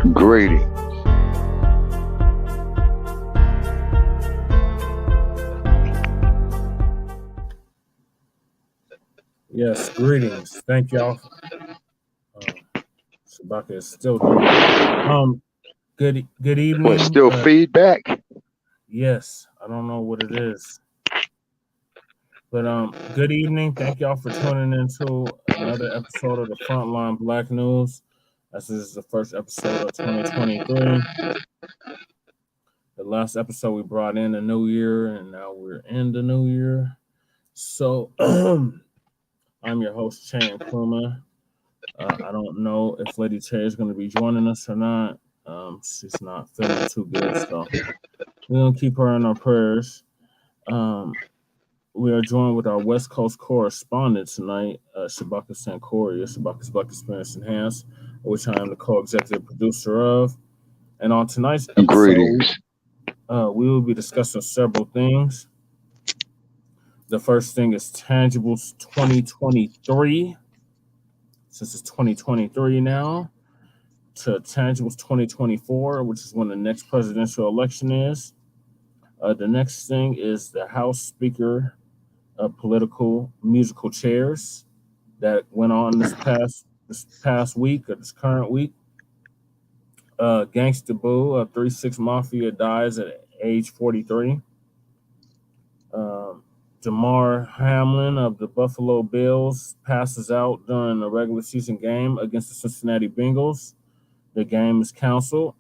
Greetings. Yes, greetings. Thank y'all. Shabaka is still doing. Good evening. What, still feedback? Yes, I don't know what it is, but good evening. Thank y'all for tuning into another episode of the Front Line Blacc News. This is the first episode of 2023. The last episode we brought in the new year, and now we're in the new year. So I'm your host, Chan Kuma. I don't know if Lady Cherry is going to be joining us or not. She's not feeling too good, so we're going to keep her in our prayers. We are joined with our West Coast correspondent tonight, Shabaka Sankoria, Shabaka's Black Experience Enhanced, which I am the co-executive producer of. And on tonight's episode, Greetings. We will be discussing several things. The first thing is Tangibles 2023. Since it's 2023 now, to Tangibles 2024, which is when the next presidential election is. The next thing is the House Speaker political musical chairs that went on this past week or this current week. Gangsta Boo of 3-6 Mafia dies at age 43. Damar Hamlin of the Buffalo Bills passes out during a regular season game against the Cincinnati Bengals. The game is canceled.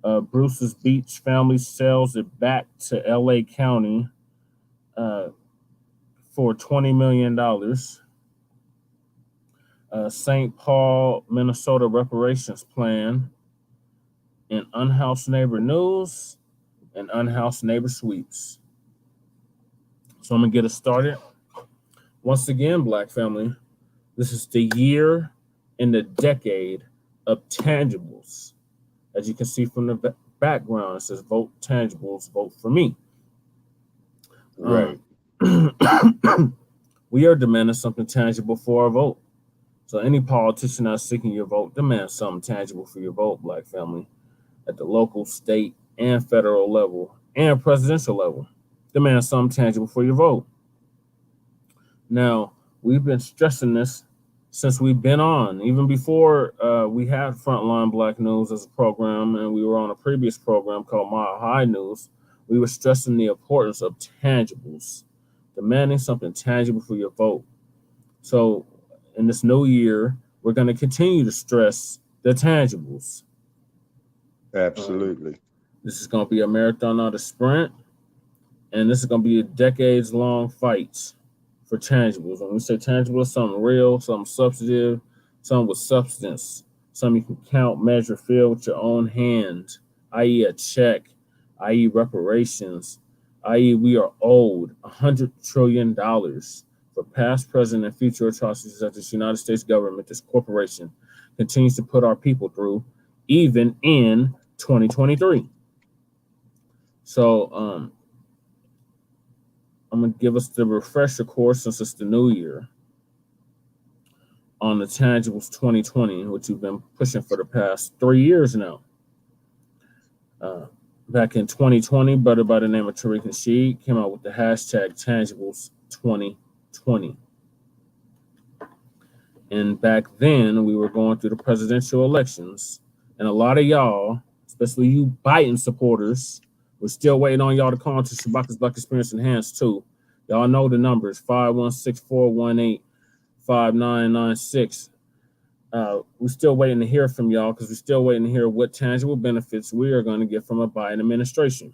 Bruce's Beach family sells it back to L.A County for $20 million. St. Paul, Minnesota Reparations Plan. And Unhoused Neighbor News and Unhoused Neighbor Sweeps. So I'm going to get us started. Once again, Black family, this is the year and the decade of tangibles. As you can see from the background, it says vote tangibles, vote for me. Right. We are demanding something tangible for our vote. So any politician that's seeking your vote, demand something tangible for your vote, Black family, at the local, state, and federal level, and presidential level. Demand something tangible for your vote. Now, we've been stressing this since we've been on, even before we had Frontline Blacc News as a program, and we were on a previous program called Mile High News. We were stressing the importance of tangibles, demanding something tangible for your vote. So in this new year, we're going to continue to stress the tangibles. Absolutely. This is going to be a marathon, not a sprint. And this is going to be a decades-long fight for tangibles. When we say tangible, it's something real, something substantive, something with substance, something you can count, measure, feel with your own hand, i.e. a check, i.e. reparations, i.e. we are owed $100 trillion for past, present, and future atrocities that this United States government, this corporation, continues to put our people through, even in 2023. So, I'm going to give us the refresher course since it's the new year on the Tangibles 2020, which we've been pushing for the past 3 years now. Back in 2020, brother by the name of Tariq Nasheed came out with the hashtag Tangibles 2020. And back then, we were going through the presidential elections, and a lot of y'all, especially you Biden supporters, we're still waiting on y'all to call into Shabaka's Black Experience Enhanced too. Y'all know the numbers, 516-418-5996. We're still waiting to hear from y'all because we're still waiting to hear what tangible benefits we are going to get from a Biden administration.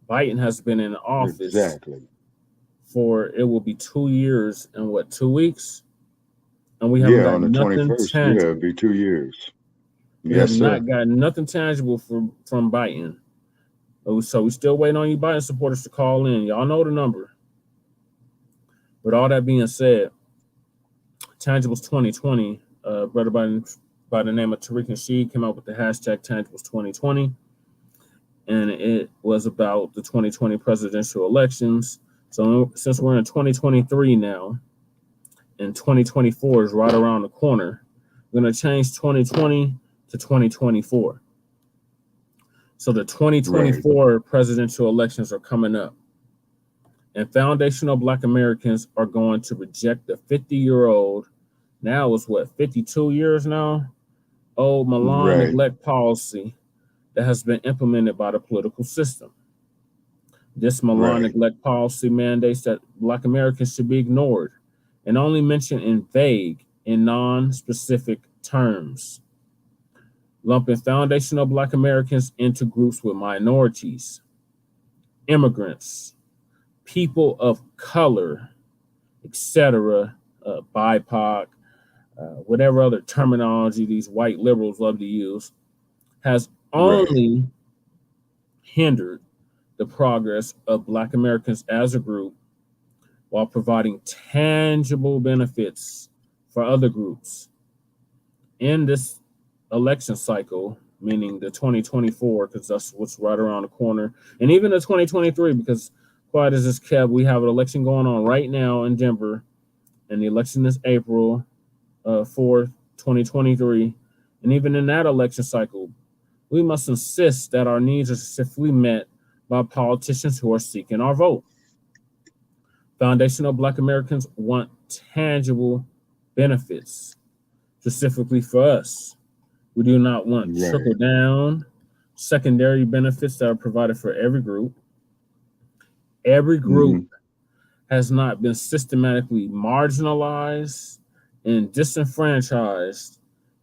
Biden has been in office for, it will be 2 years and 2 weeks? And we haven't got on the nothing 21st, tangible. it'll be 2 years. We have not got nothing tangible from Biden. So we're still waiting on you Biden supporters to call in. Y'all know the number. With all that being said, Tangibles 2020, brother by the name of Tariq Nasheed came out with the hashtag Tangibles 2020. And it was about the 2020 presidential elections. So since we're in 2023 now, and 2024 is right around the corner, we're going to change 2020 to 2024. So the 2024 presidential elections are coming up. And foundational Black Americans are going to reject the 50-year-old, now is 52 years now, old malign neglect policy that has been implemented by the political system. This malign neglect policy mandates that Black Americans should be ignored and only mentioned in vague and non-specific terms, lumping foundational Black Americans into groups with minorities, immigrants, people of color, etc., BIPOC, whatever other terminology these white liberals love to use, has only hindered the progress of Black Americans as a group while providing tangible benefits for other groups. In this election cycle, meaning the 2024, because that's what's right around the corner, and even the 2023, because quiet as it's kept, we have an election going on right now in Denver, and the election is April 4th, 2023. And even in that election cycle, we must insist that our needs are specifically met by politicians who are seeking our vote. Foundational Black Americans want tangible benefits, specifically for us. We do not want trickle down secondary benefits that are provided for every group. Every group has not been systematically marginalized and disenfranchised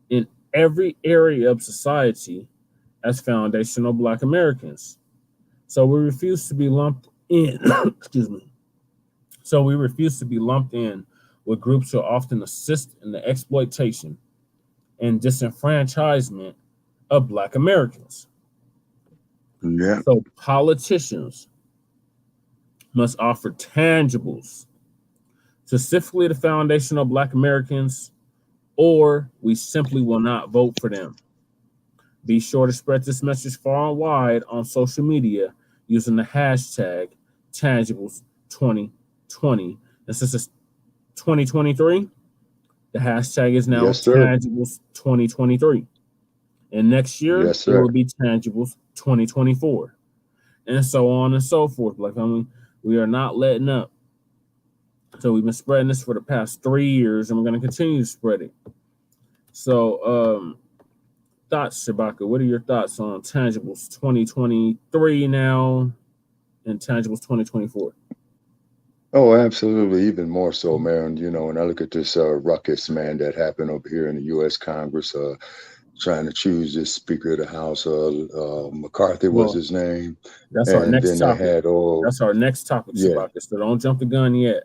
in every area of society as foundational Black Americans. So we refuse to be lumped in, excuse me. So we refuse to be lumped in with groups who often assist in the exploitation and disenfranchisement of Black Americans. So politicians must offer tangibles, specifically to foundational Black Americans, or we simply will not vote for them. Be sure to spread this message far and wide on social media using the hashtag Tangibles2020. And since it's 2023, the hashtag is now Tangibles2023. And next year, it will be Tangibles 2024. And so on and so forth. Black family, we are not letting up. So we've been spreading this for the past 3 years, and we're going to continue to spread it. So, thoughts, Shabaka? What are your thoughts on Tangibles 2023 now and Tangibles 2024? Oh, absolutely. Even more so, man. You know, when I look at this ruckus, man, that happened over here in the U.S. Congress, trying to choose this Speaker of the House, McCarthy was his name. That's our next topic. That's our next topic, Shabaka. So don't jump the gun yet.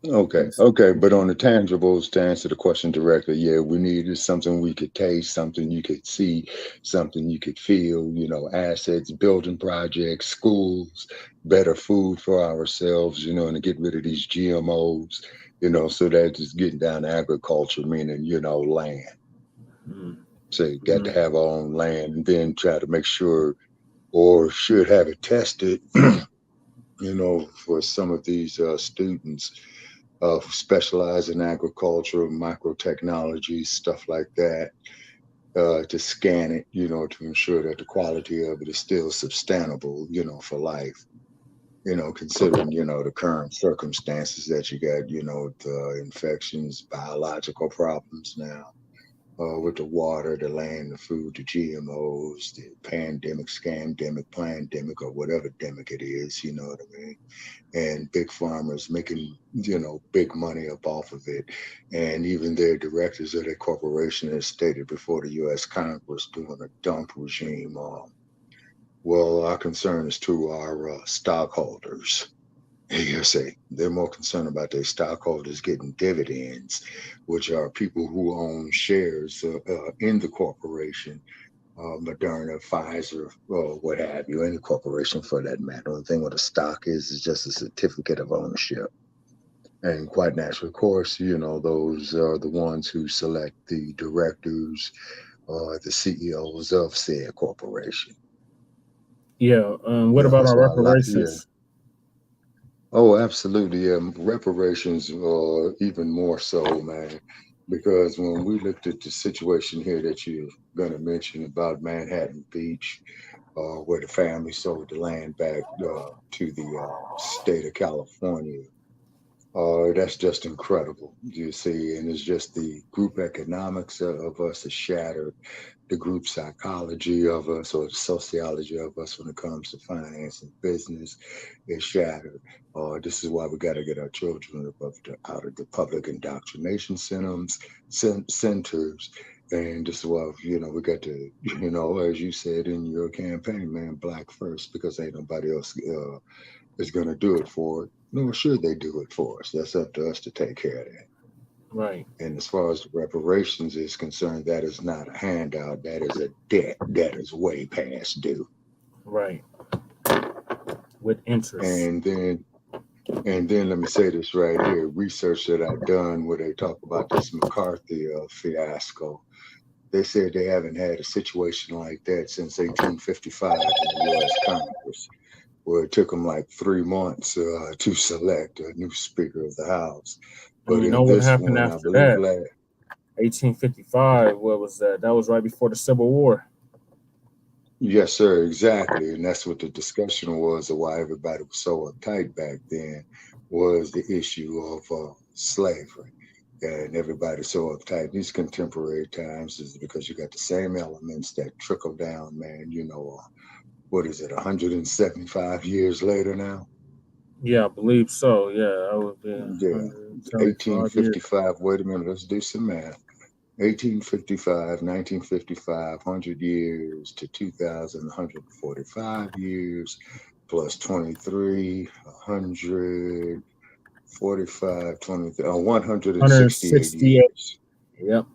Okay. But on the tangibles, to answer the question directly, we need something we could taste, something you could see, something you could feel, you know, assets, building projects, schools, better food for ourselves, you know, and to get rid of these GMOs, you know, so that's just getting down to agriculture, meaning, you know, land. So you got to have our own land and then try to make sure or should have it tested, you know, for some of these students who specialize in agriculture, microtechnology, stuff like that, to scan it, you know, to ensure that the quality of it is still sustainable, you know, for life, you know, considering, you know, the current circumstances that you got, you know, the infections, biological problems now. With the water, the land, the food, the GMOs, the pandemic, scandemic, plandemic, or whatever demic it is, you know what I mean? And big farmers making, you know, big money up off of it. And even their directors of their corporation has stated before the U.S. Congress doing a dump regime. Well, our concern is to our stockholders. You say they're more concerned about their stockholders getting dividends, which are people who own shares in the corporation, Moderna, Pfizer, or what have you, any corporation for that matter. The only thing with a stock is just a certificate of ownership. And quite naturally, of course, you know, those are the ones who select the directors or the CEOs of said corporation. What about our reparations? Oh, absolutely. Reparations, even more so, man. because when we looked at the situation here that you're going to mention about Manhattan Beach, where the family sold the land back to the state of California. That's just incredible, you see, and it's just the group economics of us is shattered, the group psychology of us or the sociology of us when it comes to finance and business is shattered. This is why we got to get our children out of the public indoctrination centers. And this is why, we got to, as you said in your campaign, man, black first, because ain't nobody else is going to do it for it. Nor should they do it for us. That's up to us to take care of that. Right. And as far as the reparations is concerned, that is not a handout. That is a debt that is way past due. Right. With interest. And then let me say this right here. Research that I've done where they talk about this McCarthy fiasco. They said they haven't had a situation like that since 1855 in the U.S. Congress, where it took them like 3 months to select a new Speaker of the House. And But you know in what this happened one, I after believe that? 1855. What was that? That was right before the Civil War. Yes, sir, exactly. And that's what the discussion was of why everybody was so uptight back then was the issue of slavery. And everybody's so uptight. These contemporary times is because you got the same elements that trickle down, man. What is it, 175 years later now? Yeah, I believe so. Yeah, I would be Yeah, 175 years. 1855. Wait a minute, let's do some math. 1855, 1955, 100 years to 2000, 145 years, plus 23, 145, 23, 168 168. years. Yep.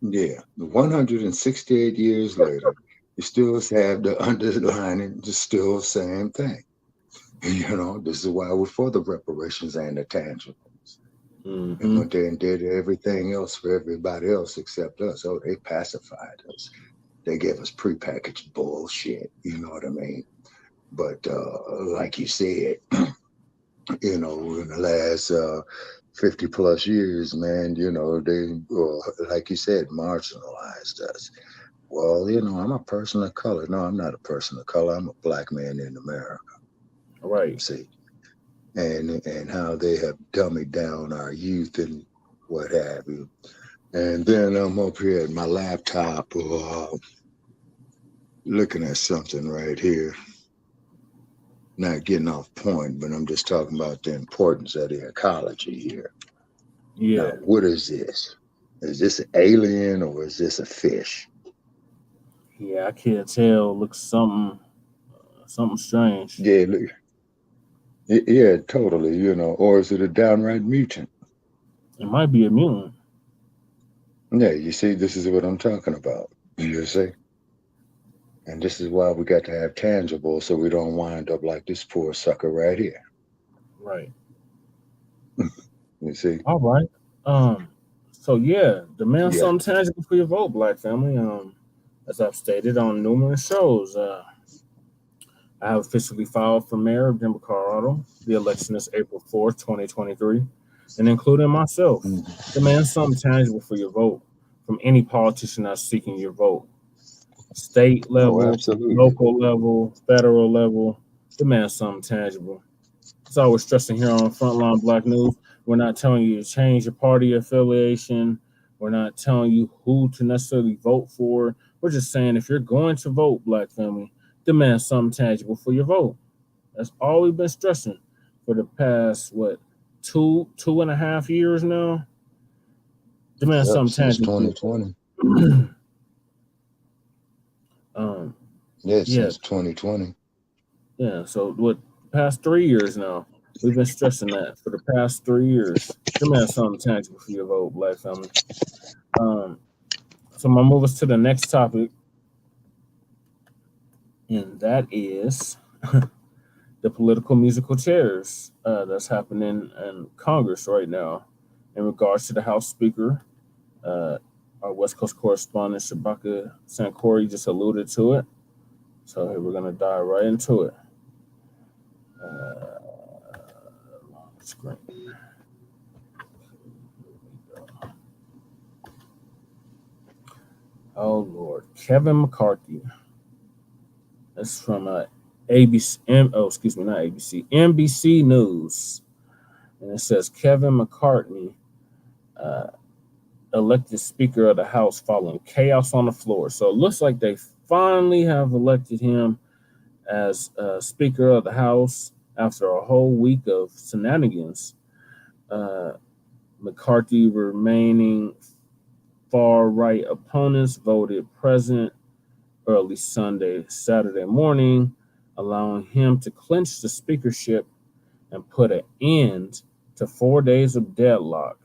Yeah, 168 years later, you still have the underlining, the still same thing. This is why we're for the reparations and the tangible. They Mm-hmm. went there and did everything else for everybody else except us. Oh, they pacified us. They gave us prepackaged bullshit. You know what I mean? But like you said, in the last 50 plus years, man, they, like you said, marginalized us. Well, I'm a person of color. No, I'm not a person of color. I'm a black man in America. Right. See, and how they have dummied down our youth and what have you. And then I'm up here at my laptop looking at something right here. Not getting off point, but I'm just talking about the importance of the ecology here. Yeah. Now, what is this? Is this an alien or is this a fish? Yeah, I can't tell. Looks something strange. Yeah, look, yeah, totally. Or is it a downright mutant? It might be a mutant. Yeah, you see, this is what I'm talking about. You see? And this is why we got to have tangible so we don't wind up like this poor sucker right here. Right. You see? All right. So yeah, demand Yeah. something tangible for your vote, Black family. As I've stated on numerous shows, I have officially filed for mayor of Denver, Colorado. The election is April 4th, 2023, and including myself, Mhm. demand something tangible for your vote from any politician that's seeking your vote. State Oh, level, absolutely. local level, federal level, demand something tangible. As I was stressing here on Front Line Blacc News, we're not telling you to change your party affiliation. We're not telling you who to necessarily vote for. We're just saying if you're going to vote, Black family, demand something tangible for your vote. That's all we've been stressing for the past two and a half years now. Demand Yep, something since tangible for your 2020. vote. um, Yeah, yeah, since 2020. yeah. So what? Past 3 years now, we've been stressing that for the past 3 years. Demand something tangible for your vote, Black family. Um, so I'm gonna move us to the next topic, and that is the political musical chairs that's happening in Congress right now in regards to the House Speaker. Uh, our West Coast correspondent Shabaka Sankori just alluded to it, so hey, we're gonna dive right into it. Uh, Long screen. Oh Lord, Kevin McCarthy. That's from ABC. Excuse me, not ABC. NBC News, and it says Kevin McCarthy uh, elected Speaker of the House following chaos on the floor. So it looks like they finally have elected him as Speaker of the House after a whole week of shenanigans. Uh, McCarthy remaining far right opponents voted present early Saturday morning, allowing him to clinch the speakership and put an end to 4 days of deadlock.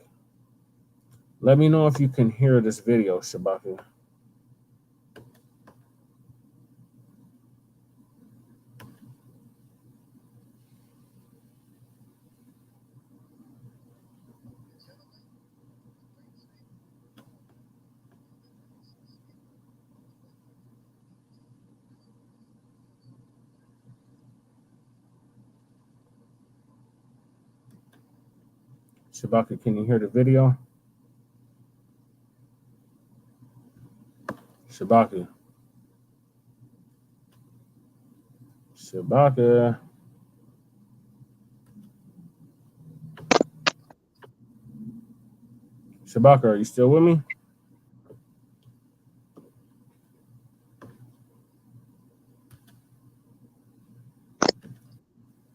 Let me know if you can hear this video, Shabaka. Shabaka, can you hear the video? Shabaka. Shabaka. Shabaka, are you still with me?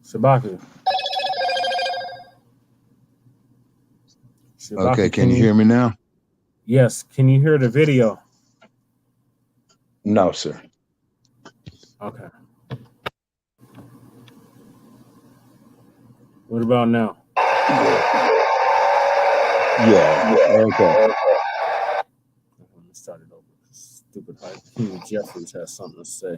Shabaka. Shabaka, Okay, can you hear me now? Yes. Can you hear the video? No, sir. Okay. What about now? Yeah. Okay. Let me start it over. Stupid Hakeem Jeffries has something to say.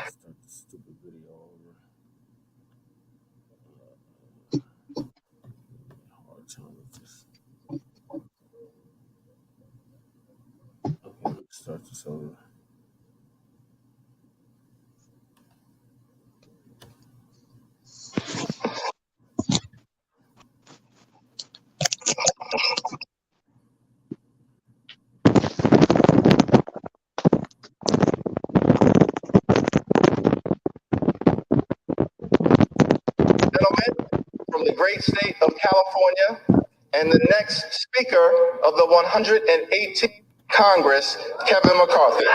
Start the stupid video over. Hard time with this. Okay, let's start this over. Gentlemen, from the great state of California, and the next Speaker of the 118th Congress, Kevin McCarthy.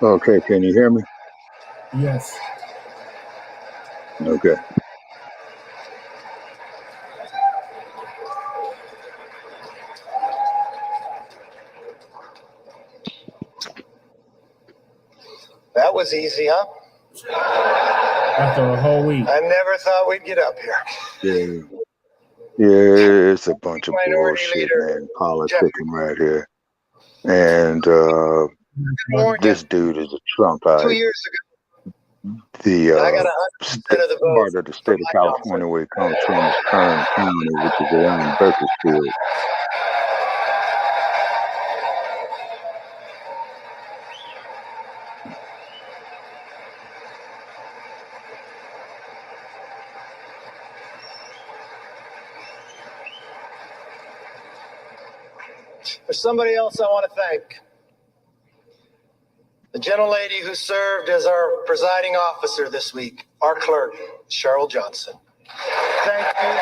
Okay, can you hear me? Yes. Okay. That was easy, huh? After a whole week. I never thought we'd get up here. Yeah. Yeah, it's a bunch of Minority bullshit, Leader man. Politicking right here. And this dude is a 2 Trumpite. years ago, The I got 100% of the vote part of the state of California where it comes from is Kern County, which is around Bakersfield. There's somebody else I want to thank. The gentlelady who served as our presiding officer this week, our clerk, Cheryl Johnson. Thank you.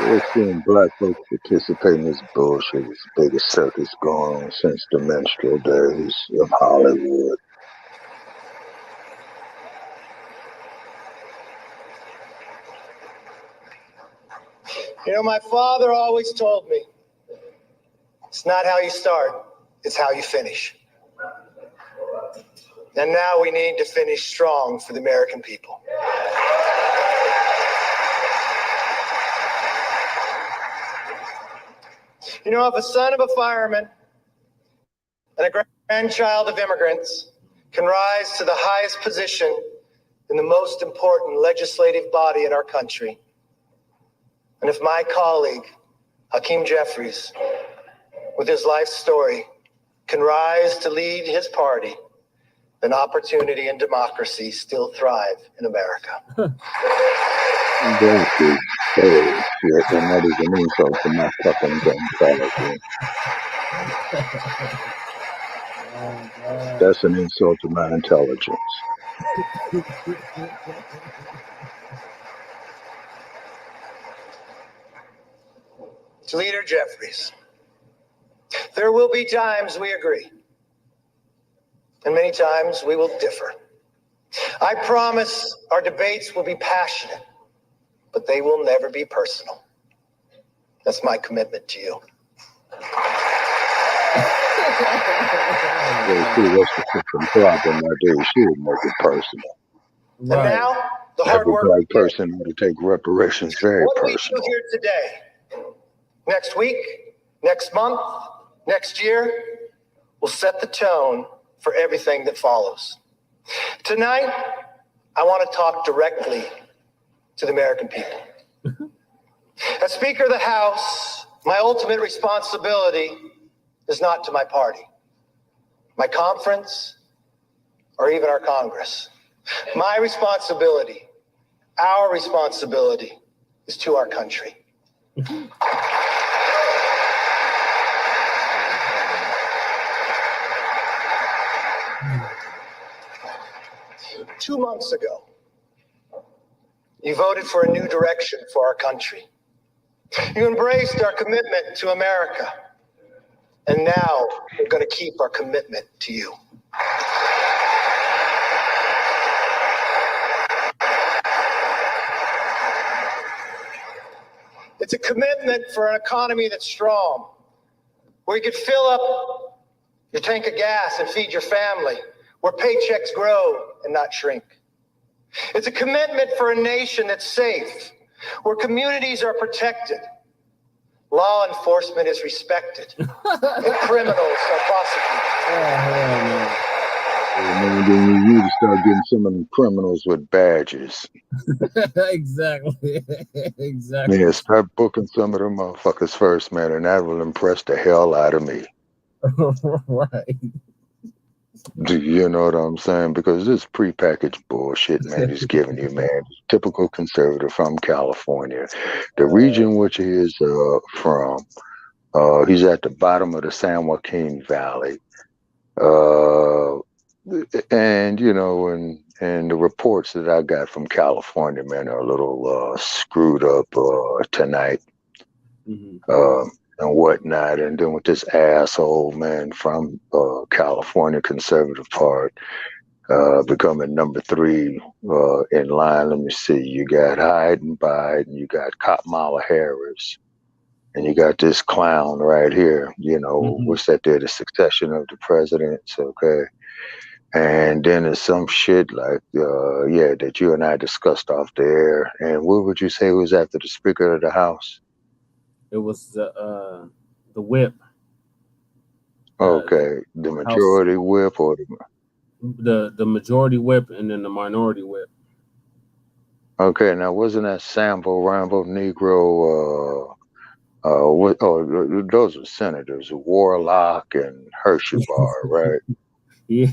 We're seeing black folks participate in this bullshit. It's the biggest circus going on since the minstrel days of Hollywood. You know, my father always told me, It's not how you start, it's how you finish. And now we need to finish strong for the American people. You know, if a son of a fireman and a grandchild of immigrants can rise to the highest position in the most important legislative body in our country, and if my colleague, Hakeem Jeffries, with his life story, can rise to lead his party, then opportunity and democracy still thrive in America. That is shit, and that is an insult to my fucking intelligence. That's an insult to my intelligence. To Leader Jeffries, there will be times we agree, and many times we will differ. I promise our debates will be passionate, but they will never be personal. That's my commitment to you. Well, see, that's the fucking problem right there. You should make it personal. And now, the hard Every work. black person ought to take reparations very What personal. we do here today, next week, next month, next year, will set the tone for everything that follows. Tonight, I want to talk directly to the American people. As Speaker of the House, my ultimate responsibility is not to my party, my conference, or even our Congress. My responsibility, our responsibility, is to our country. 2 months ago, you voted for a new direction for our country. You embraced our commitment to America. And now we're going to keep our commitment to you. It's a commitment for an economy that's strong, where you could fill up your tank of gas and feed your family, where paychecks grow and not shrink. It's a commitment for a nation that's safe, where communities are protected, law enforcement is respected, and criminals are prosecuted. And then you need to start getting some of them criminals with badges. Exactly. Exactly. Yeah, start booking some of them motherfuckers first, man, and that will impress the hell out of me. Right. Do you know what I'm saying? Because this prepackaged bullshit, man, he's giving you, man. Typical conservative from California. The region which he is from, he's at the bottom of the San Joaquin Valley. And, you know, and the reports that I got from California, man, are a little screwed up tonight. Mm-hmm. And whatnot, and then with this asshole man from California conservative part becoming number 3 in line. Let me see, you got Biden, you got Kamala Harris, and you got this clown right here, you know, what's that there, the succession of the presidents, okay? And then there's some shit like, that you and I discussed off the air. And what would you say was after the Speaker of the House? It was the whip. Okay, the majority House whip or the majority whip, and then the minority whip. Okay, now wasn't that Sambo, Rambo, Negro? What? Oh, those are senators, Warlock and Hersheybar, right? Yeah.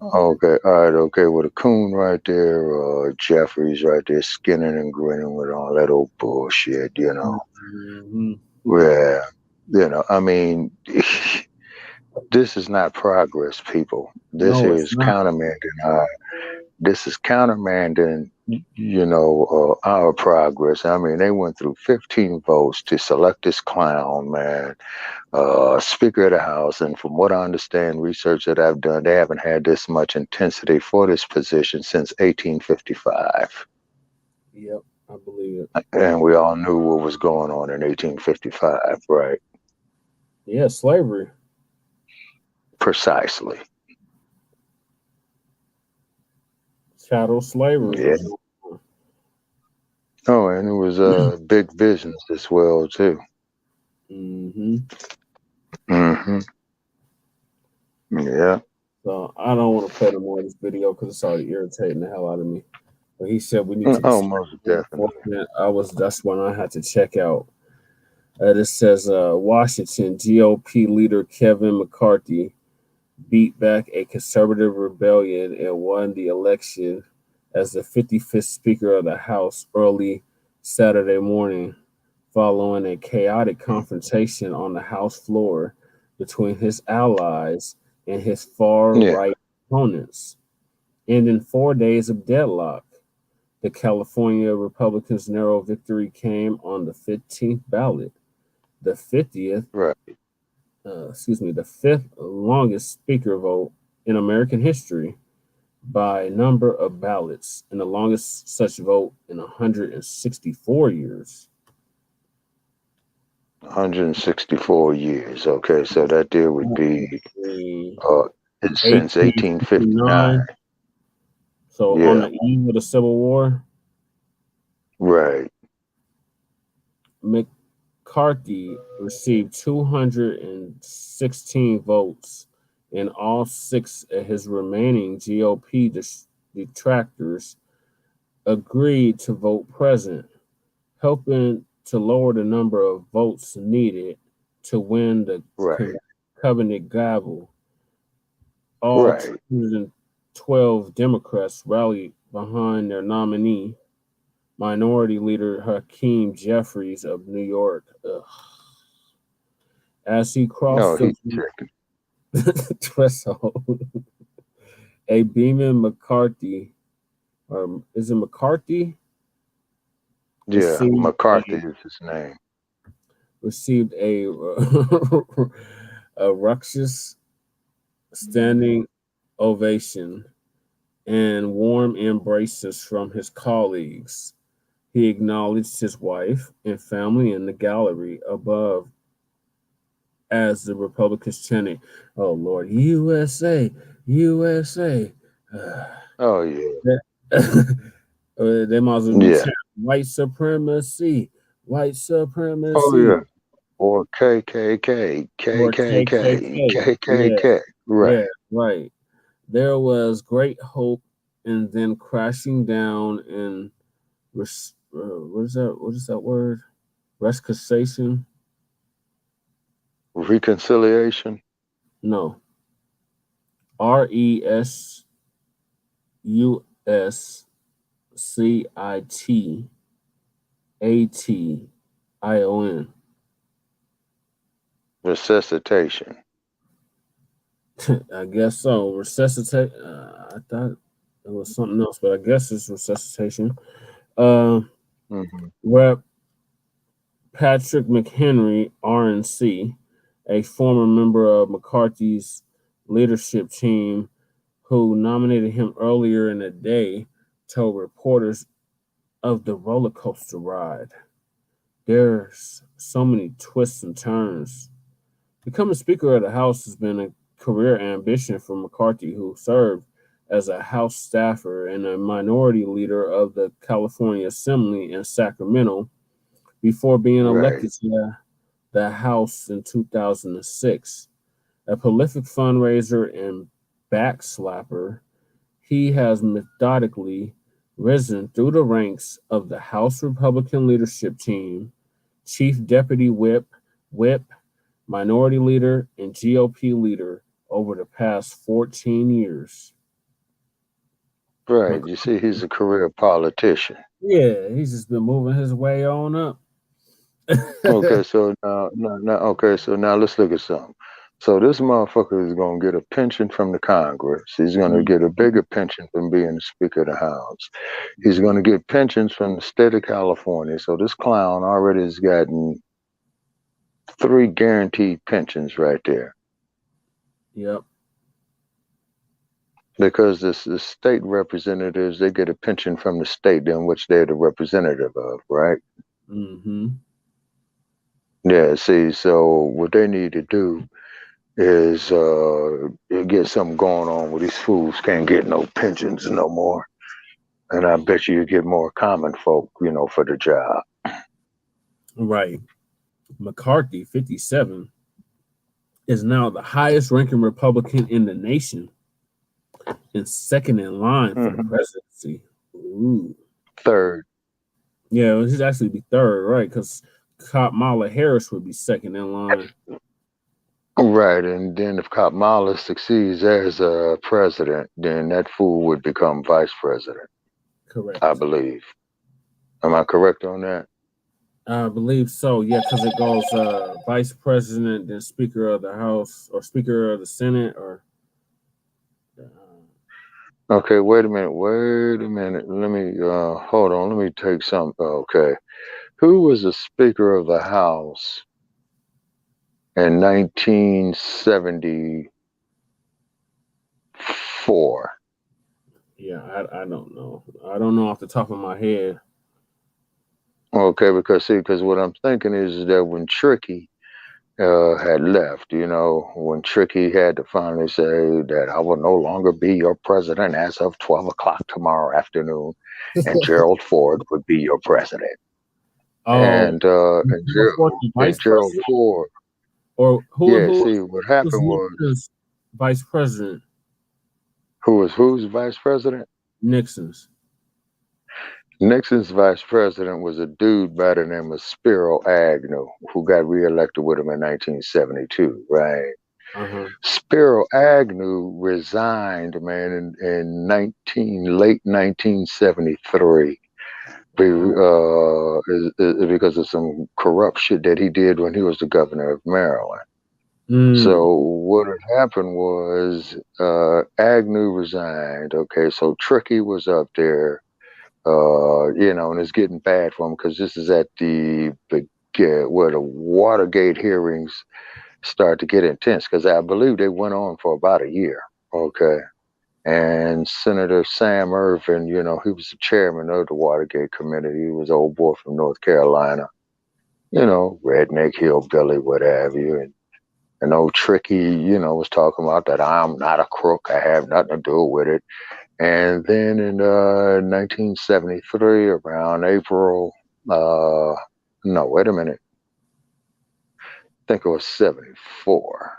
Okay, all right, okay, with a coon right there, Jeffries right there, skinning and grinning with all that old bullshit, you know. Mm-hmm. Yeah, you know, I mean, this is not progress, people. This is countermanding you know, our progress. I mean, they went through 15 votes to select this clown, man, Speaker of the House. And from what I understand, research that I've done, they haven't had this much intensity for this position since 1855. Yep, I believe it. And we all knew what was going on in 1855, right? Yeah, slavery. Precisely. Chattel slavery. Yeah. Oh, and it was big business as well too. Mm-hmm. Mm-hmm. Yeah. So I don't want to play no more of this video because it's already irritating the hell out of me. But he said we need to Oh, most definitely. That's when I had to check out. This says Washington GOP leader Kevin McCarthy beat back a conservative rebellion and won the election as the 55th Speaker of the House early Saturday morning, following a chaotic confrontation on the House floor between his allies and his far-right opponents, ending 4 days of deadlock. The California Republicans' narrow victory came on the 15th ballot, the 50th, Right. the fifth longest speaker vote in American history by number of ballots, and the longest such vote in 164 years. 164 years. Okay, so that there would be since 1859. So on the eve of the Civil War, right. McCarthy received 216 votes, and all 6 of his remaining GOP detractors agreed to vote present, helping to lower the number of votes needed to win the covenant gavel. All 212 Democrats rallied behind their nominee, Minority Leader Hakeem Jeffries of New York. As he crossed the threshold, a beaming McCarthy, or is it McCarthy? Yeah, McCarthy is his name. Received a ruckus standing ovation and warm embraces from his colleagues. He acknowledged his wife and family in the gallery above as the Republicans chanted, "Oh Lord, USA, USA." Oh yeah. They might as well be chanting, "White supremacy, white supremacy." Oh yeah. Or KKK, KKK, KKK. Right. Yeah, right. There was great hope, and then crashing down in what is that? What is that word? Reconciliation? Reconciliation? No. RESUSCITATION. Resuscitation. I guess so. Resuscitate. I thought it was something else, but I guess it's resuscitation. Rep. Patrick McHenry, RNC, a former member of McCarthy's leadership team who nominated him earlier in the day, told reporters of the roller coaster ride. There's so many twists and turns. Becoming Speaker of the House has been a career ambition for McCarthy, who served as a House staffer and a minority leader of the California Assembly in Sacramento before being elected to the House in 2006. A prolific fundraiser and backslapper, he has methodically risen through the ranks of the House Republican leadership team, Chief Deputy Whip, Minority Leader, and GOP Leader over the past 14 years. Right. You see, he's a career politician. Yeah, he's just been moving his way on up. Okay, so now let's look at something. So this motherfucker is gonna get a pension from the Congress. He's gonna get a bigger pension from being the Speaker of the House. He's gonna get pensions from the state of California. So this clown already has gotten 3 guaranteed pensions right there. Yep. Because the state representatives, they get a pension from the state in which they're the representative of, right? Mm-hmm. Yeah, see, so what they need to do is get something going on where these fools can't get no pensions no more. And I bet you get more common folk, for the job. Right. McCarthy, 57, is now the highest ranking Republican in the nation and second in line for the presidency. Ooh. Third. Yeah, it should actually be third, right? Because Kamala Harris would be second in line. Right, and then if Kamala succeeds as a president, then that fool would become vice president. Correct. I believe. Am I correct on that? I believe so. Yeah, because it goes vice president, then Speaker of the House, or Speaker of the Senate, or. Okay, wait a minute. Let me hold on. Let me take some. Okay, who was the Speaker of the House in 1974? Yeah, I don't know. I don't know off the top of my head. Okay, because what I'm thinking is that when Tricky had left, when Tricky had to finally say that I will no longer be your president as of 12 o'clock tomorrow afternoon, and Gerald Ford would be your president. Oh, And vice Gerald president, Ford. or Yeah, see, what happened was vice president? Who's vice president? Nixon's. Nixon's vice president was a dude by the name of Spiro Agnew, who got reelected with him in 1972, right? Spiro Agnew resigned, man, in late 1973 because of some corrupt shit that he did when he was the governor of Maryland. So what had happened was Agnew resigned. Okay, so Tricky was up there, and it's getting bad for him because this is at where the Watergate hearings start to get intense, because I believe they went on for about a year. Okay. And Senator Sam Ervin, he was the chairman of the Watergate Committee. He was an old boy from North Carolina, redneck, hillbilly, what have you. And old Tricky, was talking about that I'm not a crook. I have nothing to do with it. And then in 1973, around April, no, wait a minute. I think it was 74.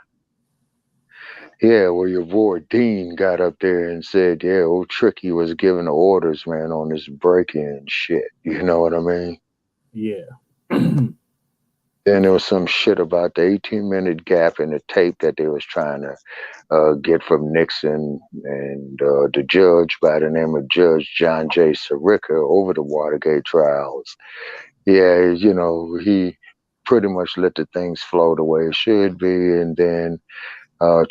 Yeah, well, your boy Dean got up there and said, yeah, old Tricky was giving the orders, man, on this break-in shit. You know what I mean? Yeah. Then there was some shit about the 18-minute gap in the tape that they was trying to get from Nixon, and the judge by the name of Judge John J. Sirica over the Watergate trials. Yeah, he pretty much let the things flow the way it should be, and then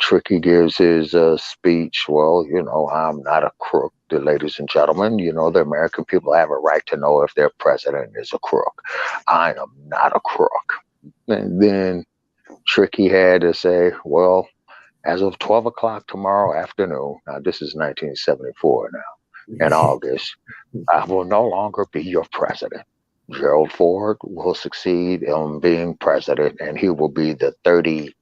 Tricky gives his speech. Well, I'm not a crook. Ladies and gentlemen, the American people have a right to know if their president is a crook. I am not a crook. And then Tricky had to say, well, as of 12 o'clock tomorrow afternoon, now this is 1974 now, in August, I will no longer be your president. Gerald Ford will succeed in being president, and he will be the 38th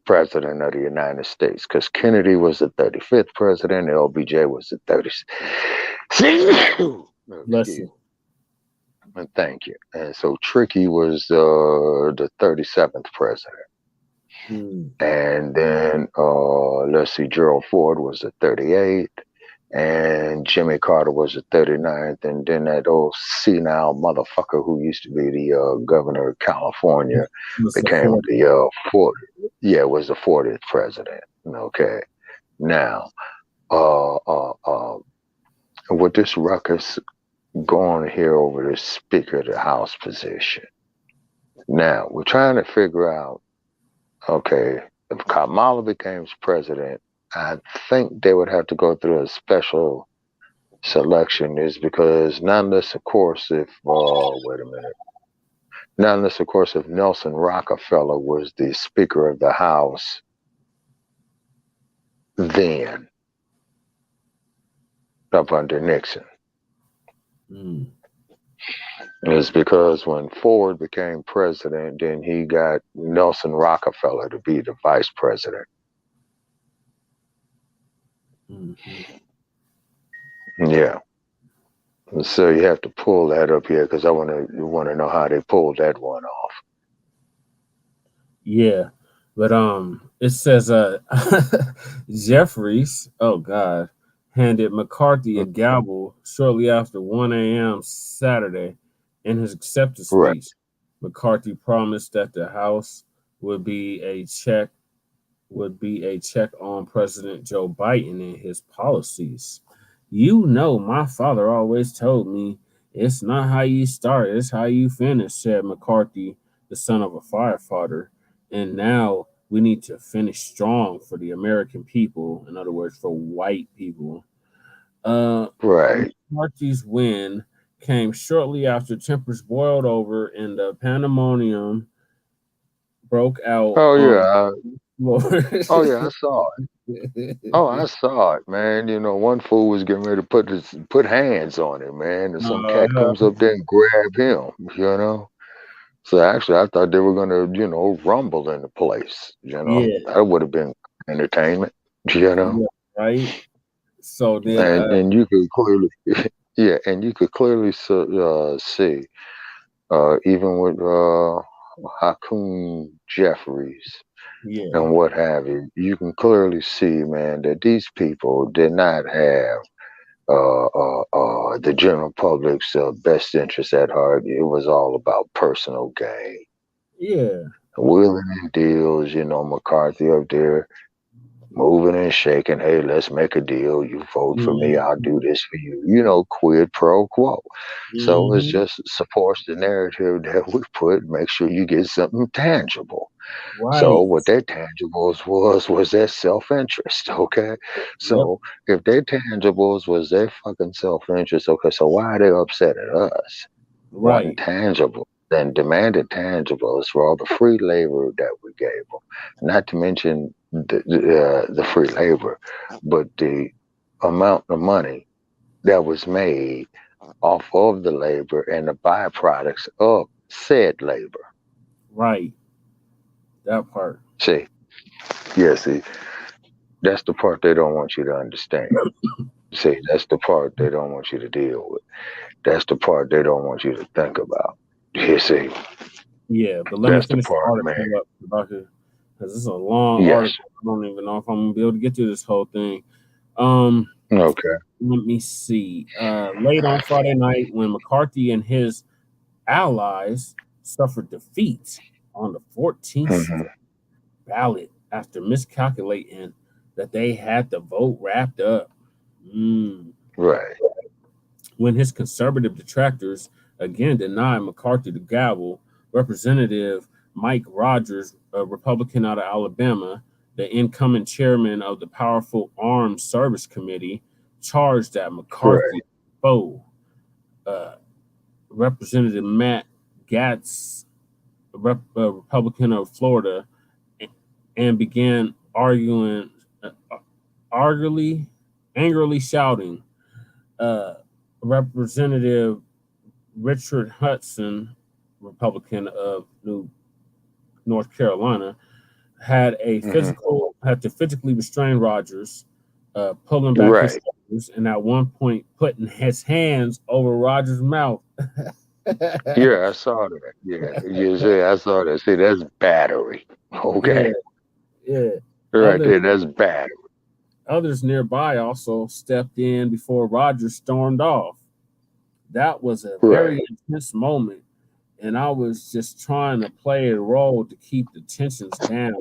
president of the United States, because Kennedy was the 35th president, LBJ was the 30th. Bless you. And thank you. And so Tricky was the 37th president. And then, let's see, Gerald Ford was the 38th, and Jimmy Carter was the 39th, and then that old senile motherfucker who used to be the governor of California became the 40th president. Okay. Now, with this ruckus going here over the Speaker of the House position, now we're trying to figure out, okay, if Kamala becomes president, I think they would have to go through a special selection, is because not unless, of course, if Nelson Rockefeller was the Speaker of the House then, up under Nixon. It's because when Ford became president, then he got Nelson Rockefeller to be the vice president. Mm-hmm. Yeah. So you have to pull that up here because I want to know how they pulled that one off. Yeah, but it says Jeffries, oh God, handed McCarthy a gavel shortly after 1 a.m. Saturday. In his acceptance Right. speech, McCarthy promised that the House would be a check on President Joe Biden and his policies. You know, my father always told me it's not how you start, it's how you finish, said McCarthy, the son of a firefighter. And now we need to finish strong for the American people, in other words, for white people. Right. McCarthy's win came shortly after tempers boiled over and the pandemonium broke out Oh on yeah. the floor. Oh yeah. I saw it. Oh, I saw it, man. You know, one fool was getting ready to put hands on him, man, and some cat Uh, comes up there and grab him. You know. So actually, I thought they were gonna, rumble in the place. yeah, That would have been entertainment. You know. yeah, right. So then, And you could clearly, yeah, and you could clearly see, even with Hakeem Jeffries yeah, and what have you, you can clearly see, man, that these people did not have the general public's best interest at heart. It was all about personal gain, yeah, wheeling in deals. McCarthy up there moving and shaking. Hey, let's make a deal. You vote for me, I'll mm-hmm, do this for you. Quid pro quo. So it's mm-hmm, just supports the narrative that we put. Make sure you get something tangible. So right, what their tangibles was their self interest. Okay, yep, so if their tangibles was their fucking self interest, okay, so why are they upset at us? Wanting right, tangible, then demanded tangibles for all the free labor that we gave them. Not to mention the free labor, but the amount of money that was made off of the labor and the byproducts of said labor. right. That part, See, yeah, see, that's the part they don't want you to understand. See, that's the part they don't want you to deal with. That's the part they don't want you to think about. You see, yeah. But let me that's the finish the part, man. article up because this is a long Yes. article. I don't even know if I'm gonna be able to get through this whole thing. Um, Okay. Let me see. Late on Friday night, when McCarthy and his allies suffered defeat on the 14th Hmm. ballot after miscalculating that they had the vote wrapped up. Mm. Right. When his conservative detractors again denied McCarthy the gavel, Representative Mike Rogers, a Republican out of Alabama, the incoming chairman of the powerful Armed Service Committee, charged that Right. McCarthy foe, uh, Representative Matt Gaetz, Republican of Florida, and began arguing, angrily shouting. Uh, Representative Richard Hudson, Republican of North Carolina, Hmm. had to physically restrain Rogers, pulling back his Right. shoulders, and at one point putting his hands over Rogers' mouth. Yeah, I saw that. Yeah, you see, I saw that. See, that's battery. Yeah, Okay, yeah. right Others there, that's battery. others nearby also stepped in before Rogers stormed off. That was a Right. very intense moment, and I was just trying to play a role to keep the tensions down,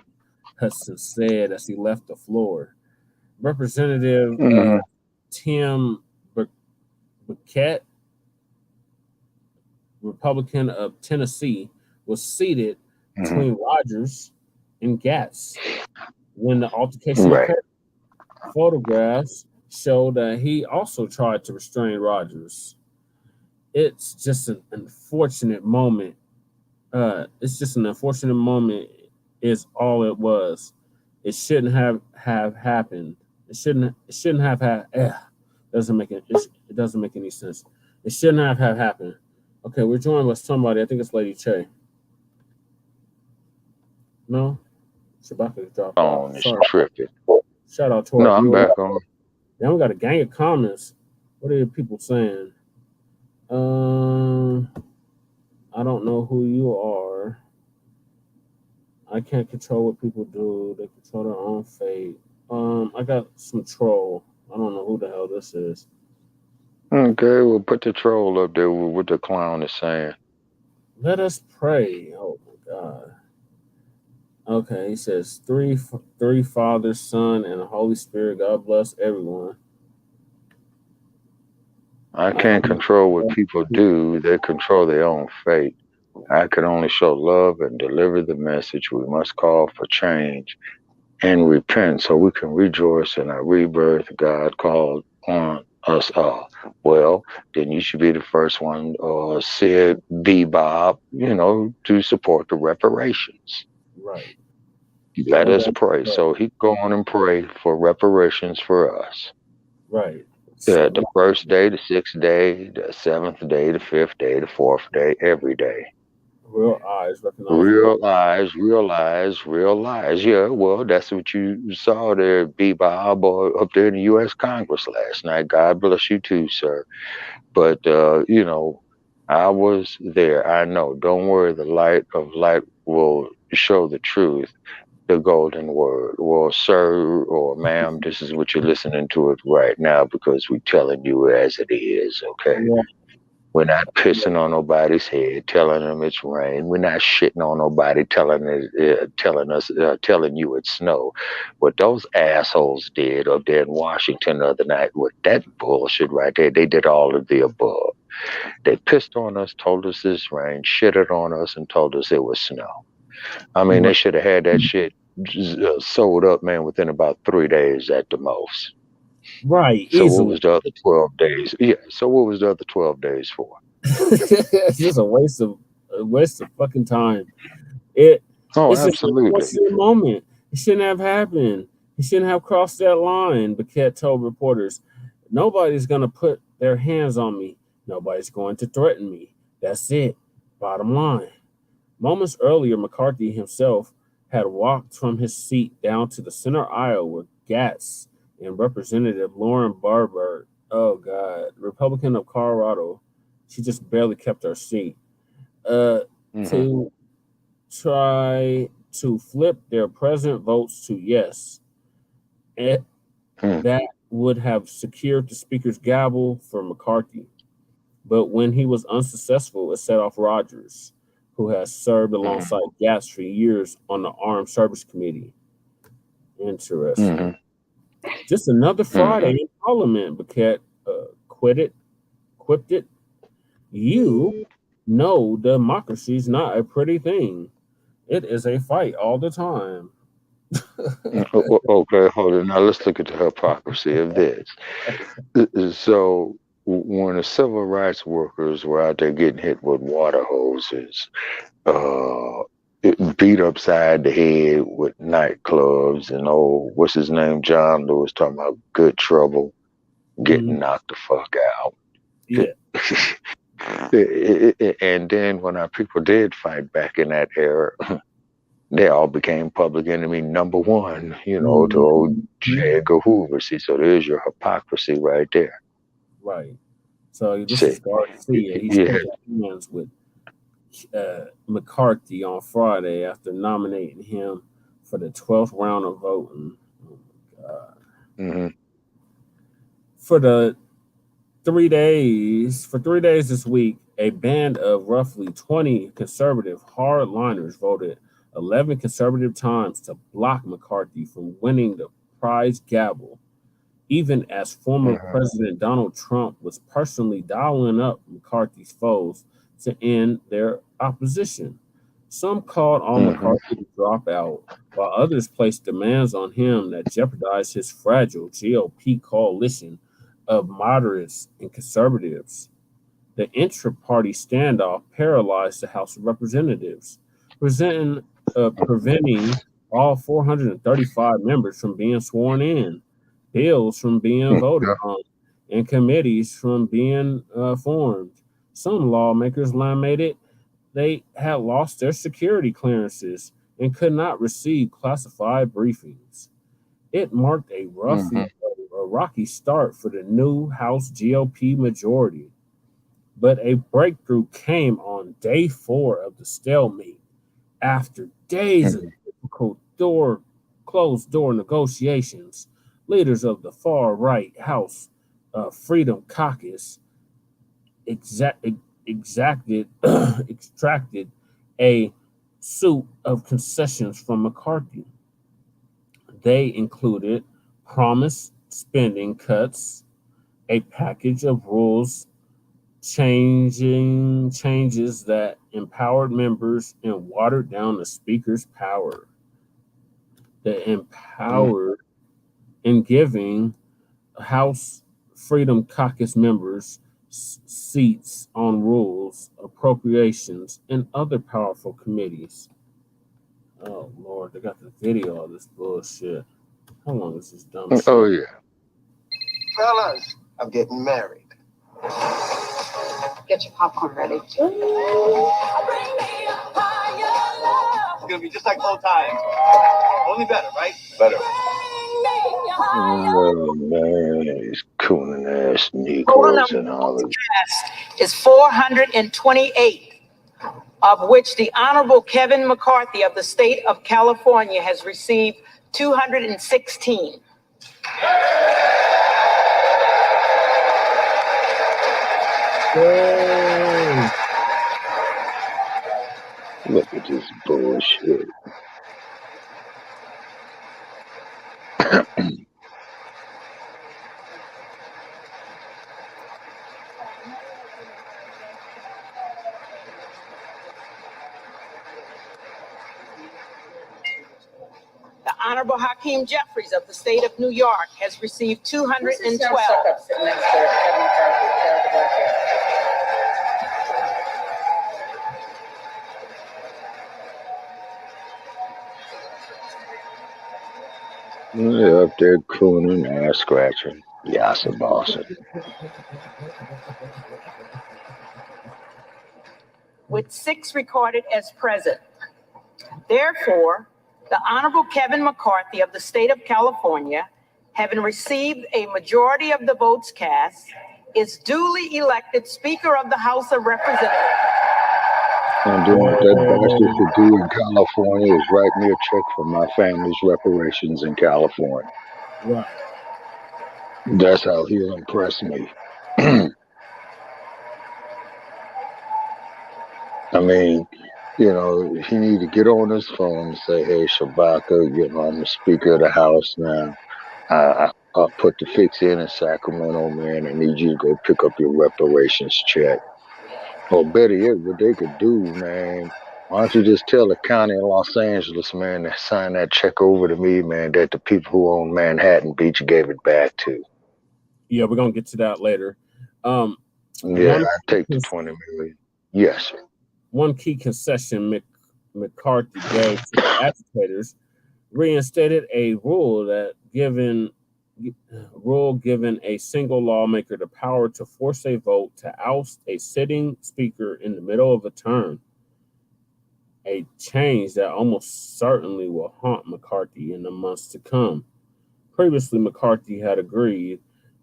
Hudson said as he left the floor. Representative Hmm. Tim Bacc, Republican of Tennessee, was seated Hmm. between Rogers and Gatz when the altercation Right. occurred. Photographs show that he also tried to restrain Rogers. It's just an unfortunate moment. It's just an unfortunate moment. Is all it was. It shouldn't have happened. It shouldn't have had. Doesn't make it. It doesn't make any sense. It shouldn't have happened. Okay, we're joined by somebody. I think it's Lady Che. No? Shabaka dropped off. On is Sorry. tripping. Shout out to No, our I'm viewers. back on. Then we got a gang of comments. What are people saying? I don't know who you are. I can't control what people do. They control their own fate. I got some troll. I don't know who the hell this is. Okay, we'll put the troll up there with what the clown is saying. Let us pray. Oh my God. Okay, he says three Father, Son, and the Holy Spirit. God bless everyone. I can't control what people do. They control their own fate. I can only show love and deliver the message. We must call for change and repent so we can rejoice in our rebirth. God called on us all. Well, then you should be the first one, or Sid B. Bob, to support the reparations. Right. Let us pray. So he go on and pray for reparations for us. Right. Yeah, the first day, the sixth day, the seventh day, the fifth day, the fourth day, every day. Real eyes recognize real lies. Yeah, well, that's what you saw there, B. Bob, up there in the U.S. Congress last night. God bless you too, sir. But, I was there. I know. Don't worry. The light of light will show the truth, the golden word. Well, sir or ma'am, this is what you're listening to it right now because we're telling you as it is, okay? Yeah. We're not pissing on nobody's head, telling them it's rain. We're not shitting on nobody, telling you it's snow. What those assholes did up there in Washington the other night with that bullshit right there, they did all of the above. They pissed on us, told us it's rain, shitted on us, and told us it was snow. I mean, they should have had that shit sold up, man, within about 3 days at the most. Right. So easily. what was the other 12 days? Yeah. So what was the other 12 days for? It's just a waste of fucking time. Absolutely. Just a moment. It shouldn't have happened. He shouldn't have crossed that line. Bacc told reporters, "Nobody's gonna put their hands on me. Nobody's going to threaten me. That's it. Bottom line." Moments earlier, McCarthy himself had walked from his seat down to the center aisle with Gatz and Representative Lauren Barber. Oh God, Republican of Colorado. She just barely kept her seat. To try to flip their present votes to yes. That would have secured the speaker's gavel for McCarthy. But when he was unsuccessful, it set off Rogers, who has served alongside Gatz for years on the Armed Service Committee. Interesting. Just another Friday in Parliament, Bacc quipped it. You know democracy's not a pretty thing. It is a fight all the time. Okay, hold on. Now let's look at the hypocrisy of this. So when the civil rights workers were out there getting hit with water hoses, beat upside the head with nightclubs, and what's his name? John Lewis talking about good trouble, getting knocked the fuck out. Yeah. And then when our people did fight back in that era, they all became public enemy number one, to old J. Edgar Hoover. See, so there's your hypocrisy right there. Right. So this is Garcia. He shook hands with McCarthy on Friday after nominating him for the 12th round of voting. Oh my God. For 3 days this week, a band of roughly 20 conservative hardliners voted 11 consecutive times to block McCarthy from winning the prize gavel, even as former President Donald Trump was personally dialing up McCarthy's foes to end their opposition. Some called on McCarthy to drop out, while others placed demands on him that jeopardized his fragile GOP coalition of moderates and conservatives. The intra-party standoff paralyzed the House of Representatives, preventing all 435 members from being sworn in, bills from being voted on, and committees from being formed. Some lawmakers lamented they had lost their security clearances and could not receive classified briefings. It marked a rocky start for the new House GOP majority, but a breakthrough came on day 4 of the stalemate. After days of difficult closed door negotiations, leaders of the far right House Freedom Caucus extracted a suite of concessions from McCarthy. They included promised spending cuts, a package of rules changes that empowered members and watered down the speaker's power. The empowered in giving House Freedom Caucus members seats on rules, appropriations, and other powerful committees. Oh Lord, they got the video of this bullshit. How long is this dumb shit? Oh yeah. Fellas, I'm getting married. Get your popcorn ready. It's gonna be just like old times. Only better, right? Better. Oh man, these cooning ass Negroes and all of Is 428, of which the Honorable Kevin McCarthy of the state of California has received 216. Look at this bullshit. The Honorable Hakeem Jeffries of the state of New York has received 212. They're up there cooning, ass scratching. Yassa bossing. With 6 recorded as present. Therefore, the Honorable Kevin McCarthy of the state of California, having received a majority of the votes cast, is duly elected Speaker of the House of Representatives. And doing what that bastard should do in California is write me a check for my family's reparations in California. Right. That's how he'll impress me. I mean, you know, he need to get on his phone and say, hey, Shabaka, you know, I'm the Speaker of the House now. I'll put the fix in Sacramento, man. I need you to go pick up your reparations check. Or better yet, what they could do, man, why don't you just tell the county of Los Angeles, man, to sign that check over to me, man, that the people who own Manhattan Beach gave it back to. Yeah, we're going to get to that later. Yeah, I take the 20 million. Yes, sir. One key concession McCarthy gave to the agitators reinstated a rule giving a single lawmaker the power to force a vote to oust a sitting speaker in the middle of a term, a change that almost certainly will haunt McCarthy in the months to come. Previously, McCarthy had agreed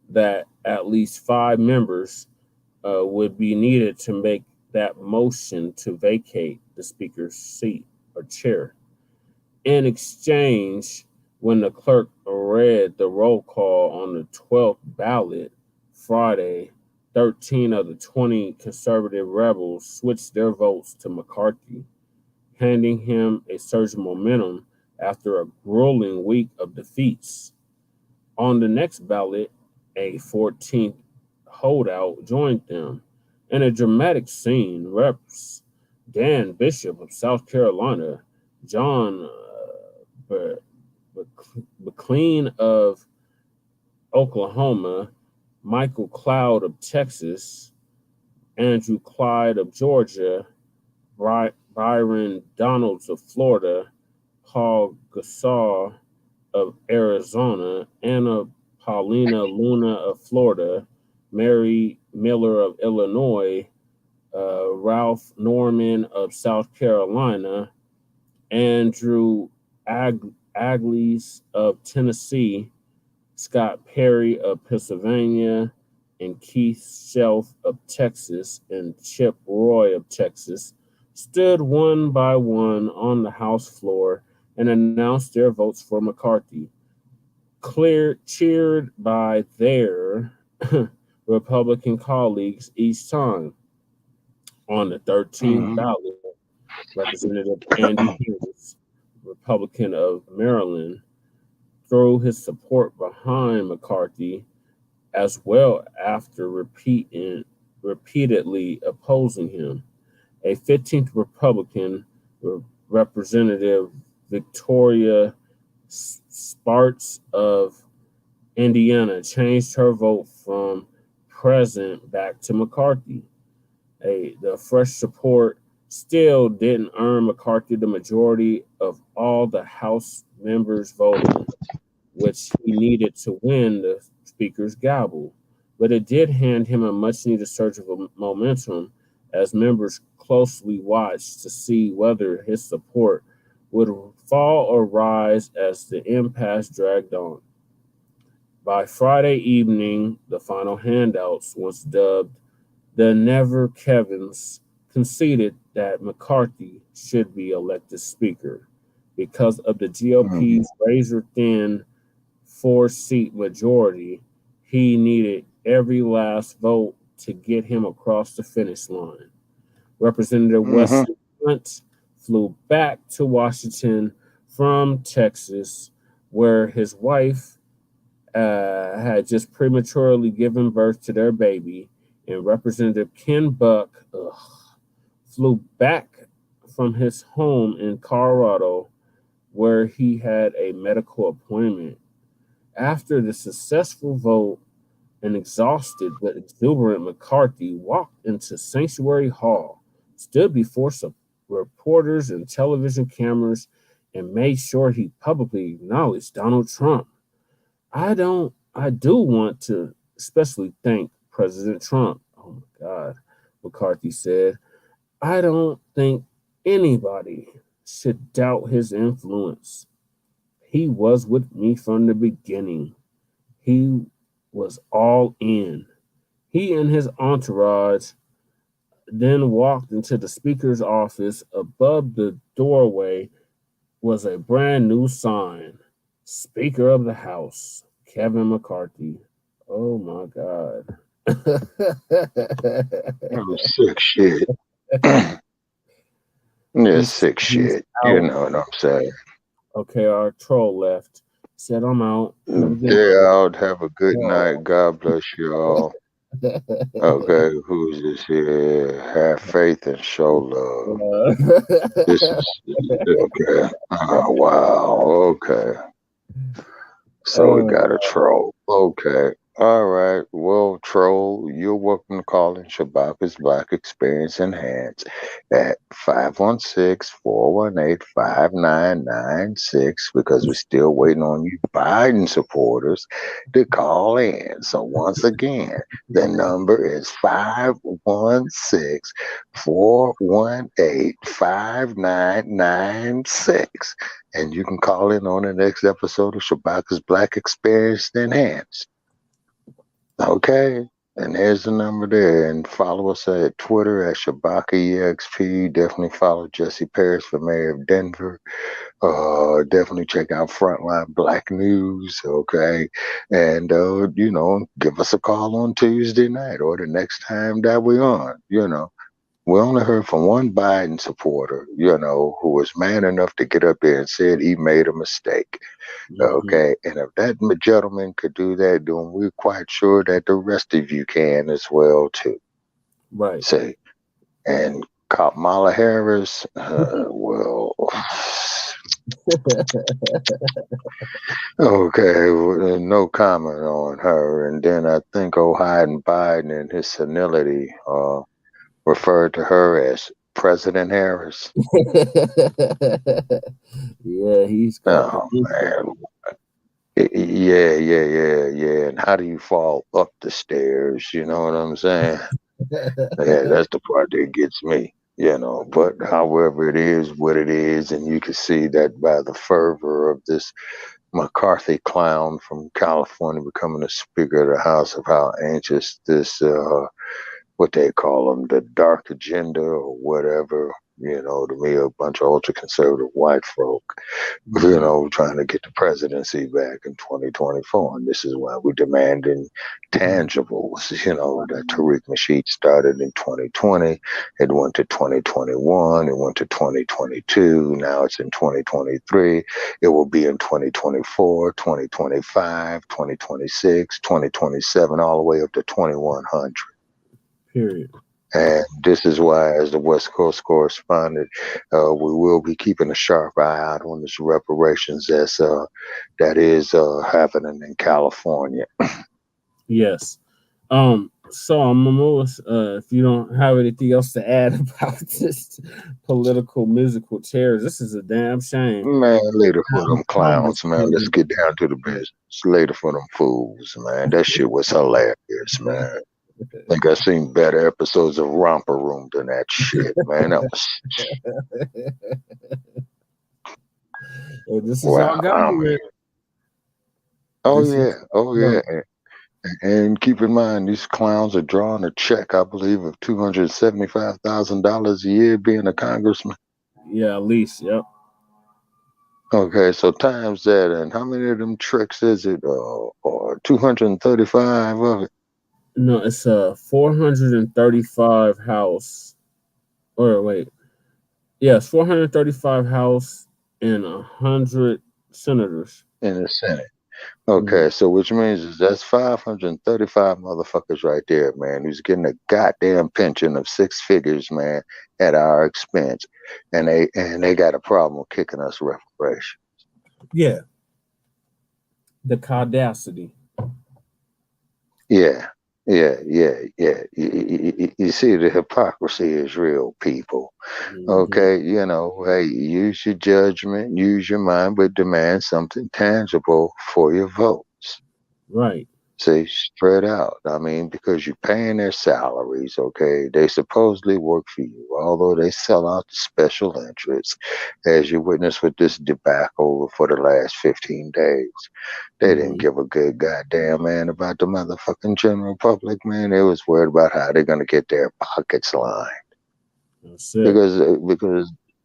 that at least 5 members would be needed to make that motion to vacate the speaker's seat or chair. In exchange, when the clerk read the roll call on the 12th ballot Friday, 13 of the 20 conservative rebels switched their votes to McCarthy, handing him a surge of momentum after a grueling week of defeats. On the next ballot, a 14th holdout joined them. In a dramatic scene, Reps. Dan Bishop of South Carolina, John McLean of Oklahoma, Michael Cloud of Texas, Andrew Clyde of Georgia, Byron Donalds of Florida, Paul Gasol of Arizona, Anna Paulina Luna of Florida, Mary Miller of Illinois, Ralph Norman of South Carolina, Andrew Aglees of Tennessee, Scott Perry of Pennsylvania, and Keith Shelf of Texas, and Chip Roy of Texas, stood one by one on the House floor and announced their votes for McCarthy, cheered by their Republican colleagues each time. On the 13th ballot, Representative Andy Hughes, Republican of Maryland, threw his support behind McCarthy as well after repeatedly opposing him. A 15th Republican, Representative Victoria Sparks of Indiana, changed her vote from present back to McCarthy. The fresh support still didn't earn McCarthy the majority of all the House members voting, which he needed to win the Speaker's gavel. But it did hand him a much-needed surge of momentum as members closely watched to see whether his support would fall or rise as the impasse dragged on. By Friday evening, the final handouts, once dubbed the Never Kevins, conceded that McCarthy should be elected Speaker because of the GOP's razor-thin 4-seat majority. He needed every last vote to get him across the finish line. Representative Wesley Hunt flew back to Washington from Texas, where his wife had just prematurely given birth to their baby, and Representative Ken Buck flew back from his home in Colorado, where he had a medical appointment. After the successful vote, an exhausted but exuberant McCarthy walked into Sanctuary Hall, stood before some reporters and television cameras, and made sure he publicly acknowledged Donald Trump. I do want to especially thank President Trump. Oh my God, McCarthy said. I don't think anybody should doubt his influence. He was with me from the beginning. He was all in. He and his entourage then walked into the Speaker's office. Above the doorway was a brand new sign: Speaker of the House, Kevin McCarthy. Oh my God. Sick shit. Yeah, sick shit. You know what I'm saying? Okay, our troll left. Said I'm out. They're out. Have a good night. God bless you all. Okay, who's this here? Have faith and show love. This is okay. Oh, wow. Okay. So we got a troll. Okay. All right. Well, troll, you're welcome to call in Shabaka's Black Experience Enhanced at 516-418-5996 because we're still waiting on you Biden supporters to call in. So once again, the number is 516-418-5996. And you can call in on the next episode of Shabaka's Black Experience Enhanced. Okay, and there's the number there. And follow us at Twitter at ShabakaEXP. Definitely follow Jesse Paris for mayor of Denver. Definitely check out Front Line Blacc News. Okay, and give us a call on Tuesday night or the next time that we're on. We only heard from one Biden supporter, who was man enough to get up there and said he made a mistake. Okay. And if that gentleman could do that, then we're quite sure that the rest of you can as well, too. Right. See. And Kamala Harris, well. Okay. No comment on her. And then I think Biden and his senility referred to her as President Harris. Yeah, he's got. Oh man. Yeah. And how do you fall up the stairs? You know what I'm saying? Yeah, that's the part that gets me, you know. But however it is, what it is, and you can see that by the fervor of this McCarthy clown from California becoming the Speaker of the House, of how anxious this what they call them, the dark agenda or whatever, you know, to me, a bunch of ultra conservative white folk, you know, trying to get the presidency back in 2024. And this is why we're demanding tangibles, you know, that Tariq Nasheed started in 2020. It went to 2021. It went to 2022. Now it's in 2023. It will be in 2024, 2025, 2026, 2027, all the way up to 2100. Period. And this is why, as the West Coast correspondent, we will be keeping a sharp eye out on this reparations that is happening in California. Yes. So Mamos, if you don't have anything else to add about this political musical chairs, this is a damn shame. Man, later for them clowns, man. Let's get down to the business. Later for them fools, man. That shit was hilarious, man. I think I seen better episodes of Romper Room than that shit, man. That was Well, this is wow. our government. Oh yeah. And keep in mind, these clowns are drawing a check, I believe, of $275,000 a year being a congressman. Yeah, at least. Yep. Okay, so times that, and how many of them tricks is it? Or 235 of it? No, it's a 435 house. Or wait, yes, 435 house and 100 senators In the Senate. Okay, so which means is that's 535 motherfuckers right there, man, who's getting a goddamn pension of 6 figures, man, at our expense, and they got a problem with kicking us reparations. Yeah. The caudacity. Yeah. You see, the hypocrisy is real, people. Okay, you know, hey, use your judgment, use your mind, but demand something tangible for your votes. Right. See, spread out. I mean, because you're paying their salaries, okay? They supposedly work for you, although they sell out to special interests, as you witnessed with this debacle for the last 15 days. They didn't give a good goddamn man about the motherfucking general public, man. They was worried about how they're gonna get their pockets lined. That's it. Because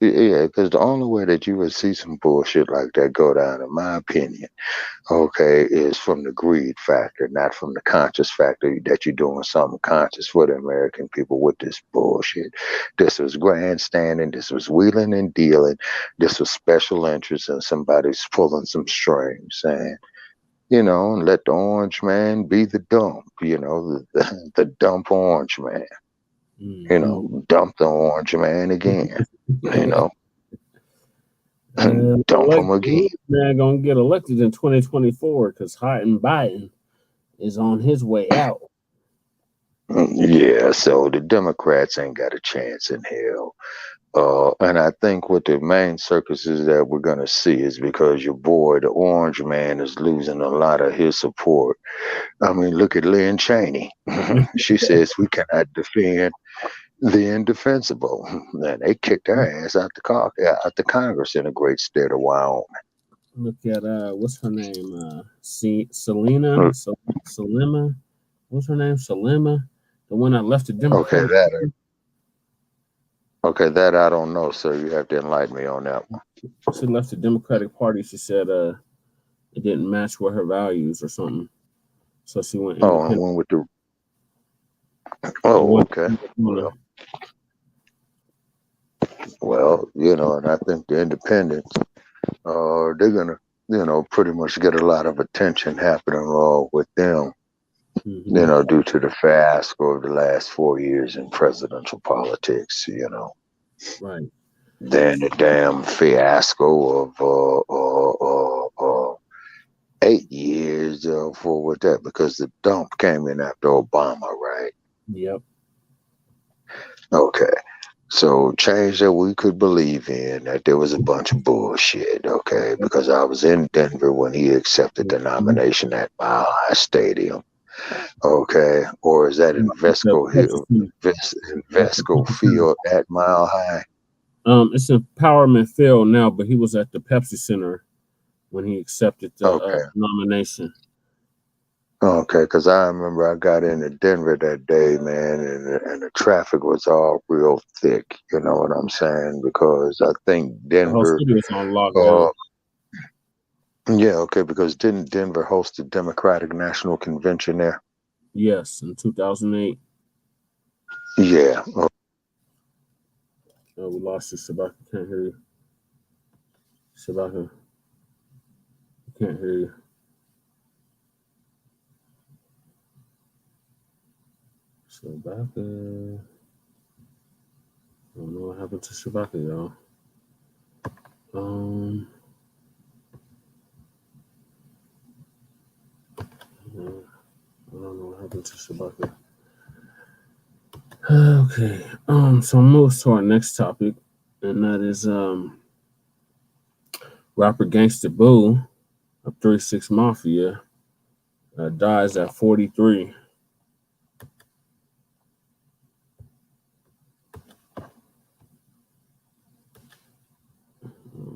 the only way that you would see some bullshit like that go down, in my opinion, okay, is from the greed factor, not from the conscious factor that you're doing something conscious for the American people with this bullshit. This was grandstanding, this was wheeling and dealing, this was special interest, and somebody's pulling some strings, and you know, let the orange man be the dump, you know, the dump orange man. You know, dump the orange man again, you know, and dump him again. Man gonna get elected in 2024 because Biden is on his way out. Yeah, so the Democrats ain't got a chance in hell. And I think what the main circuses that we're going to see is because your boy, the orange man, is losing a lot of his support. I mean, look at Lynn Cheney. She says we cannot defend the indefensible. And they kicked her ass out the Congress in a great state of Wyoming. Look at what's her name? Selena. Salima. What's her name? Salima, the one that left the Democratic. Okay, that I don't know, sir. You have to enlighten me on that one. She left the Democratic Party. She said it didn't match with her values or something. So she went. And went with the. Oh, okay. Well, you know, and I think the independents, they're gonna, you know, pretty much get a lot of attention happening with them. You know, due to the fiasco of the last 4 years in presidential politics, you know. Right. Then the damn fiasco of 8 years for with that, because the dump came in after Obama, right? Yep. Okay. So change that we could believe in, that there was a bunch of bullshit, okay? Because I was in Denver when he accepted the nomination at Mile High Stadium. Okay, or is that It's a Invesco Pepsi Hill, Center. That's the Invesco Pepsi Center. Field at Mile High? It's Empowerment Field now, but he was at the Pepsi Center when he accepted the Okay, nomination. okay, because I remember I got into Denver that day, man, and the traffic was all real thick. You know what I'm saying? Because I think The whole Denver, city was on lockdown. yeah, okay, because didn't Denver host the Democratic National Convention there? Yes, in 2008. Yeah. Oh, we lost you, Shabaka. Can't hear you. Shabaka, can't hear you. Shabaka. I don't know what happened to Shabaka, y'all. I don't know what happened to Shabaka. Okay. So move to our next topic, and that is rapper Gangsta Boo of 3-6 Mafia dies at 43.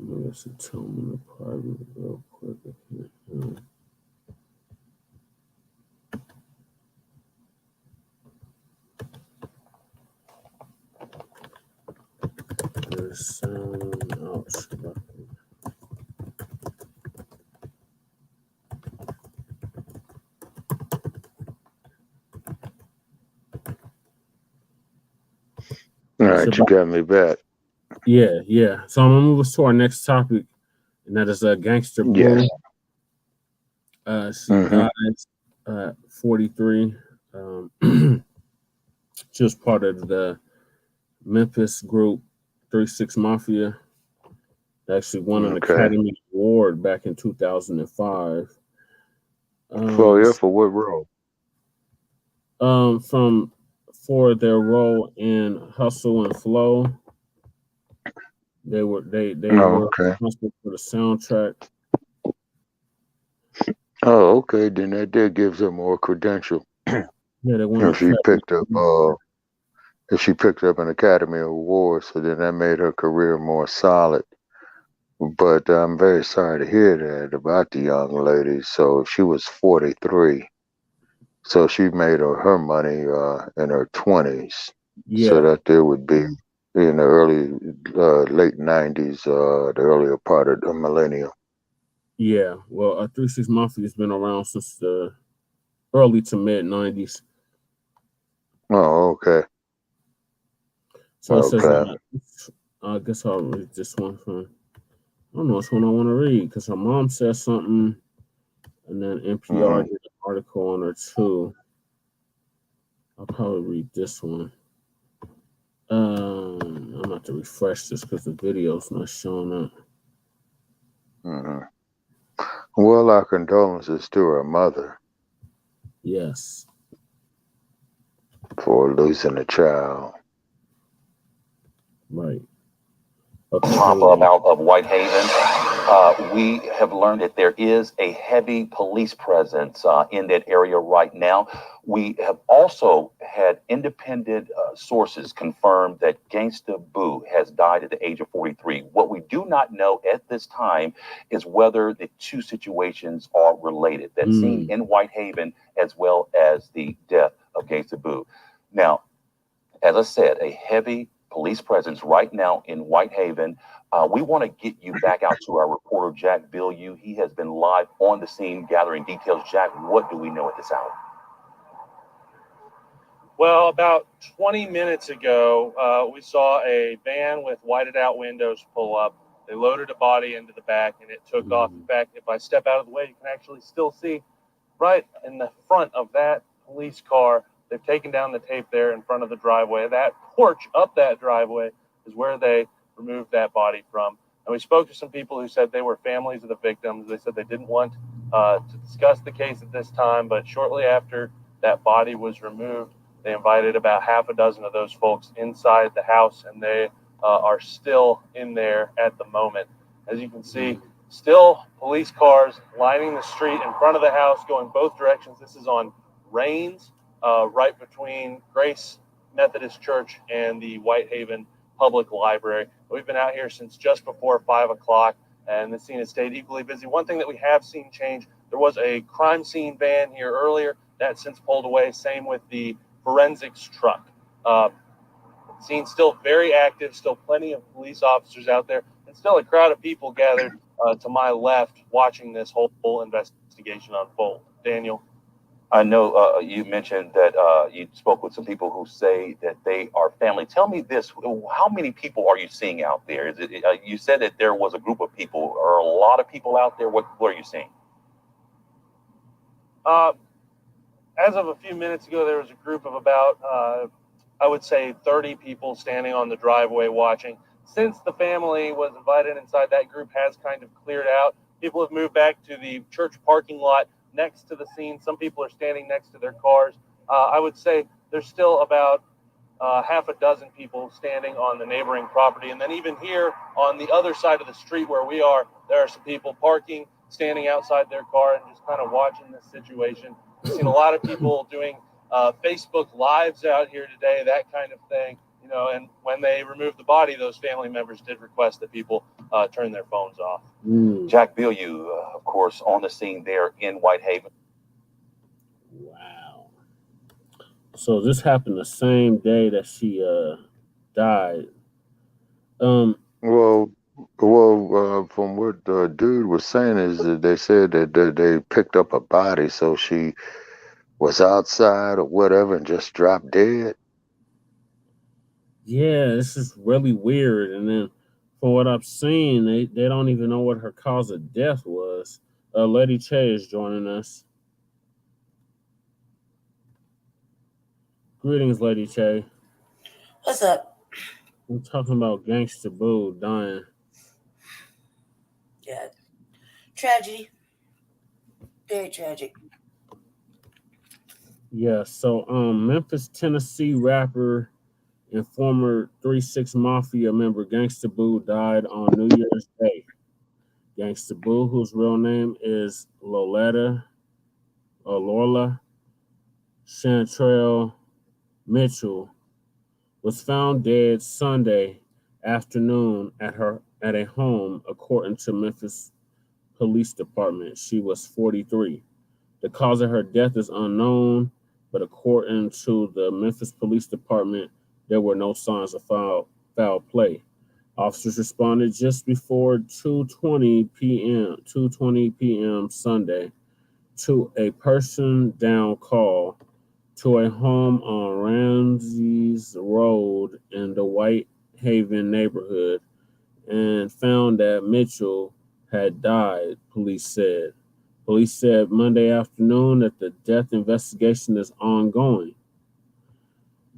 Maybe I should tell him in the private real quick. There's sound out. All right, you got me back. Yeah. So I'm gonna move us to our next topic, and that is Gangsta Boo. Yes. She dies at 43. She was part of the Memphis group 3-6 Mafia. They actually won an Academy Award back in 2005. For what role? For their role in Hustle and Flow. They were responsible for the soundtrack. Oh, okay. Then that gives her more credential. Yeah, they won. If she picked up an Academy Award, so then that made her career more solid. But I'm very sorry to hear that about the young lady. So she was 43. So she made her money in her 20s. Yeah. So that there would be in the late 90s, the earlier part of the millennium. Yeah. Well, 3-6 Mafia has been around since the early to mid 90s. Oh, okay. So it says, I guess I'll read this one from, I don't know which one I want to read because her mom says something, and then NPR did an article on her too. I'll probably read this one. I'm about to refresh this because the video's not showing up. Well, our condolences to her mother. Yes. For losing a child. Right. Pop up out of Whitehaven. We have learned that there is a heavy police presence in that area right now. We have also had independent sources confirm that Gangsta Boo has died at the age of 43. What we do not know at this time is whether the two situations are related. That scene in Whitehaven as well as the death of Gangsta Boo. Now, as I said, a heavy police presence right now in Whitehaven. We want to get you back out to our reporter, Jack Bilyeu. He has been live on the scene gathering details. Jack, what do we know at this hour? Well, about 20 minutes ago, we saw a van with whited out windows pull up. They loaded a body into the back and it took off. In fact, if I step out of the way, you can actually still see right in the front of that police car. They've taken down the tape there in front of the driveway. That porch up that driveway is where they removed that body from. And we spoke to some people who said they were families of the victims. They said they didn't want to discuss the case at this time, but shortly after that body was removed, they invited about half a dozen of those folks inside the house, and they are still in there at the moment. As you can see, still police cars lining the street in front of the house going both directions. This is on Rains, right between Grace Methodist Church and the Whitehaven Public Library. We've been out here since just before 5 o'clock, and the scene has stayed equally busy. One thing that we have seen change, there was a crime scene van here earlier that's since pulled away. Same with the forensics truck. Scene still very active, still plenty of police officers out there, and still a crowd of people gathered to my left watching this whole investigation unfold. Daniel? I know you mentioned that you spoke with some people who say that they are family. Tell me this, how many people are you seeing out there? Is it, you said that there was a group of people. Are a lot of people out there? What are you seeing? As of a few minutes ago, there was a group of about, I would say 30 people standing on the driveway watching. Since the family was invited inside, that group has kind of cleared out. People have moved back to the church parking lot next to the scene. Some people are standing next to their cars. I would say there's still about half a dozen people standing on the neighboring property. And then even here on the other side of the street where we are, there are some people parking, standing outside their car and just kind of watching this situation. We've seen a lot of people doing Facebook Lives out here today, that kind of thing. You know, and when they removed the body, those family members did request that people turn their phones off. Jack Bilyeu, of course, on the scene there in Whitehaven. Wow. So this happened the same day that she died. Well, from what the dude was saying is that they said that they picked up a body, so she was outside or whatever and just dropped dead. Yeah, this is really weird. And then from what I've seen, they don't even know what her cause of death was. Lady Che is joining us. Greetings, Lady Che. What's up? We're talking about Gangsta Boo dying. Yeah. Tragedy. Very tragic. Yeah, so Memphis, Tennessee rapper and former 3-6 Mafia member Gangsta Boo died on New Year's Day. Gangsta Boo, whose real name is Lola Chantrell Mitchell, was found dead Sunday afternoon at a home, according to Memphis Police Department. She was 43. The cause of her death is unknown, but according to the Memphis Police Department, there were no signs of foul play. Officers responded just before 2:20 p.m. Sunday to a person down call to a home on Ramses Road in the Whitehaven neighborhood and found that Mitchell had died, police said. Police said Monday afternoon that the death investigation is ongoing.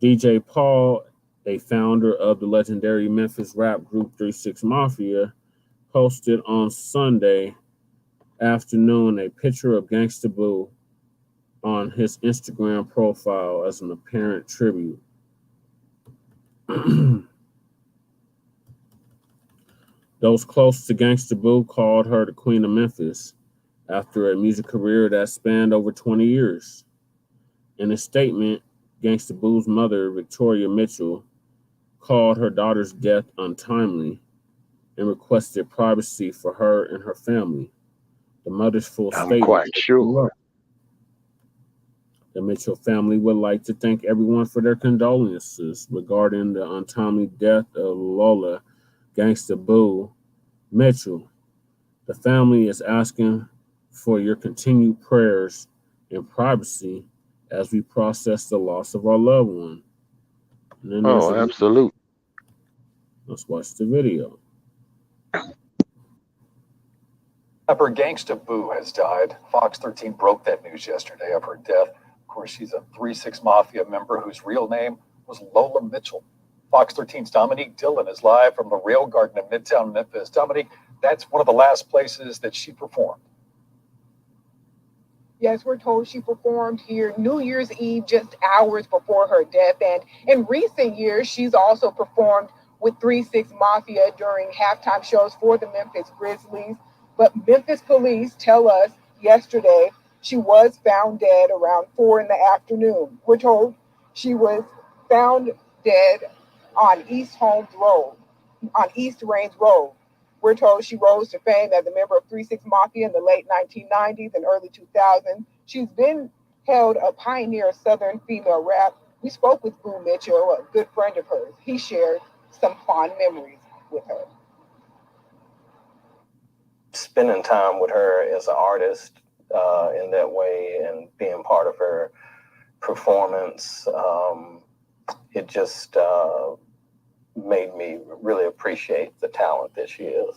DJ Paul, a founder of the legendary Memphis rap group 3-6 Mafia, posted on Sunday afternoon a picture of Gangsta Boo on his Instagram profile as an apparent tribute. Those close to Gangsta Boo called her the Queen of Memphis after a music career that spanned over 20 years. In a statement, Gangsta Boo's mother, Victoria Mitchell, called her daughter's death untimely and requested privacy for her and her family. The mother's full statement. I'm quite sure. The Mitchell family would like to thank everyone for their condolences regarding the untimely death of Lola Gangsta Boo Mitchell. The family is asking for your continued prayers and privacy as we process the loss of our loved one. Oh, absolutely. Let's watch the video. Rapper Gangsta Boo has died. Fox 13 broke that news yesterday of her death. Of course, she's a 3-6 Mafia member whose real name was Lola Mitchell. Fox 13's Dominique Dillon is live from the Rail Garden in Midtown Memphis. Dominique, that's one of the last places that she performed. Yes, we're told she performed here New Year's Eve, just hours before her death. And in recent years, she's also performed with 3-6 Mafia during halftime shows for the Memphis Grizzlies. But Memphis police tell us yesterday She was found dead around 4 in the afternoon. We're told she was found dead on East Range Road. We're told she rose to fame as a member of 3-6 Mafia in the late 1990s and early 2000s. She's been held a pioneer of Southern female rap. We spoke with Boo Mitchell, a good friend of hers. He shared some fond memories with her. Spending time with her as an artist in that way and being part of her performance, it just made me really appreciate the talent that she is.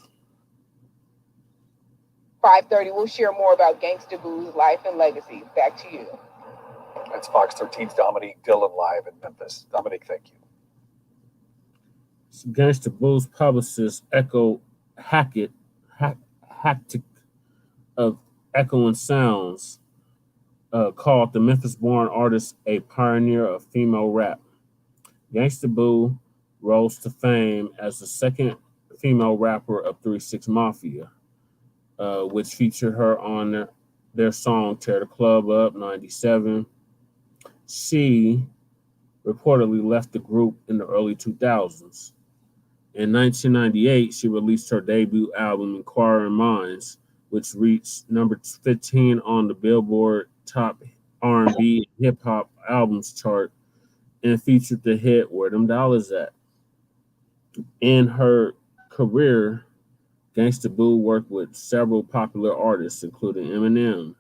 5:30, we'll share more about Gangsta Boo's life and legacy. Back to you. That's Fox 13's Dominique Dillon live in Memphis. Dominique, thank you. Gangsta Boo's publicist Echo Hackett of Echoing Sounds called the Memphis-born artist a pioneer of female rap. Gangsta Boo rose to fame as the second female rapper of 3-6 Mafia, which featured her on their song Tear the Club Up, 97. She reportedly left the group in the early 2000s. In 1998, she released her debut album, Inquiring Minds, which reached number 15 on the Billboard Top R&B and Hip Hop Albums chart and featured the hit Where Them Dollars At. In her career, Gangsta Boo worked with several popular artists, including Eminem,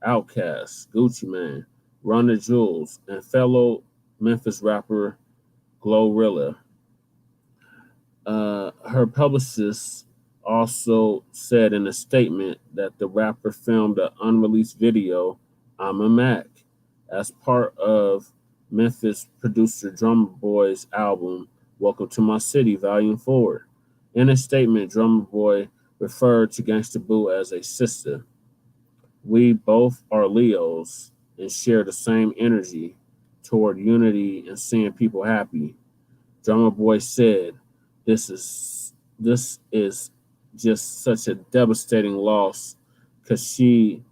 Outkast, Gucci Mane, Run the Jewels, and fellow Memphis rapper Glorilla. Her publicist also said in a statement that the rapper filmed an unreleased video, I'm a Mac, as part of Memphis producer Drummer Boy's album, Welcome to My City, Volume 4. In a statement, Drummer Boy referred to Gangsta Boo as a sister. We both are Leos and share the same energy toward unity and seeing people happy. Drummer Boy said, This is just such a devastating loss because she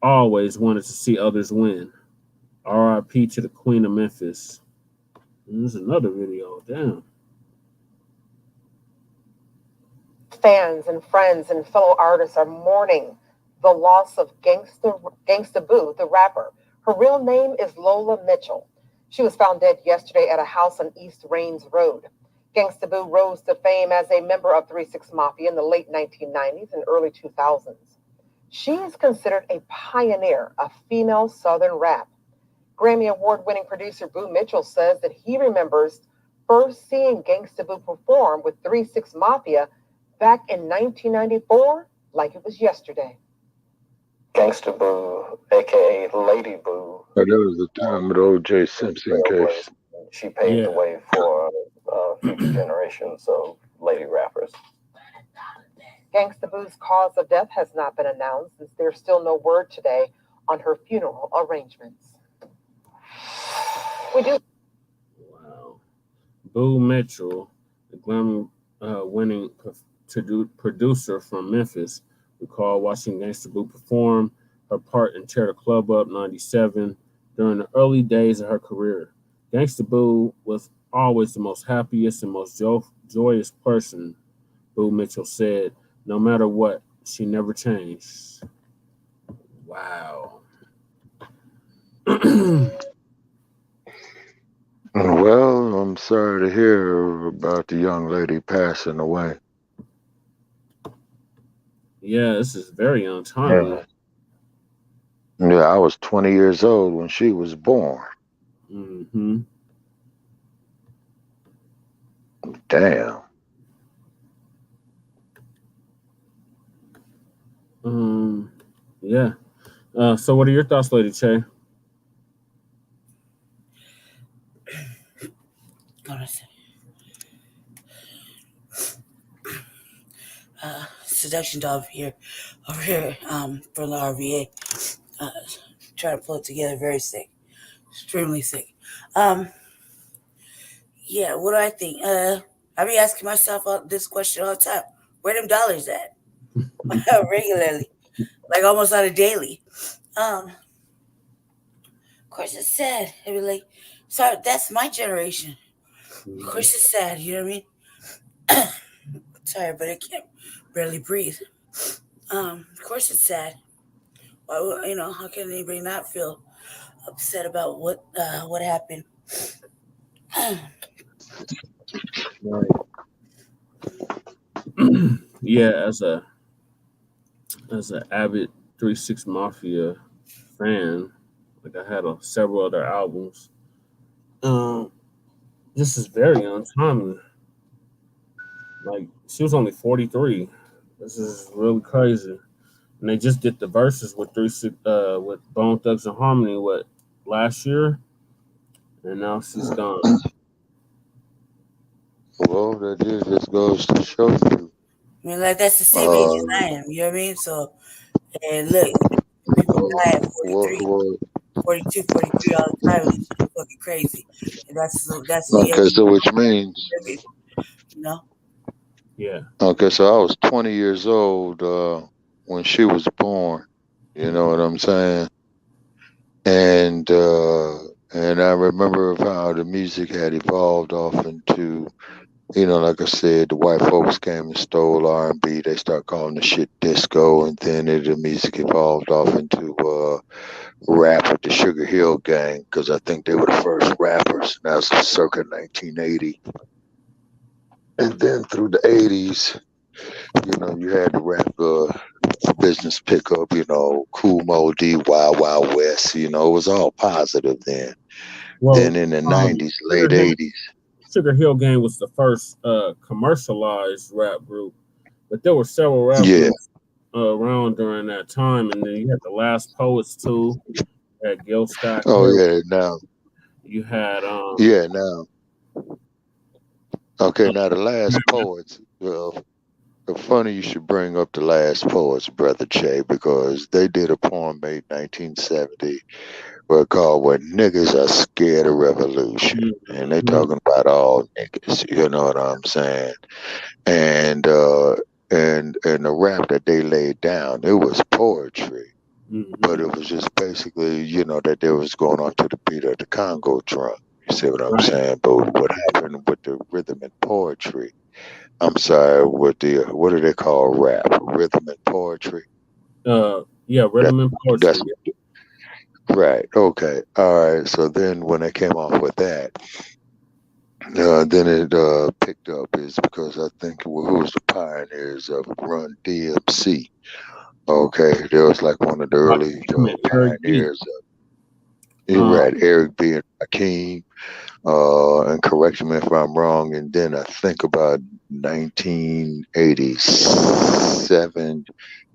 always wanted to see others win. R.I.P. to the Queen of Memphis. And there's another video. Damn. Fans and friends and fellow artists are mourning the loss of Gangsta Boo, the rapper. Her real name is Lola Mitchell. She was found dead yesterday at a house on East Range Road. Gangsta Boo rose to fame as a member of 3-6 Mafia in the late 1990s and early 2000s. She is considered a pioneer of female Southern rap. Grammy Award-winning producer Boo Mitchell says that he remembers first seeing Gangsta Boo perform with 3-6 Mafia back in 1994 like it was yesterday. Gangsta Boo, aka Lady Boo. That was the time of the O.J. Simpson case. She paved the way for future generations of lady rappers. Gangsta Boo's cause of death has not been announced, since there's still no word today on her funeral arrangements. Wow. Boo Mitchell, the Grammy-winning producer from Memphis, recalled watching Gangsta Boo perform her part in Tear the Club Up, 97, during the early days of her career. Gangsta Boo was always the most happiest and most joyous person, Boo Mitchell said. No matter what, she never changed. Wow. Well, I'm sorry to hear about the young lady passing away. Yeah, this is very untimely. Yeah, I was 20 years old when she was born. Mm-hmm. Damn. Yeah. So what are your thoughts, Lady Che? Seduction dog over here, from the RVA, trying to pull it together. Very sick, extremely sick. Yeah, what do I think? I be asking myself this question all the time. Where them dollars at? Regularly, like almost on a daily. Of course, it's sad. I mean, like, sorry, that's my generation. Of course, it's sad. You know what I mean? Sorry, but I can't barely breathe. Of course, it's sad. Why, you know, how can anybody not feel upset about what happened? Right. Yeah, as an avid 3-6 Mafia fan, like I had several other albums. This is very untimely. Like she was only 43. This is really crazy. And they just did the verses with with Bone Thugs and Harmony last year, and now she's gone. Well, that just goes to show you. I mean, like, that's the same age as I am. You know what I mean? So, and look, people die at 43, 42, 43 all the time. It's fucking crazy. And that's the Okay, so which means, you know? Yeah. okay, so I was 20 years old when she was born. You know what I'm saying? And I remember how the music had evolved off into, you know, like I said, the white folks came and stole R&B. They start calling the shit disco, and then the music evolved off into rap with the Sugar Hill Gang, because I think they were the first rappers. And that was circa 1980. And then through the 80s, you know, you had the rap business pick up, you know, Cool Mo D, Wild Wild West, you know, it was all positive then. Well, then in the 90s, late 80s. Sugar Hill Gang was the first commercialized rap group, but there were several rap groups around during that time, and then you had the Last Poets too. You had Gil Scott. Oh yeah, now. You had yeah, now. Okay, now the Last Poets. Funny you should bring up the Last Poets, Brother Che, because they did a poem made 1970 called "When Niggas Are Scared of Revolution," and they talking about all niggas. You know what I'm saying? And the rap that they laid down, it was poetry, but it was just basically, you know, that they was going on to the beat of the Congo drum. You see what I'm saying? But what happened with the rhythm and poetry? I'm sorry, what do they call rap? Rhythm and poetry? Yeah, rhythm and poetry. Right. Okay. All right. So then when they came off with that, then it picked up is because I think who was the pioneers of Run DMC. Okay. There was like one of the early pioneers of, you're right, Eric B. and Rakim. And correct me if I'm wrong. And then I think about 1987,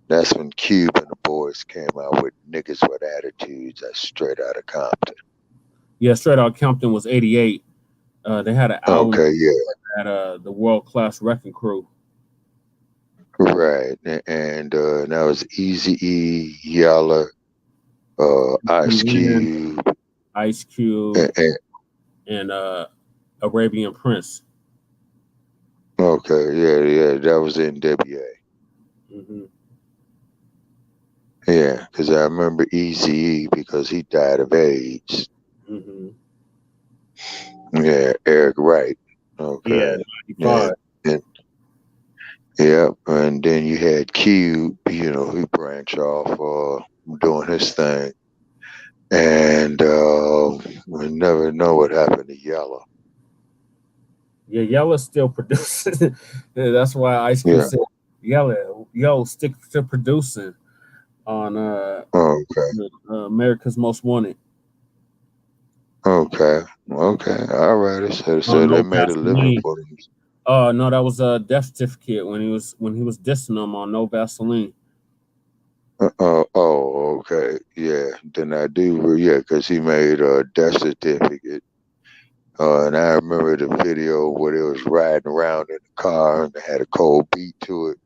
that's when Cube and the boys came out with Niggas with Attitudes. That's Straight Outta Compton. Yeah, Straight Outta Compton was 88. They had an album. Okay, yeah. At the World Class Wrecking Crew. Right, and that was Eazy-E, Yella, Ice Cube, and Arabian Prince. Okay, yeah, that was NWA. Yeah, because I remember Eazy-E because he died of AIDS. Yeah, Eric Wright. Okay. Yeah, and then you had Cube, you know, he branched off doing his thing. And we never know what happened to Yella. Yeah, Yella's still producing. That's why Ice Cube said, Yella, stick to producing on America's Most Wanted. Okay. All right. So they made a living for him. No, that was a death certificate when he was dissing them on No Vaseline. Okay. Yeah. Then I do. Yeah, because he made a death certificate. And I remember the video where they was riding around in the car and they had a cold beat to it.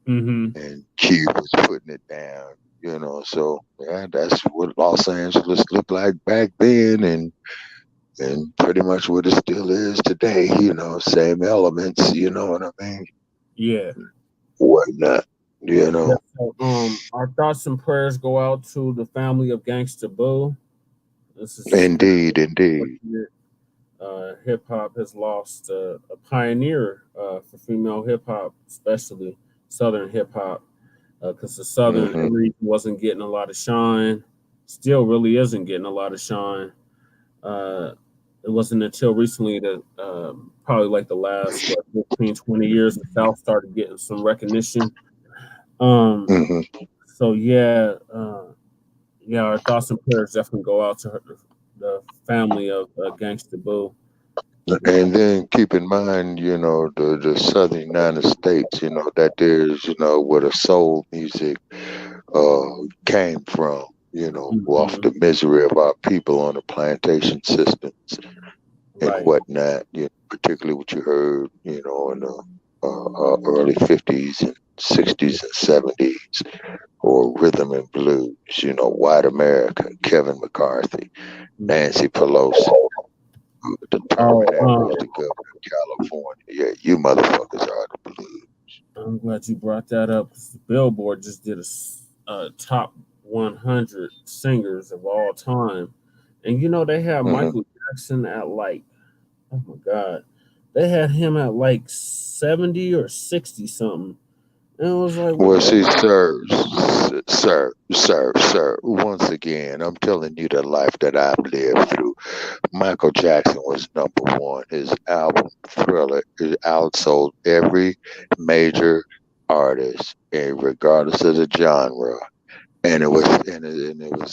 And Cube was putting it down, you know. So yeah, that's what Los Angeles looked like back then, and pretty much what it still is today, you know, same elements, you know what I mean? Yeah. Whatnot. You Yeah, know. so, our thoughts and prayers go out to the family of Gangsta Boo. This is Indeed, indeed. unfortunate. Hip hop has lost a pioneer for female hip hop, especially Southern hip hop, because the Southern Hmm. region wasn't getting a lot of shine, still really isn't getting a lot of shine. Uh, it wasn't until recently that probably like the last 15, 20 years, the South started getting some recognition. Um, Hmm. so yeah, yeah, our thoughts and prayers definitely go out to her, the family of Gangsta Boo. And then keep in mind, the southern United States, that there's, where the soul music uh, came from, off Mhm. the misery of our people on the plantation systems and Right. whatnot, particularly what you heard, in the early 50s and 60s and 70s, or rhythm and blues, white America, Kevin McCarthy, Nancy Pelosi, the Oh, permanent was the governor of California. Yeah, you motherfuckers are the blues. I'm glad you brought that up. 'Cause the Billboard just did a top 100 singers of all time, and they had Hmm. Michael Jackson at like, oh my god, they had him at like 70 or 60 something, and it was like, what Well, the see, hell? sir, once again, I'm telling you the life that I've lived through. Michael Jackson was number one. His album Thriller is outsold every major artist, and regardless of the genre. And it was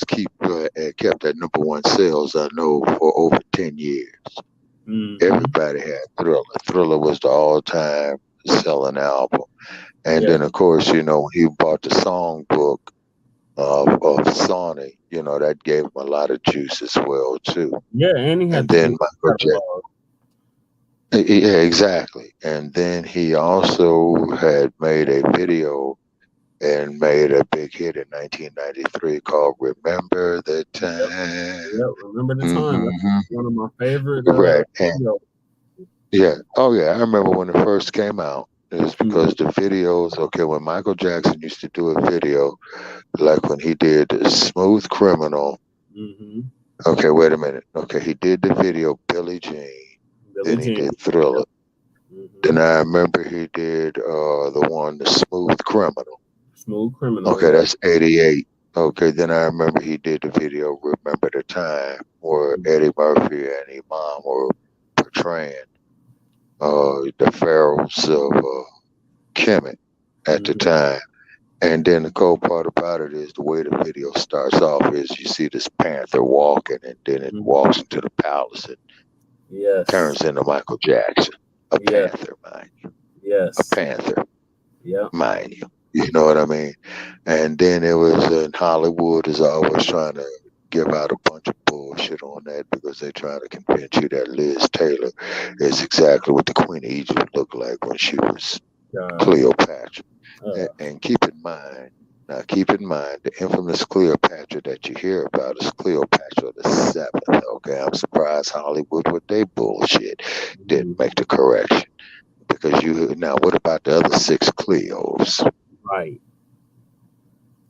kept at number one sales. I know for over 10 years. Mhm. Everybody had Thriller. Thriller was the all-time selling album. And Yeah, then, of course, when he bought the songbook of Sony, that gave him a lot of juice as well, too. yeah, and he had And the then big Michael Jackson. catalog. Yeah, exactly. And then he also had made a video and made a big hit in 1993 called "Remember the Yep, Time." yep. Remember the time? That's Hmm. one of my favorite. Right. And Videos. yeah, oh yeah, I remember when it first came out. It was because the videos, okay, when Michael Jackson used to do a video, like when he did Smooth Criminal. Mm-hmm. Okay, wait a minute. Okay, he did the video Billie Jean, Billie then he Jean. did Thriller. Mm-hmm. Then I remember he did the one, the Smooth Criminal. Smooth Criminal. Okay, Yep. that's 88. Okay, then I remember he did the video Remember the Time, where Mm-hmm. Eddie Murphy and Imam were portraying the pharaohs of Kemet at the Mm-hmm. time. And then the cool part about it is the way the video starts off is you see this panther walking, and then it Mm-hmm. walks into the palace and Yes. turns into Michael Jackson. A Yes. panther, mind you. A Yes. panther, Yep. mind you. You know what I mean? And then it was in Hollywood is always trying to give out a bunch of bullshit on that because they're trying to convince you that Liz Taylor is exactly what the Queen of Egypt looked like when she was God. Cleopatra. Uh, And keep in mind, the infamous Cleopatra that you hear about is Cleopatra the Seventh. Okay, I'm surprised Hollywood with their bullshit didn't make the correction. Because now, what about the other six Cleos? right.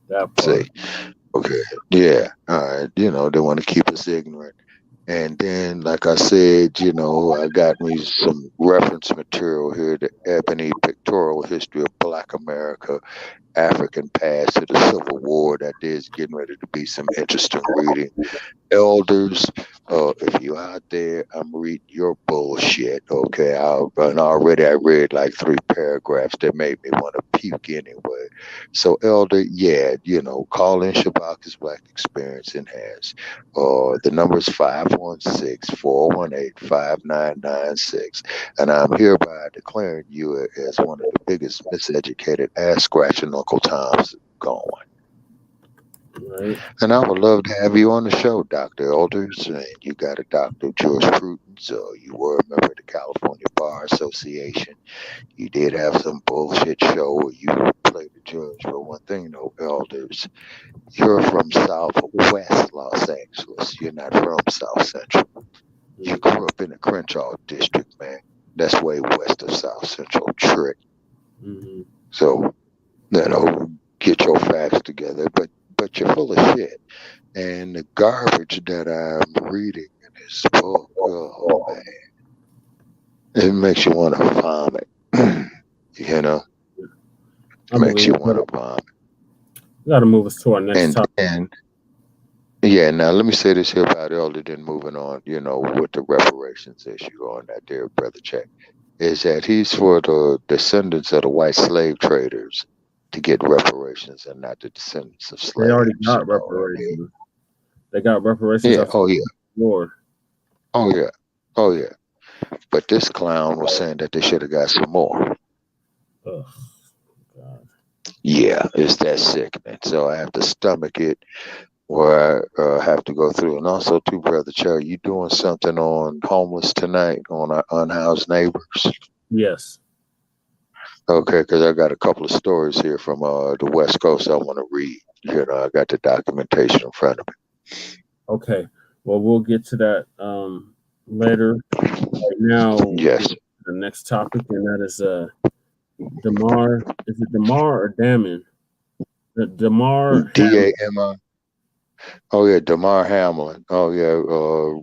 That See, part. okay, yeah, all right. They want to keep us ignorant. And then, like I said, I got me some reference material here, the Ebony Pictorial History of Black America, African Past to the Civil War. That is getting ready to be some interesting reading. Elders, if you're out there, I'm reading your bullshit. Okay, and already I read like 3 paragraphs that made me want to puke anyway. So, Elder, yeah, call in Shabaka's Black Experience Enhanced. The number is 516-418-5996, and I'm hereby declaring you as one of the biggest miseducated ass scratching Uncle Toms going. Right. And I would love to have you on the show, Dr. Elders. And you got a doctor of jurisprudence. You were a member of the California Bar Association. You did have some bullshit show where you played the judge. But one thing, though, Elders, you're from Southwest Los Angeles. You're not from South Central. You grew up in the Crenshaw district, man. That's way west of South Central. Trick. Mm-hmm. So get your facts together. But you're full of shit. And the garbage that I'm reading in this book, oh man, it makes you want to vomit. you know, makes you want to vomit. We got to move us to our next topic. And yeah, now let me say this here about Elder, then moving on, with the reparations issue on that there, Brother Check, is that he's for the descendants of the white slave traders to get reparations and not the descendants of slaves. They already got reparations. They got reparations. Yeah. Oh, yeah. Lord. Oh, yeah. Oh, yeah. But this clown was saying that they should have got some more. Oh, God. Yeah, it's that sickening. So I have to stomach it, or I have to go through. And also, too, Brother Cherry, you doing something on homeless tonight on our unhoused neighbors? Yes. Okay, because I got a couple of stories here from the West Coast I want to read. I got the documentation in front of me. Okay. Well, we'll get to that later. Right now, yes. The next topic, and that is Damar. Is it Damar or Damon? Damar. D-A-M-R. Oh yeah, Damar Hamlin. Oh yeah.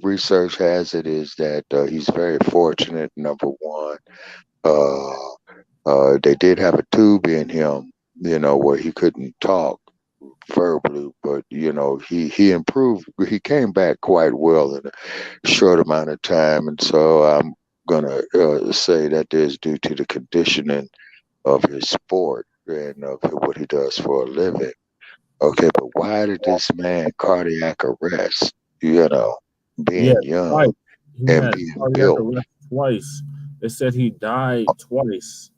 Research has it is that he's very fortunate. Number one, they did have a tube in him, where he couldn't talk verbally, but he improved. He came back quite well in a short amount of time, and so I'm gonna say that is due to the conditioning of his sport and of what he does for a living. Okay, but why did this man cardiac arrest? Being young twice. He and had being cardiac built. arrest twice. They said he died twice.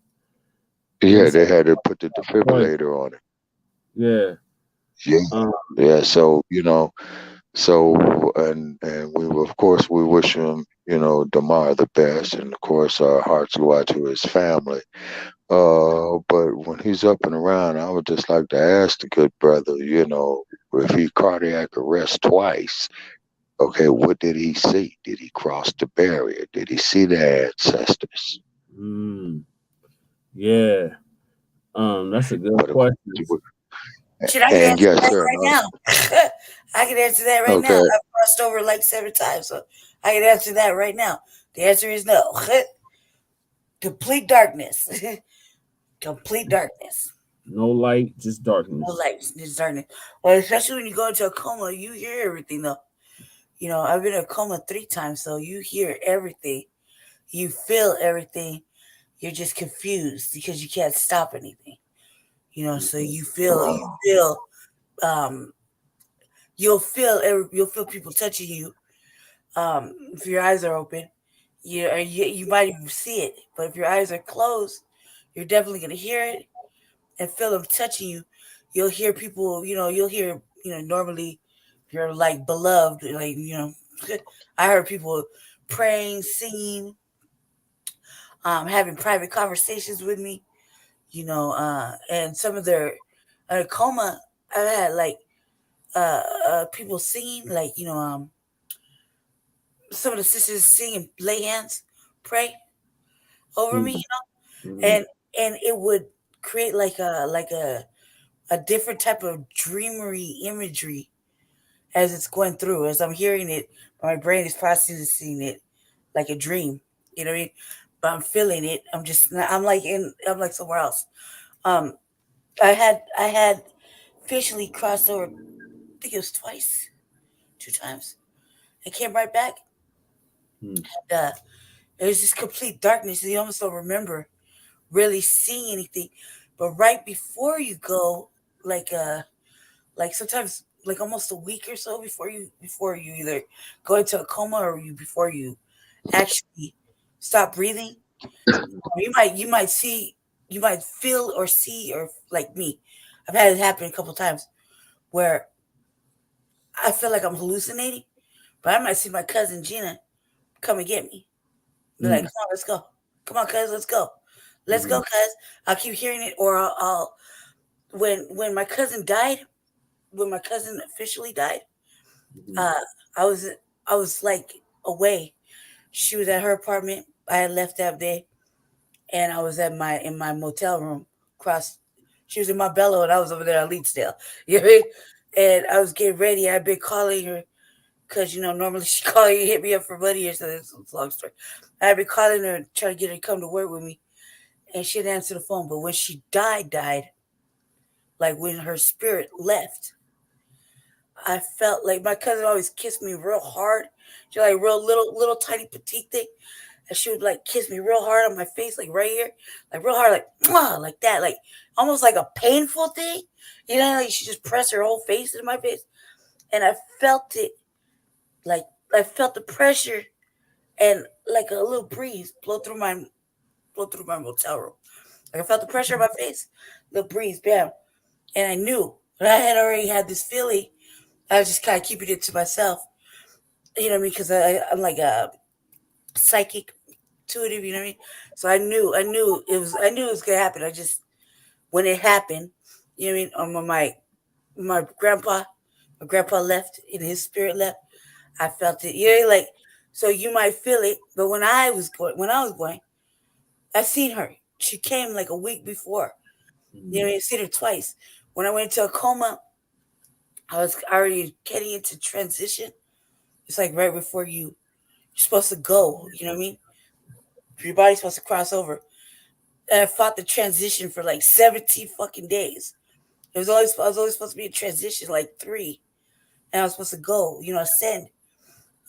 Yeah, they had to put the defibrillator on it. Yeah. Yeah. So and we of course we wish him, Damar the best, and of course our hearts go out to his family. But when he's up and around, I would just like to ask the good brother, if he cardiac arrest twice, okay, what did he see? Did he cross the barrier? Did he see the ancestors? Yeah. That's a good question. Should I can answer that right now? I can answer that right now. I've crossed over like 7 times, so I can answer that right now. The answer is no. Complete darkness. Complete darkness. No light, just darkness. No light, just darkness. Well, especially when you go into a coma, you hear everything though. I've been in a coma 3 times, so you hear everything. You feel everything. You're just confused because you can't stop anything. So you'll feel people touching you. If your eyes are open, you might even see it. But if your eyes are closed, you're definitely gonna hear it and feel them touching you. You'll hear people. You'll hear. Normally, if you're like beloved, like I heard people praying, singing, having private conversations with me. And some of their coma, I had like people singing, like some of the sisters sing and lay hands, pray over me, and it would create like a different type of dreamery imagery as it's going through. As I'm hearing it, my brain is processing it like a dream. You know what I mean? But I'm feeling it. I'm like somewhere else. I had officially crossed over. I think it was twice, 2 times. I came right back. And, it was just complete darkness. You almost don't remember really seeing anything. But right before you go, like sometimes like almost a week or so before you either go into a coma or before you actually stop breathing, you might feel or see, or like me, I've had it happen a couple times where I feel like I'm hallucinating, but I might see my cousin Gina come and get me. They're like, "Come on, let's go. Come on, cuz, let's go. Let's go, cuz." I'll keep hearing it, or I'll when my cousin died, when my cousin officially died, I was like away. She was at her apartment. I had left that day, and I was in my motel room across She was in Marbella and I was over there at Leedsdale. You know what I mean? And I was getting ready. I'd been calling her because, normally she call you, hit me up for money or something. It's a long story. I'd been calling her trying to get her to come to work with me. And she didn't answer the phone. But when she died, like when her spirit left, I felt like my cousin always kissed me real hard. She like real little tiny petite thing. And she would like kiss me real hard on my face, like right here, like real hard, like mwah, like that, like almost like a painful thing. Like she just pressed her whole face into my face. And I felt it, like I felt the pressure and like a little breeze blow through my motel room. Like I felt the pressure on my face, little breeze, bam. And I knew, but I had already had this feeling. I was just kind of keeping it to myself, you know what I mean? Because I'm like a psychic, intuitive, you know what I mean? So I knew it was gonna happen. I just, when it happened, you know what I mean? When my grandpa left and his spirit left, I felt it. Like, so you might feel it, but when I was going, I seen her. She came like a week before. You know what I mean? I seen her twice. When I went into a coma, I was already getting into transition. It's like right before you're supposed to go, you know what I mean? Your body's supposed to cross over. And I fought the transition for like 17 fucking days. I was always supposed to be in transition like 3. And I was supposed to go, ascend.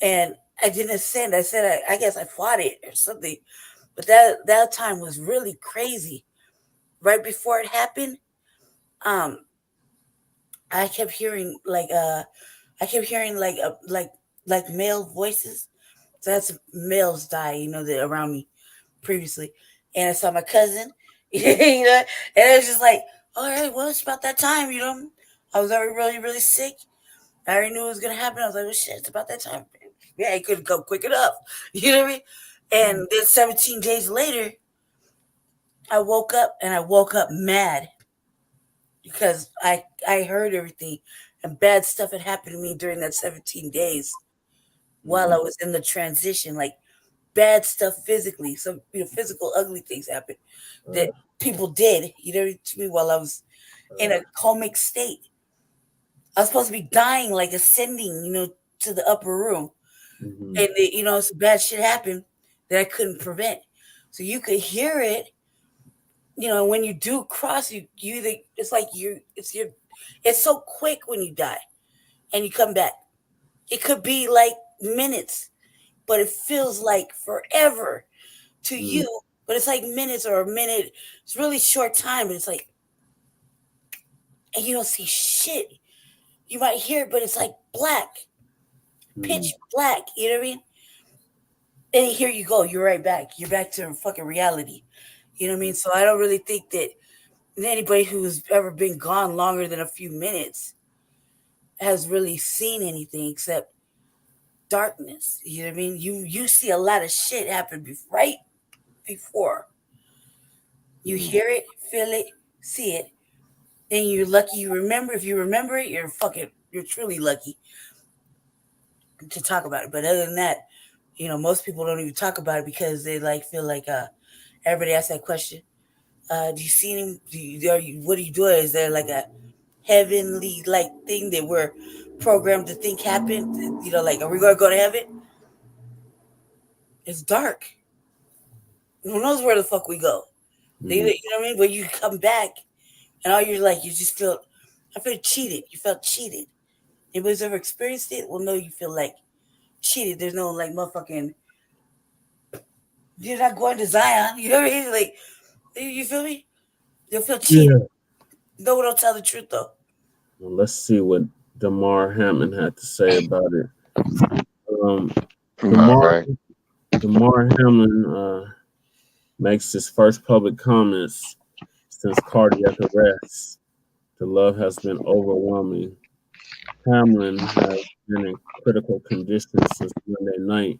And I didn't ascend. I said I guess I fought it or something. But that time was really crazy. Right before it happened, I kept hearing like male voices. So that's males die, that around me previously. And I saw my cousin, and it was just like, all right, well, it's about that time, I was already really, really sick. I already knew it was gonna happen. I was like, well, shit, it's about that time. Yeah, it couldn't come quick enough. You know what I mean? And then 17 days later, I woke up mad because I heard everything and bad stuff had happened to me during that 17 days while I was in the transition, like bad stuff physically. Some physical ugly things happened that people did, to me while I was in a comic state. I was supposed to be dying, like ascending, to the upper room. And some bad shit happened that I couldn't prevent. So you could hear it, when you do cross, it's like it's so quick when you die and you come back. It could be like minutes, but it feels like forever to you. But it's like minutes or a minute. It's really short time, but it's like, and you don't see shit. You might hear it, but it's like black, pitch black. You know what I mean? And here you go. You're right back. You're back to fucking reality. You know what I mean? So I don't really think that anybody who's ever been gone longer than a few minutes has really seen anything except darkness. You know what I mean? You see a lot of shit happen right before. You hear it, feel it, see it, and you're lucky you remember. If you remember it, you're truly lucky to talk about it. But other than that, most people don't even talk about it because they feel like everybody asks that question. Do you see him? What are you doing? Is there like a heavenly thing that we're programmed to think happened? Are we gonna go to heaven? It's dark. Who knows where the fuck we go? You know what I mean? When you come back and all you're like, you just feel, I feel cheated. You felt cheated. Anybody's ever experienced it? Well, no, you feel like cheated. There's no motherfucking, you're not going to Zion. You know what I mean? Like, you feel me? You'll feel cheated. Yeah. No one will tell the truth though. Well, let's see what Damar Hamlin had to say about it. Damar Hamlin makes his first public comments since cardiac arrest. The love has been overwhelming. Hamlin has been in critical condition since Monday night.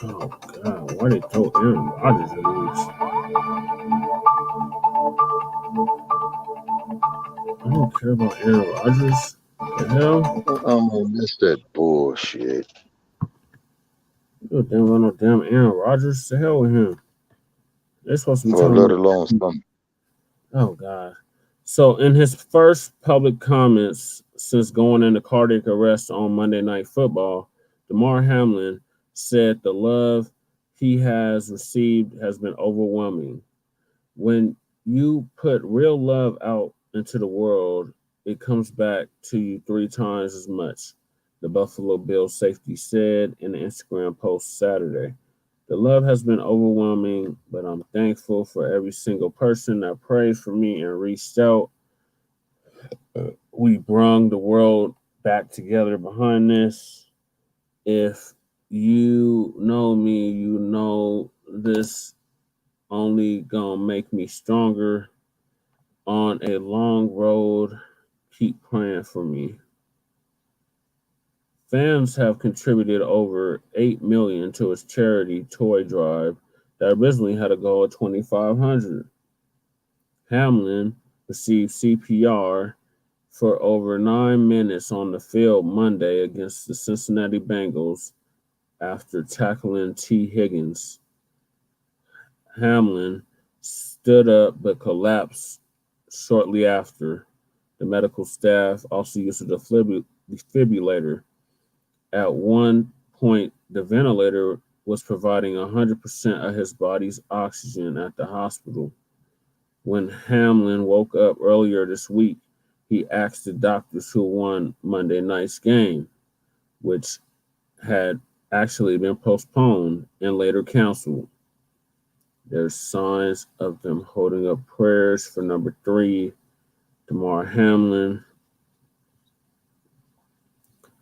Oh God, why they throw Aaron Rodgers in this? I don't care about Aaron Rodgers. The hell? That's that bullshit. You damn about no damn Aaron Rodgers. The hell with him. They're supposed to be Well, talking let about. alone some. Oh God. So in his first public comments since going into cardiac arrest on Monday Night Football, Damar Hamlin said the love he has received has been overwhelming. When you put real love out into the world, it comes back to you 3 times as much, the Buffalo Bills safety said in an Instagram post Saturday. The love has been overwhelming, but I'm thankful for every single person that prayed for me and reached out. We brung the world back together behind this. If you know me, you know this only gonna make me stronger on a long road. Keep praying for me. Fans have contributed over $8 million to his charity toy drive that originally had a goal of $2,500. Hamlin received CPR for over 9 minutes on the field Monday against the Cincinnati Bengals after tackling T. Higgins. Hamlin stood up but collapsed shortly after. The medical staff also used a defibrillator. At one point, the ventilator was providing 100% of his body's oxygen at the hospital. When Hamlin woke up earlier this week, he asked the doctors who won Monday night's game, which had actually been postponed and later canceled. There's signs of them holding up prayers for number 3, Damar Hamlin.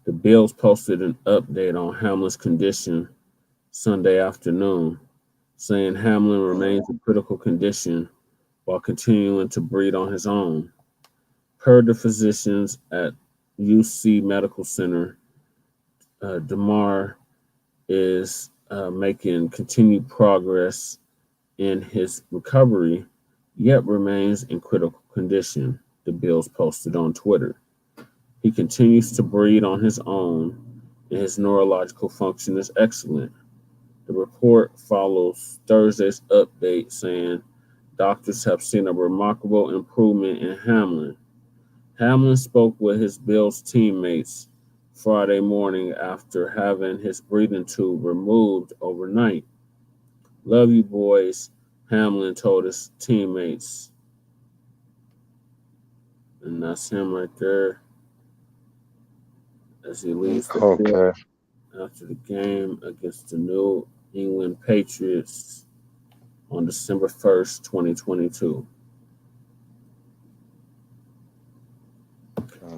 The Bills posted an update on Hamlin's condition Sunday afternoon, saying Hamlin remains in critical condition while continuing to breathe on his own. Per the physicians at UC Medical Center, Damar is making continued progress in his recovery, yet remains in critical condition, the Bills posted on Twitter. He continues to breathe on his own, and his neurological function is excellent. The report follows Thursday's update saying doctors have seen a remarkable improvement in Hamlin. Hamlin spoke with his Bills teammates Friday morning after having his breathing tube removed overnight. Love you, boys, Hamlin told his teammates. And that's him right there as he leaves the field after the game against the New England Patriots on December 1st, 2022.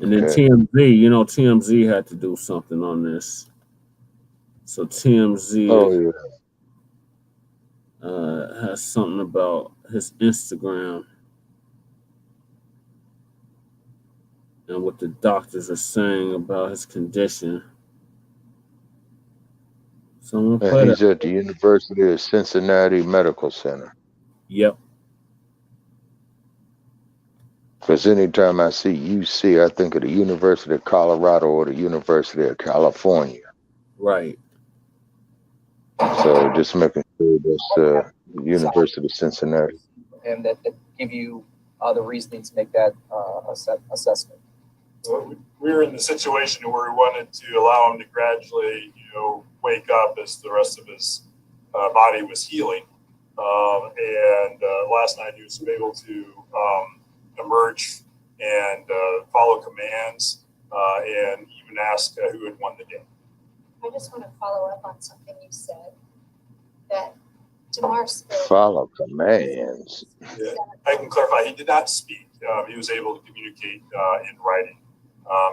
And then TMZ, TMZ had to do something on this. So TMZ has something about his Instagram and what the doctors are saying about his condition. So I'm gonna play He's at the University of Cincinnati Medical Center. Yep. Because anytime I see UC, I think of the University of Colorado or the University of California. Right. So just making sure that's University of Cincinnati. And that give you the reasoning to make that assessment. Well, we were in the situation where we wanted to allow him to gradually, wake up as the rest of his body was healing. And last night he was able to emerge and follow commands and even ask who had won the game. I just want to follow up on something you said, that Damar spoke. Follow commands. Yeah, I can clarify. He did not speak. He was able to communicate in writing,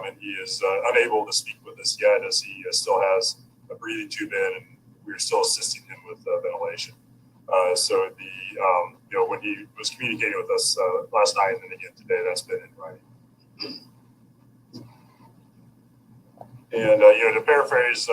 and he is unable to speak with us yet, as he still has a breathing tube in, and we're still assisting him with ventilation. So when he was communicating with us last night and then again today, that's been in writing. And to paraphrase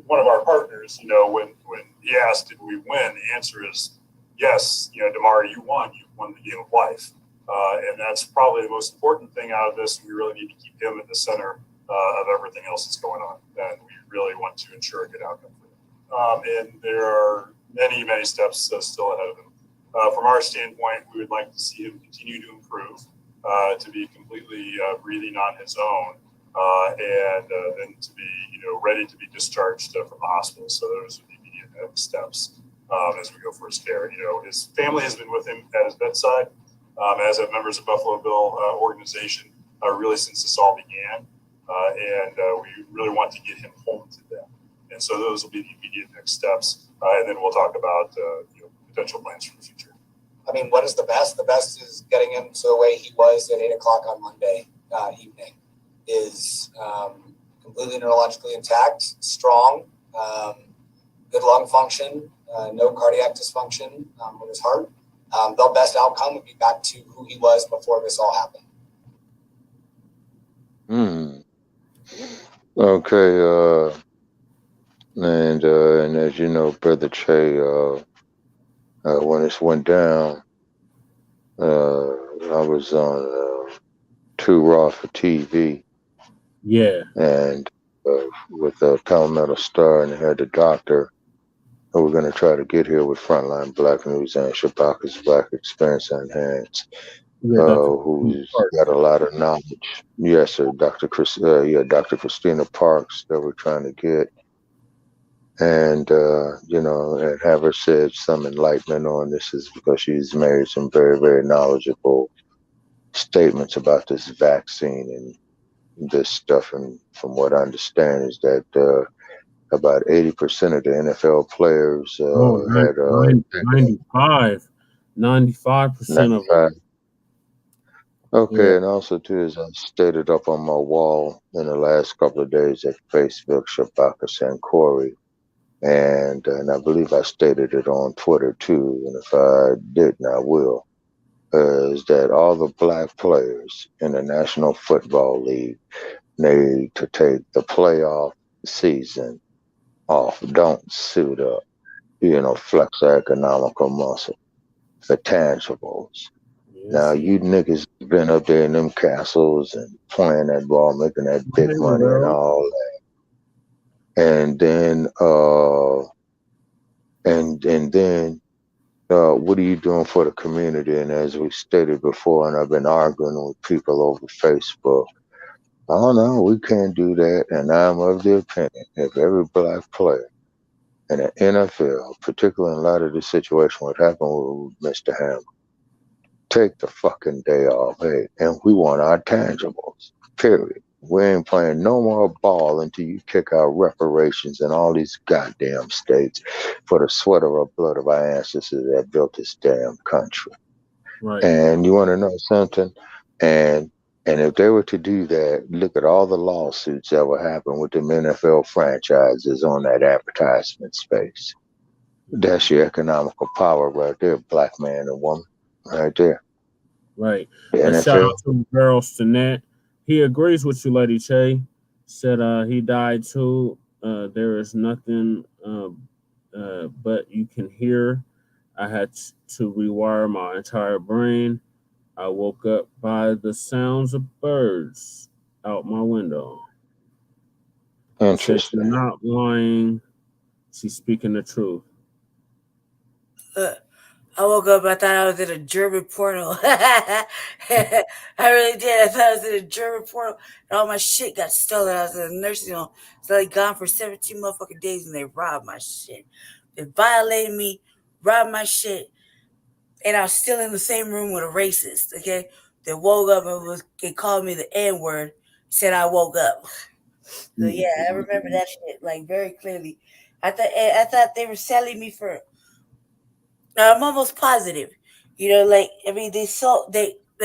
one of our partners, when he asked, "Did we win?" the answer is yes. Damar, you won. You won the game of life, and that's probably the most important thing out of this. We really need to keep him at the center of everything else that's going on, and we really want to ensure a good outcome for him. And there are many, many steps still ahead of him. From our standpoint, we would like to see him continue to improve, to be completely breathing on his own, and then to be ready to be discharged from the hospital. So those are the immediate next steps as we go for his care. His family has been with him at his bedside, as have members of Buffalo Bill organization, really since this all began, and we really want to get him home to them. And so those will be the immediate next steps, and then we'll talk about potential plans for the future. I mean, what is the best? The best is getting him to the way he was at 8 o'clock on Monday evening. Is completely neurologically intact, strong, good lung function, no cardiac dysfunction with his heart. The best outcome would be back to who he was before this all happened. Okay. And as you know, Brother Che, when this went down, I was on Too Raw for TV. Yeah. And with the Palmetto Star, and they had the doctor who we're going to try to get here with Front Line Blacc News and Shabaka's Black Experience Enhanced, who's got a lot of knowledge. Yes, sir, Dr. Christina Parks that we're trying to get. And, and have her said some enlightenment on this is because she's made some very, very knowledgeable statements about this vaccine and this stuff. And from what I understand is that about 80% of the NFL players had 95% of them. Okay, yeah. And also too, as I stated up on my wall in the last couple of days at Facebook, Shabaka Sankori, and I believe I stated it on Twitter too, and if I didn't, I will, is that all the black players in the National Football League need to take the playoff season off. Don't suit up, flex our economical muscle for tangibles. Yes. Now, you niggas been up there in them castles and playing that ball, making that big money and all that. And then, what are you doing for the community? And as we stated before, and I've been arguing with people over Facebook, I don't know, we can't do that. And I'm of the opinion, if every black player in the NFL, particularly in light of the situation, what happened with Mr. Hamlin, take the fucking day off, hey, and we want our tangibles, period. We ain't playing no more ball until you kick out reparations in all these goddamn states for the sweat or blood of our ancestors that built this damn country. Right. And you want to know something? And if they were to do that, look at all the lawsuits that would happen with them NFL franchises on that advertisement space. That's your economical power right there, black man and woman, right there. Right. Shout out to Girls Tonight. He agrees with you, Lady Che. Said he died too. There is nothing but you can hear. I had to rewire my entire brain. I woke up by the sounds of birds out my window. Interesting. She's not lying. She's speaking the truth. I woke up, I thought I was in a German porno. I really did. I thought I was in a German porno, and all my shit got stolen. I was in a nursing home. So I gone for 17 motherfucking days, and they robbed my shit. They violated me, robbed my shit, and I was still in the same room with a racist, okay? They woke up and they called me the N-word, said I woke up. So yeah, I remember that shit, like, very clearly. I thought they were selling me for... I'm almost positive, like, I mean, they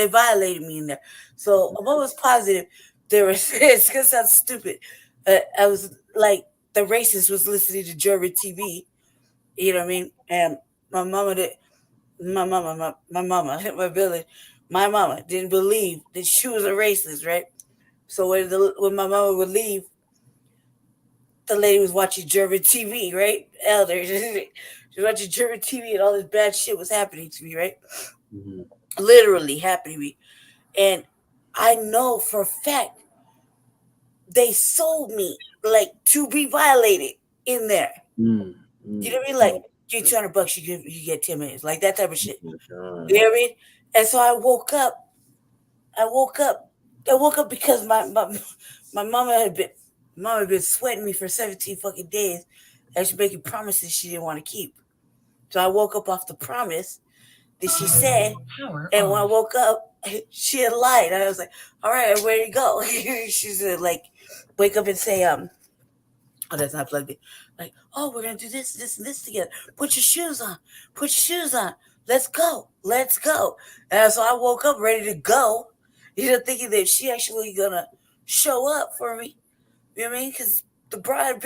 violated me in there. So I'm almost positive there was, it's going to sound stupid. I was like, the racist was listening to German TV, you know what I mean? And my mama didn't believe that she was a racist, right? So when my mama would leave, the lady was watching German TV, right? Elder. She was watching German TV and all this bad shit was happening to me, right? Mm-hmm. Literally happening to me. And I know for a fact they sold me like to be violated in there. Mm-hmm. You know what I mean? Like, give $200, you get 10 minutes, like that type of shit. Oh, You know what I mean? And so I woke up because my mama had been sweating me for 17 fucking days, and she making promises she didn't want to keep. So I woke up off the promise that she said, and when I woke up, she had lied. And I was like, all right, I'm ready to go. She said, like, wake up and say, oh, that's not plugged in. Like, oh, we're gonna do this, this, and this together. Put your shoes on. Let's go. And so I woke up ready to go. Thinking that she actually gonna show up for me. You know what I mean? Because the bride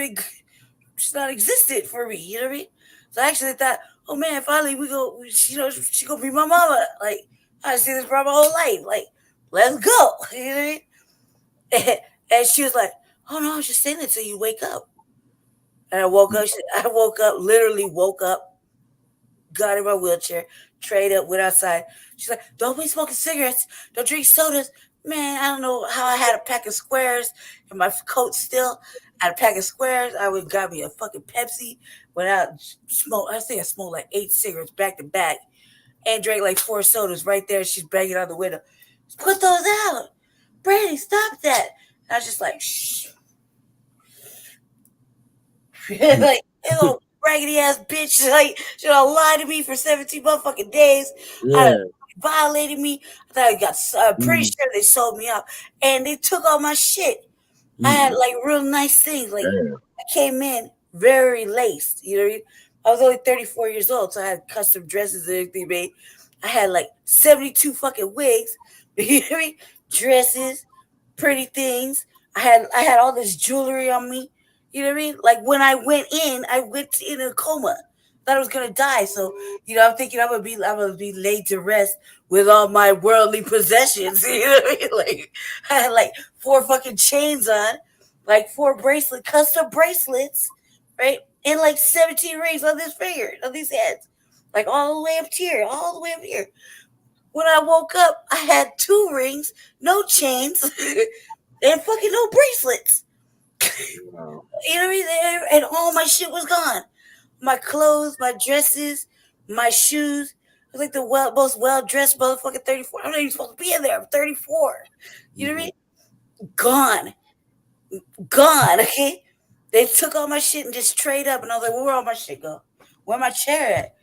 she's not existent for me. You know what I mean? So I actually thought, oh man, finally she gonna be my mama. Like, I see this bride my whole life. Like, let's go. You know what I mean? And she was like, oh no, I was just saying it till you wake up. And I woke up, literally woke up, got in my wheelchair, trade up, went outside. She's like, don't be smoking cigarettes. Don't drink sodas. Man, I don't know how I had a pack of squares in my coat still. I had a pack of squares. I would got me a fucking Pepsi. Went out, smoked. I think I smoked like 8 cigarettes back to back and drank like 4 sodas right there. She's banging on the window. Put those out. Brandy, stop that. And I was just like, shh. Like, little raggedy ass bitch, like, she lied to me for 17 motherfucking days. Yeah. Violated me. I thought I got pretty sure they sold me out. And they took all my shit. I had like real nice things. Like, I came in very laced. You know what I mean? I was only 34 years old, so I had custom dresses and everything made. I had like 72 fucking wigs. You know what I mean? Dresses, pretty things. I had all this jewelry on me. You know what I mean? Like, when I went in a coma. Thought I was gonna die. So, I'm thinking I'm gonna be laid to rest with all my worldly possessions. You know what I mean? Like, I had like 4 fucking chains on, like 4 custom bracelets, right? And like 17 rings on this finger, on these hands. Like all the way up here. When I woke up, I had 2 rings, no chains, and fucking no bracelets. Wow. You know what I mean? And all my shit was gone. My clothes, my dresses, my shoes. I was like the most well-dressed motherfucking 34. I'm not even supposed to be in there. I'm 34. You know what I mean? Gone. Okay? They took all my shit and just trade up. And I was like, well, where all my shit go? Where my chair at?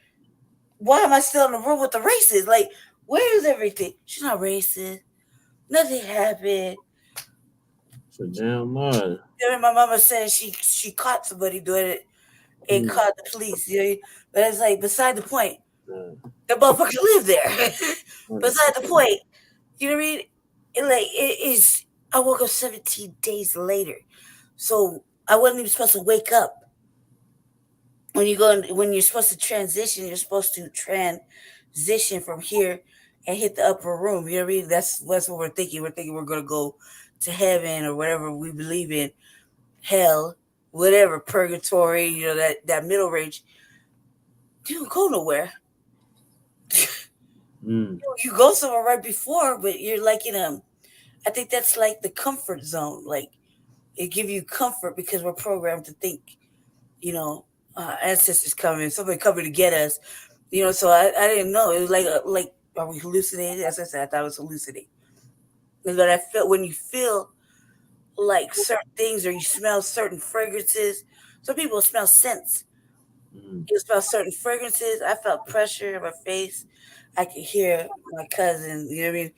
Why am I still in the room with the racist? Like, where is everything? She's not racist. Nothing happened. So damn man. My mama said she caught somebody doing it. And called the police, but it's like beside the point. The motherfucker lived there. Beside the point, you know what I mean? It is. I woke up 17 days later, so I wasn't even supposed to wake up. When you're supposed to transition, you're supposed to transition from here and hit the upper room. You know what I mean? That's what we're thinking. We're thinking we're gonna go to heaven or whatever we believe in, hell. Whatever, purgatory, that middle range, you don't go nowhere. You go somewhere right before, but you're like I think that's like the comfort zone. Like, it give you comfort because we're programmed to think, ancestors coming, somebody coming to get us, so I didn't know. It was like, are we hallucinating? As I said, I thought it was hallucinating. But I felt when you feel like certain things, or you smell certain fragrances. Some people smell scents. You smell certain fragrances. I felt pressure in my face. I could hear my cousin, you know what I mean,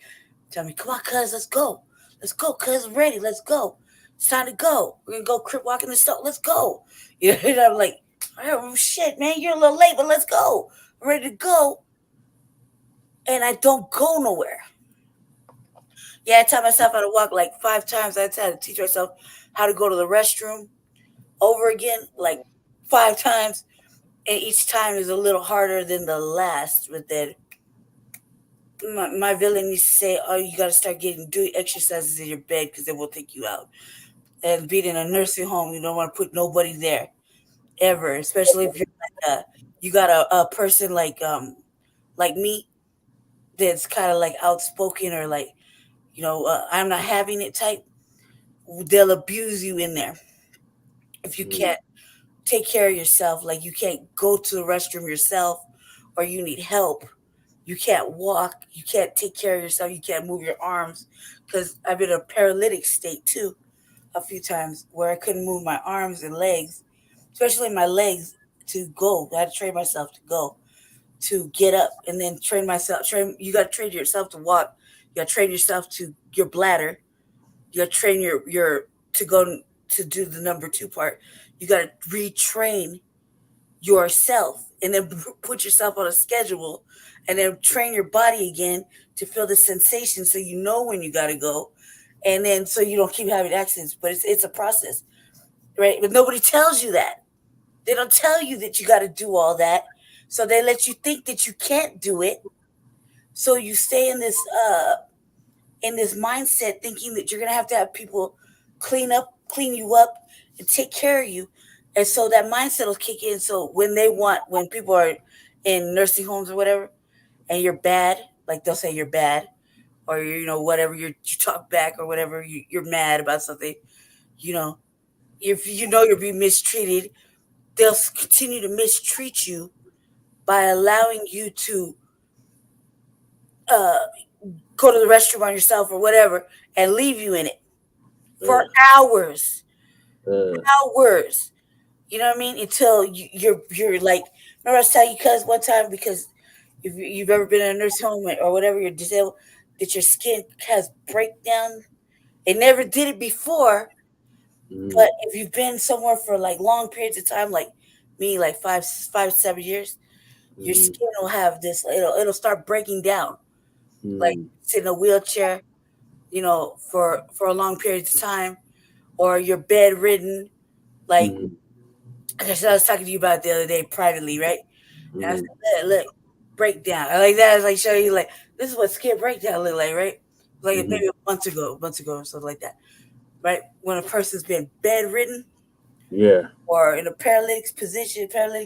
tell me, come on, cuz, let's go. Let's go, cuz, I'm ready. Let's go. It's time to go. We're going to go crip walk in the store. Let's go. And I'm like, oh, shit, man, you're a little late, but let's go. I'm ready to go. And I don't go nowhere. Yeah, I taught myself how to walk like 5 times. I had to teach myself how to go to the restroom over again, like 5 times. And each time is a little harder than the last. But then my villain used to say, oh, you got to start doing exercises in your bed because it will take you out. And being in a nursing home, you don't want to put nobody there ever, especially if you're like you got a person like me that's kind of like outspoken or like I'm not having it type. They'll abuse you in there if you can't take care of yourself. Like you can't go to the restroom yourself, or you need help. You can't walk. You can't take care of yourself. You can't move your arms, because I've been in a paralytic state too a few times where I couldn't move my arms and legs, especially my legs to go. I had to train myself to go, to get up, and then train myself. You got to train yourself to walk. You got to train yourself to your bladder. You got to train your to go to do the number 2 part. You got to retrain yourself, and then put yourself on a schedule, and then train your body again to feel the sensation, so you know when you got to go, and then so you don't keep having accidents. But it's a process, right? But nobody tells you that. They don't tell you that you got to do all that, so they let you think that you can't do it. So you stay in this mindset, thinking that you're gonna have to have people clean you up, and take care of you, and so that mindset will kick in. So when people are in nursing homes or whatever, and you're bad, like they'll say you're bad, or whatever, you talk back or whatever, you're mad about something, if you're being mistreated, they'll continue to mistreat you by allowing you to go to the restroom on yourself or whatever, and leave you in it for hours. Hours. You know what I mean? Until you're like, remember I was telling you, cuz one time, because if you've ever been in a nursing home or whatever, you're disabled, that your skin has breakdown. It never did it before, but if you've been somewhere for like long periods of time, like me, like 5-7 years, your skin will have this. It'll start breaking down, like sit in a wheelchair, for a long period of time, or you're bedridden, like. I was talking to you about it the other day privately, right? And I said, look, breakdown. I like that. I was like, show you, like, this is what skin breakdown look like, right? Like maybe months ago or something like that, right? When a person's been bedridden, or in a paralytic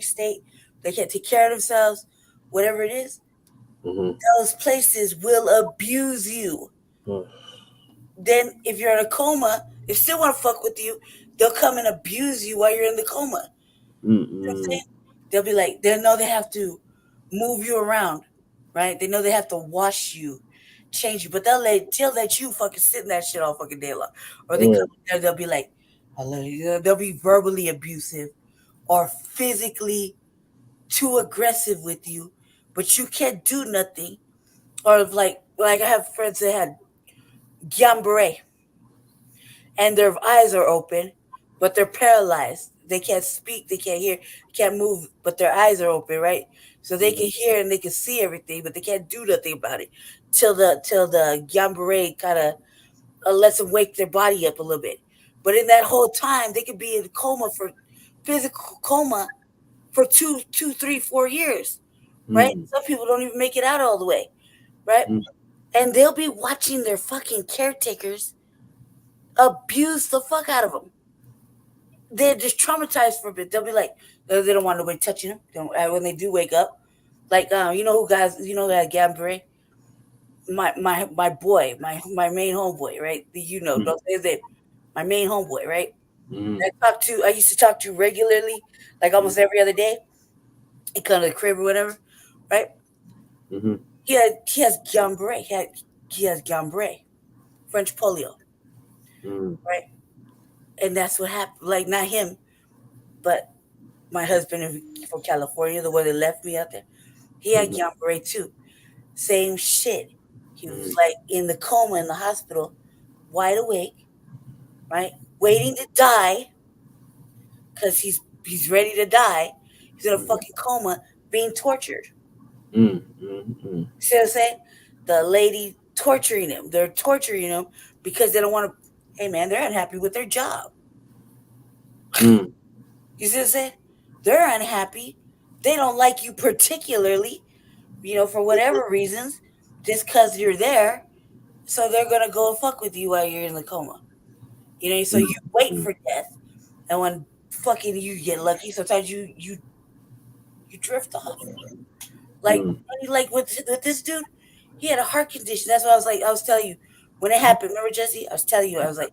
state, they can't take care of themselves, whatever it is, those places will abuse you. Then if you're in a coma, they still want to fuck with you. They'll come and abuse you while you're in the coma. You know what I'm saying? They'll be like, they know they have to move you around, right? They know they have to wash you, change you, but they'll let you fucking sit in that shit all fucking day long. Or they come in there, they'll be like, I love you. They'll be verbally abusive or physically too aggressive with you, but you can't do nothing. Or like I have friends that had Guillain-Barré, and their eyes are open, but they're paralyzed. They can't speak, they can't hear, can't move, but their eyes are open, right? So they can hear and they can see everything, but they can't do nothing about it till the Guillain-Barré kind of lets them wake their body up a little bit. But in that whole time, they could be in physical coma for 2, 3, 4 years, right? Some people don't even make it out all the way, right? And they'll be watching their fucking caretakers abuse the fuck out of them. They're just traumatized for a bit. They'll be like, they don't want nobody touching them. When they do wake up, like that Guillain-Barré? My boy, my main homeboy, right? Don't say that. My main homeboy, right? I used to talk to regularly, like almost every other day. He come to the crib or whatever, right? He has Guillain-Barré. He has Guillain-Barré, French polio, right? And that's what happened. Like, not him, but my husband from California, the one that left me out there, he had Guillain-Barré too. Same shit. He was like in the coma in the hospital, wide awake, right? Waiting to die, because he's ready to die. He's in a fucking coma, being tortured. See what I'm saying? The lady torturing him. They're torturing him because they don't want to. Hey man, they're unhappy with their job. You see what I'm saying? They're unhappy. They don't like you particularly, for whatever reasons, just because you're there. So they're going to go and fuck with you while you're in the coma. You know, so you wait for death, and when fucking you get lucky, sometimes you drift off. Like with this dude, he had a heart condition. That's what I was telling you when it happened. Remember, Jesse? I was telling you, I was like,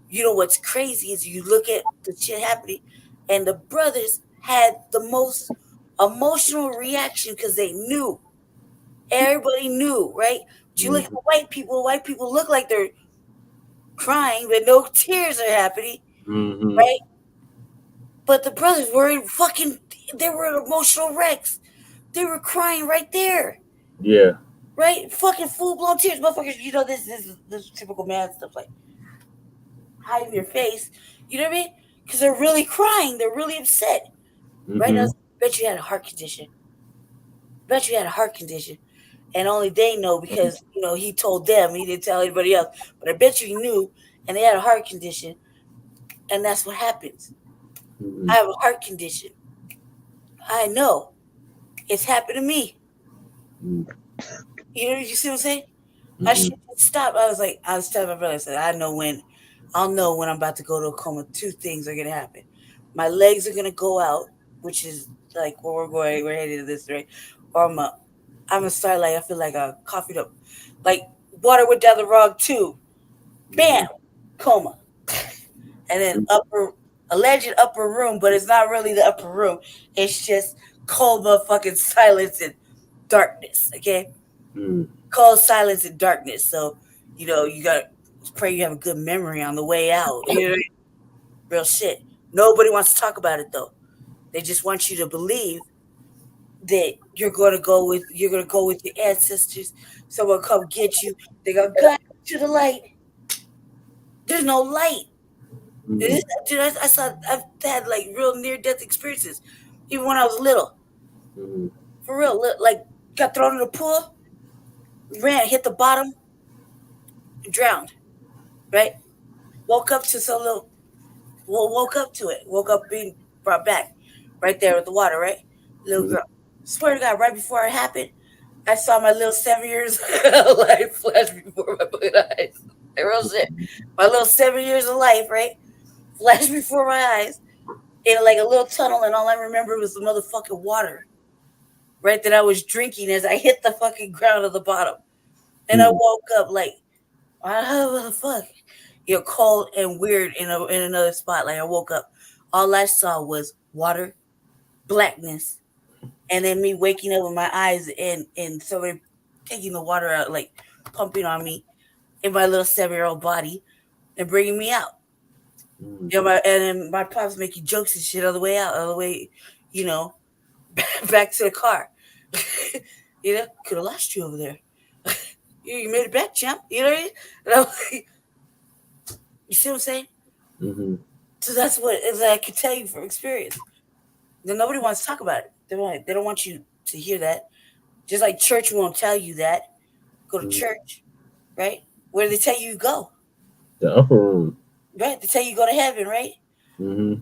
you know what's crazy is you look at the shit happening, and the brothers had the most emotional reaction because they knew. Everybody knew, right? But you look at the white people look like they're crying, but no tears are happening, right? But the brothers were they were emotional wrecks. They were crying right there. Yeah. Right? Fucking full blown tears, motherfuckers. You know this is typical man stuff, like hiding your face. You know what I mean? Because they're really crying. They're really upset. Right? I bet you had a heart condition. Bet you had a heart condition. And only they know because, you know, he told them. He didn't tell anybody else. But I bet you he knew. And they had a heart condition. And that's what happens. I have a heart condition. I know. It's happened to me. You know, you see what I'm saying? I should stop. I was telling my brother, I said, I'll know when I'm about to go to a coma. Two things are gonna happen. My legs are gonna go out, which is like where we're headed to this, right? Or I'm gonna start like I feel like a coffee up, like water went down the wrong tube. Bam, coma. And then alleged upper room, but it's not really the upper room. It's just cold motherfucking silence and darkness. Okay. Cold silence and darkness. So, you know, you got to pray you have a good memory on the way out. You know, real shit. Nobody wants to talk about it though. They just want you to believe that you're gonna go with your ancestors. Someone come get you. They're gonna guide you to the light. There's no light. Dude, I've had like real near death experiences, even when I was little. For real, like got thrown in a pool, ran, hit the bottom, drowned. Right? Woke up to woke up to it. Woke up being brought back, right there with the water. Right, little girl. Swear to God, right before it happened, I saw my little 7 years of life flash before my fucking eyes. Real shit. My little 7 years of life, right? Flashed before my eyes in like a little tunnel, and all I remember was the motherfucking water, right? That I was drinking as I hit the fucking ground of the bottom. And I woke up like, what the fuck? You're cold and weird in another spot. Like I woke up. All I saw was water, blackness, and then me waking up with my eyes and somebody taking the water out, like pumping on me in my little 7-year-old body and bringing me out. You know, and then my pops making jokes and shit all the way out, all the way, you know, back to the car. You know, could have lost you over there. You made it back, champ. You know what I mean? And I'm like, you see what I'm saying? So that's what I can tell you from experience. Then nobody wants to talk about it. They don't want you to hear that. Just like church won't tell you that. Go to church, right? Where do they tell you go? The upper room. Right? They tell you go to heaven, right? No,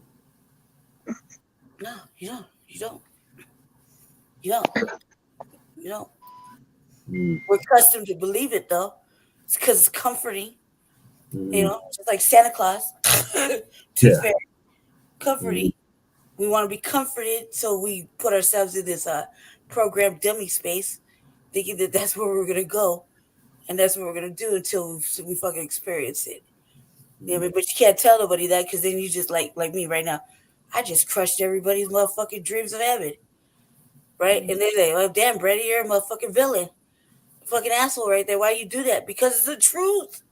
you don't. You don't. You don't. You don't. We're accustomed to believe it though. It's because it's comforting. You know, just like Santa Claus. Tooth Fairy. Comforting. We want to be comforted, so we put ourselves in this program dummy space, thinking that that's where we're gonna go, and that's what we're gonna do until we fucking experience it. You know, but you can't tell nobody that because then you just like me right now. I just crushed everybody's motherfucking dreams of heaven, right? And they say, "Oh damn, Brady, you're a motherfucking villain, fucking asshole right there. Why you do that? Because it's the truth.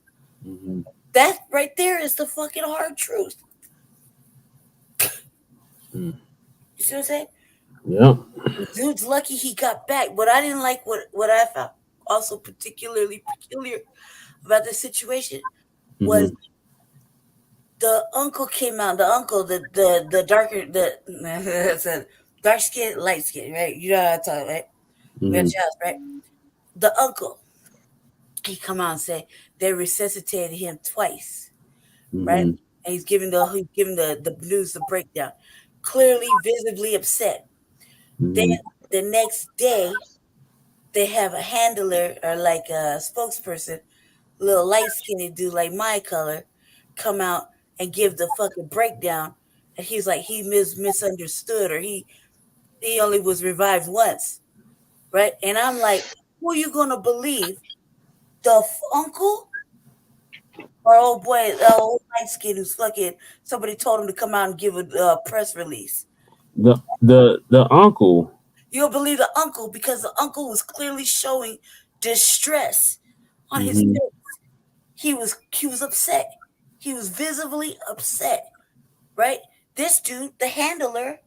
That right there is the fucking hard truth." You see what I'm saying? Yeah. Dude's lucky he got back, but I didn't like what I found also particularly peculiar about this situation was the uncle came out. The uncle, the darker, the dark skin, light skin, right? You know what I'm talking, right? We got your house, right? The uncle, he come out and say they resuscitated him twice, right? And he's giving the news, the breakdown, clearly, visibly upset. Then the next day, they have a handler or like a spokesperson, little light skinned dude like my color, come out and give the fucking breakdown, and he's like he misunderstood, or he only was revived once, right? And I'm like, who are you gonna believe, the uncle or old boy, old light skin who's fucking somebody told him to come out and give a press release? The uncle. You'll believe the uncle because the uncle was clearly showing distress on his Mhm. face. He was upset. He was visibly upset, right? This dude, the handler,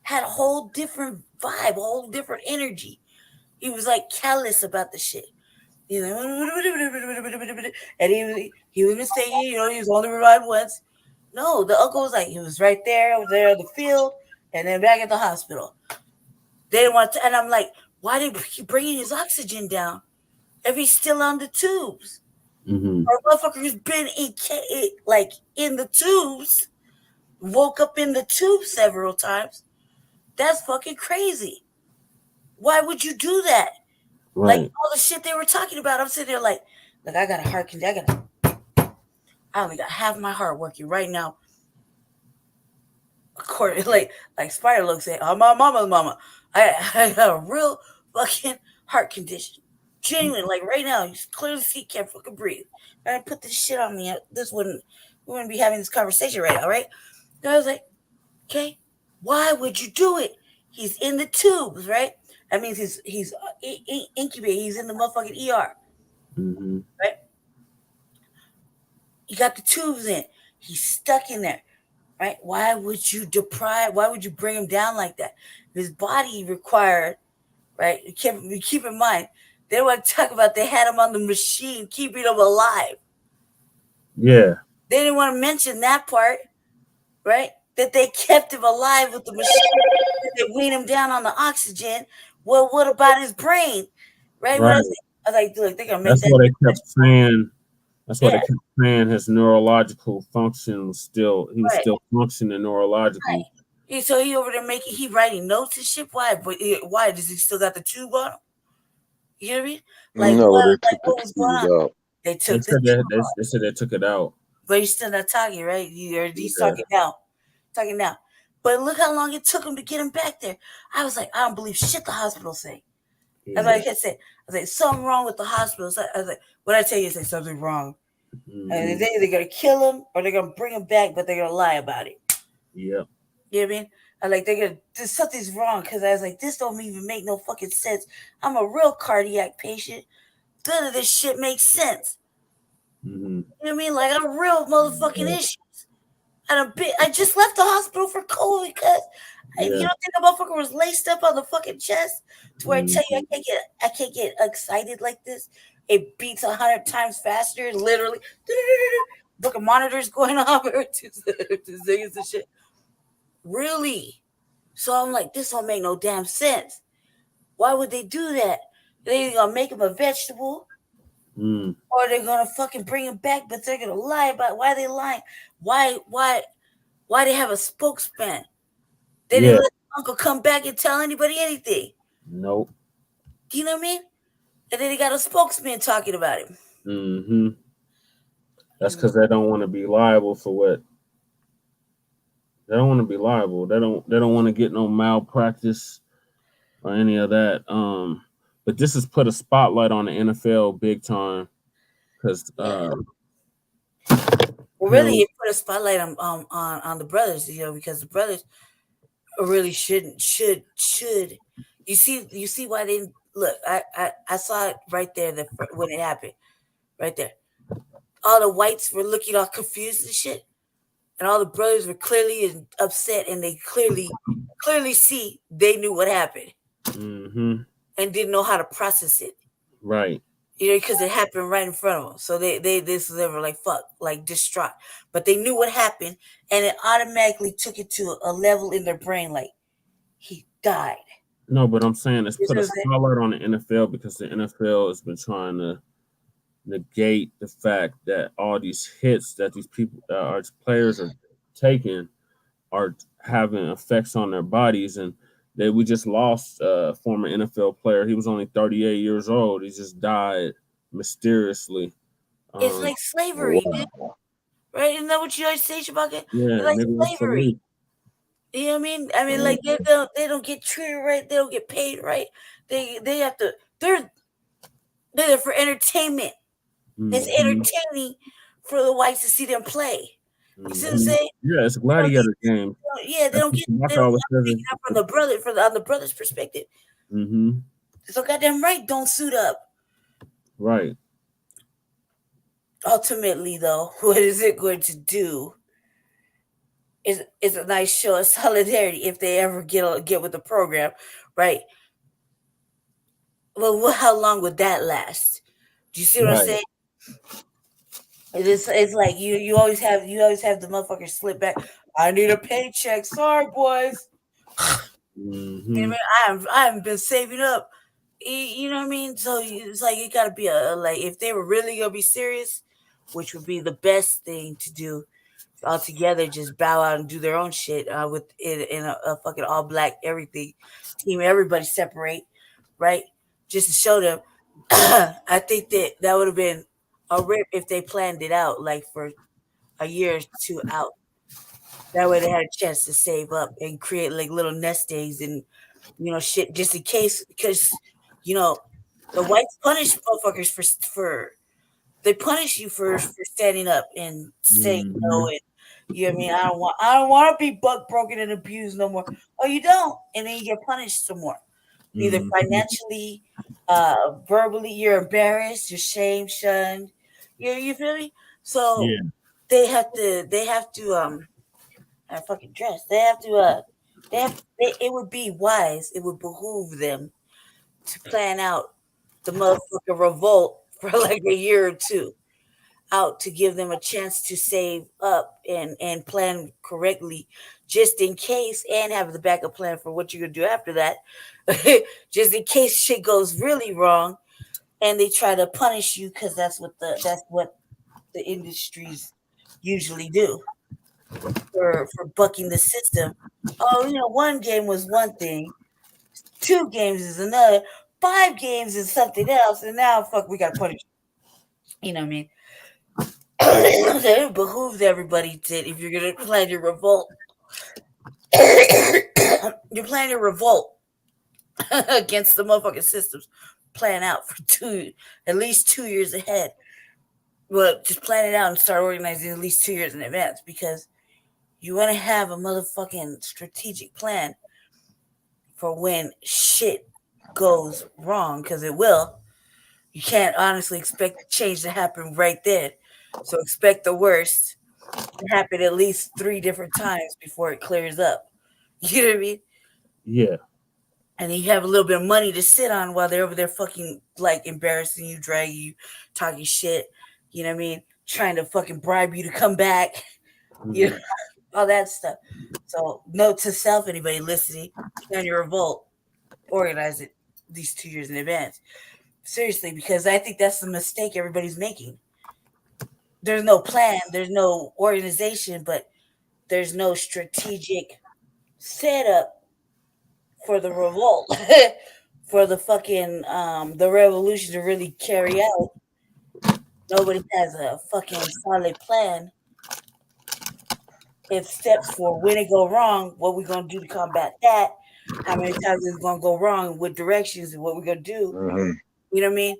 had a whole different vibe, a whole different energy. He was like callous about the shit. You know, and he was mistaken, you know, he was only revived once. No, the uncle was like, he was right there, over there in the field, and then back at the hospital. They didn't want to, and I'm like, why did he bringing his oxygen down if he's still on the tubes? Mhm. Our motherfucker's been in the tubes, woke up in the tube several times. That's fucking crazy. Why would you do that? Like Right. all the shit they were talking about, I'm sitting there like I got a heart condition. I only got half my heart working right now. According like Spider Look said, oh my mama. I got a real fucking heart condition. Genuine, like right now, you clearly see can't fucking breathe. And I put this shit on me. We wouldn't be having this conversation right now, right? And I was like, okay, why would you do it? He's in the tubes, right? That means he's incubated. He's in the motherfucking ER, Mhm. right? You got the tubes in. He's stuck in there, right? Why would you bring him down like that? His body required, right? Keep in mind, they want to talk about they had him on the machine, keeping him alive. Yeah. They didn't want to mention that part, right? That they kept him alive with the machine. They weaned him down on the oxygen. Well, what about his brain? Right? Right. I was like, look, they're gonna make That's that. what they kept saying. That's what Yeah. they kept saying. His neurological function was still Right. still functioning neurologically. Right. So he over there he writing notes and shit. Why? But why does he still got the tube on him? You know what I mean? Like No, what? they Like took the what was going tube on? out. They They took the said tube that off. they said they took it out. But he's still not talking, right? He's Yeah. talking now. But look how long it took him to get him back there. I was like, I don't believe shit the hospital say. Yeah. Like I said, I was like, something wrong with the hospital. So I was like, what I tell you is like something wrong. Mhm. And they're either gonna kill him or they're gonna bring him back, but they're gonna lie about it. Yep. You know what I mean? I like something's wrong because I was like, this don't even make no fucking sense. I'm a real cardiac patient. None of this shit makes sense. Mhm. You know what I mean? Like I'm real motherfucking issues. And I just left the hospital for COVID because you don't think a motherfucker was laced up on the fucking chest to where I tell you I can't get excited like this. It beats 100 times faster, literally. Fucking monitors going off and shit. Really? So I'm like, this don't make no damn sense. Why would they do that? They either gonna make him a vegetable, or they're gonna fucking bring him back, but they're gonna lie about why they lying. Why they have a spokesman? They didn't let Uncle come back and tell anybody anything. Nope. Do you know what I mean? And then they got a spokesman talking about him. Mm-hmm. That's because they don't want to be liable for what. They don't want to be liable. They don't want to get no malpractice or any of that. But this has put a spotlight on the NFL big time because Well, really, it put a spotlight on the brothers, because the brothers really should. You see why they look? I saw it right there when it happened, right there. All the whites were looking all confused and shit, and all the brothers were clearly upset, and they clearly see they knew what happened, and didn't know how to process it. Right. Because it happened right in front of them. So they were like, fuck, like distraught. But they knew what happened, and it automatically took it to a level in their brain, like, he died. No, but I'm saying it's put a spotlight on the NFL because the NFL has been trying to negate the fact that all these hits that these people, our players are taking are having effects on their bodies. And we just lost a former NFL player. He was only 38 years old. He just died mysteriously. It's like slavery, dude. right? Isn't that what you always say, Chewbacca? Yeah, Like nigga, that's for slavery. me. You know what I mean? I mean, like they don't get treated right. They don't get paid right. They have to. They're there for entertainment. It's entertaining for the whites to see them play. You see what I'm saying? Yeah, it's a gladiator game. Yeah, they don't get. They don't take it out from the brother, on the brother's perspective. Mm-hmm. So goddamn right, don't suit up. Right. Ultimately, though, what is it going to do? Is a nice show of solidarity if they ever get with the program, right? Well, how long would that last? Do you see what I'm saying? It's like you always have the motherfuckers slip back. I need a paycheck. Sorry, boys. Mm-hmm. You know what I mean? I haven't been saving up. You know what I mean? So it's like it gotta be like if they were really gonna be serious, which would be the best thing to do altogether, just bow out and do their own shit with it in a fucking all black everything team. Everybody separate, right? Just to show them. I think that would have been a rip if they planned it out like for a year or two out. That way they had a chance to save up and create like little nest eggs and shit just in case, because the whites punish motherfuckers for they punish you for standing up and saying no. And you know what I mean? I don't want to be buck broken and abused no more. Oh, you don't, and then you get punished some more, either financially, verbally. You're embarrassed, you're shamed, shunned. You feel me? So they have to I fucking dress. They have to it would be wise. It would behoove them to plan out the motherfucking revolt for like a year or two out to give them a chance to save up and plan correctly just in case, and have the backup plan for what you're gonna do after that. Just in case shit goes really wrong and they try to punish you, because that's what the industries usually do for bucking the system. Oh, one game was one thing, 2 games is another, 5 games is something else, and now fuck, we got punished. You know what I mean? It behooves everybody to, if you're gonna plan your revolt, you're planning a revolt against the motherfucking systems. Plan out for at least 2 years ahead. Well, just plan it out and start organizing at least 2 years in advance, because you want to have a motherfucking strategic plan for when shit goes wrong, because it will. You can't honestly expect change to happen right then. So expect the worst to happen at least 3 different times before it clears up. You know what I mean? Yeah. And then you have a little bit of money to sit on while they're over there fucking like embarrassing you, dragging you, talking shit. You know what I mean? Trying to fucking bribe you to come back. You know, all that stuff. So note to self, anybody listening, plan your revolt, organize it these 2 years in advance. Seriously, because I think that's the mistake everybody's making. There's no plan, there's no organization, but there's no strategic setup for the revolt, for the fucking the revolution to really carry out. Nobody has a fucking solid plan. If steps for when it go wrong, what we're gonna do to combat that, how many times it's gonna go wrong, what directions, and what we're gonna do. You know what I mean?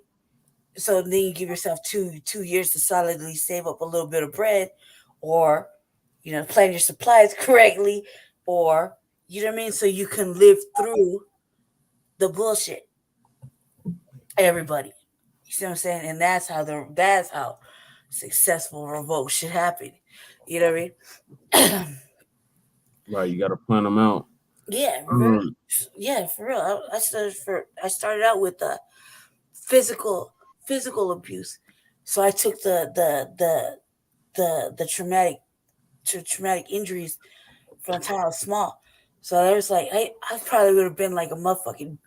So then you give yourself two years to solidly save up a little bit of bread, or plan your supplies correctly, or you know what I mean, so you can live through the bullshit. Everybody, you see what I'm saying? And that's how successful revolt should happen. You know what I mean? Right, you got to plan them out. Yeah, yeah, for real. I started out with physical abuse, so I took the traumatic injuries from the time I was small. So I was like, I probably would have been like a motherfucking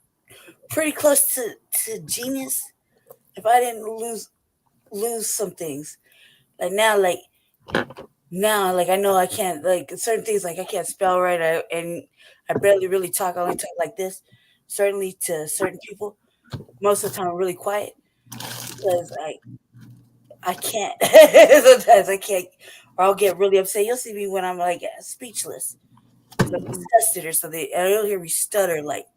pretty close to genius if I didn't lose some things. Like now, I know I can't, like certain things, like I can't spell right, and I barely really talk. I only talk like this, certainly to certain people. Most of the time, I'm really quiet because I can't. Sometimes I can't or I'll get really upset. You'll see me when I'm like speechless, like disgusted or something, and you'll hear me stutter like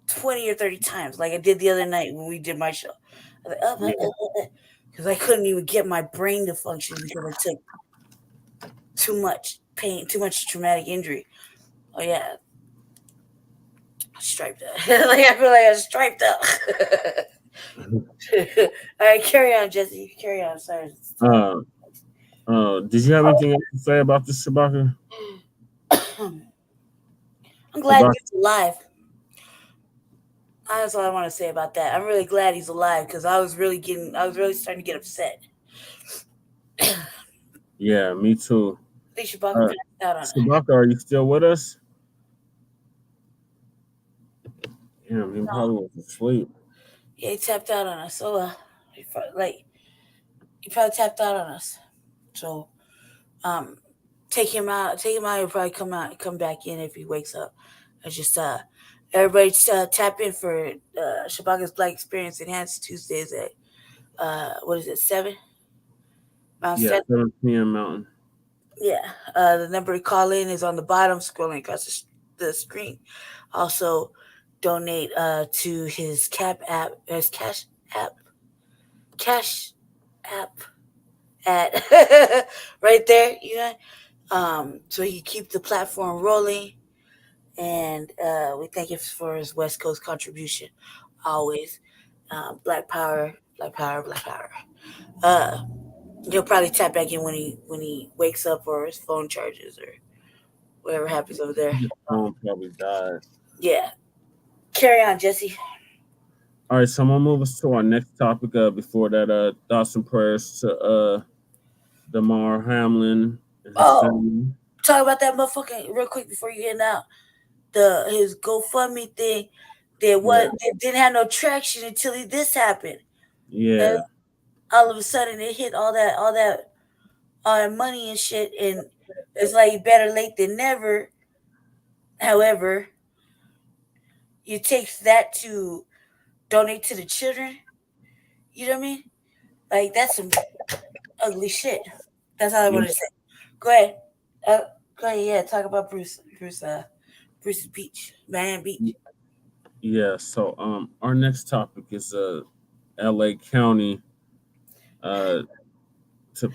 20 or 30 times, like I did the other night when we did my show. I was like, because I couldn't even get my brain to function because I took too much pain, too much traumatic injury. Oh yeah, striped up. Like I feel like I'm striped up. All right, carry on, Jesse. Carry on. Sorry. Did you have anything else to say about this, Shabaka? I'm glad he's alive. That's all I want to say about that. I'm really glad he's alive because I was really starting to get upset. Yeah, me too. I think Shabaka passed out on it. Shabaka, are you still with us? Yeah, he probably was asleep. Yeah, he tapped out on us. So, he probably tapped out on us. So, take him out. He'll probably come back in if he wakes up. It's just everybody tap in for Shabaka's Black Experience Enhanced Tuesdays at 7? Mountain 7 p.m. Mountain. Yeah, the number to call in is on the bottom, scrolling across the screen. Also, donate to his Cash App at right there. So he can keep the platform rolling. And we thank him for his West Coast contribution. Always, Black Power, Black Power, Black Power. He'll probably tap back in when he wakes up or his phone charges or whatever happens over there. His phone probably died. Yeah. Carry on, Jesse. All right, so I'm gonna move us to our next topic. Before that, thoughts and prayers to Damar, Hamlin, and his family. Talk about that motherfucking real quick before you get out. His GoFundMe thing it didn't have no traction until this happened. Yeah. And all of a sudden it hit all that money and shit, and it's like better late than never. However, you take that to donate to the children. You know what I mean? Like that's some ugly shit. That's all I want to say. Go ahead. Go ahead. Yeah, talk about Bruce's beach, Miami Beach. Yeah. So our next topic is L.A. County to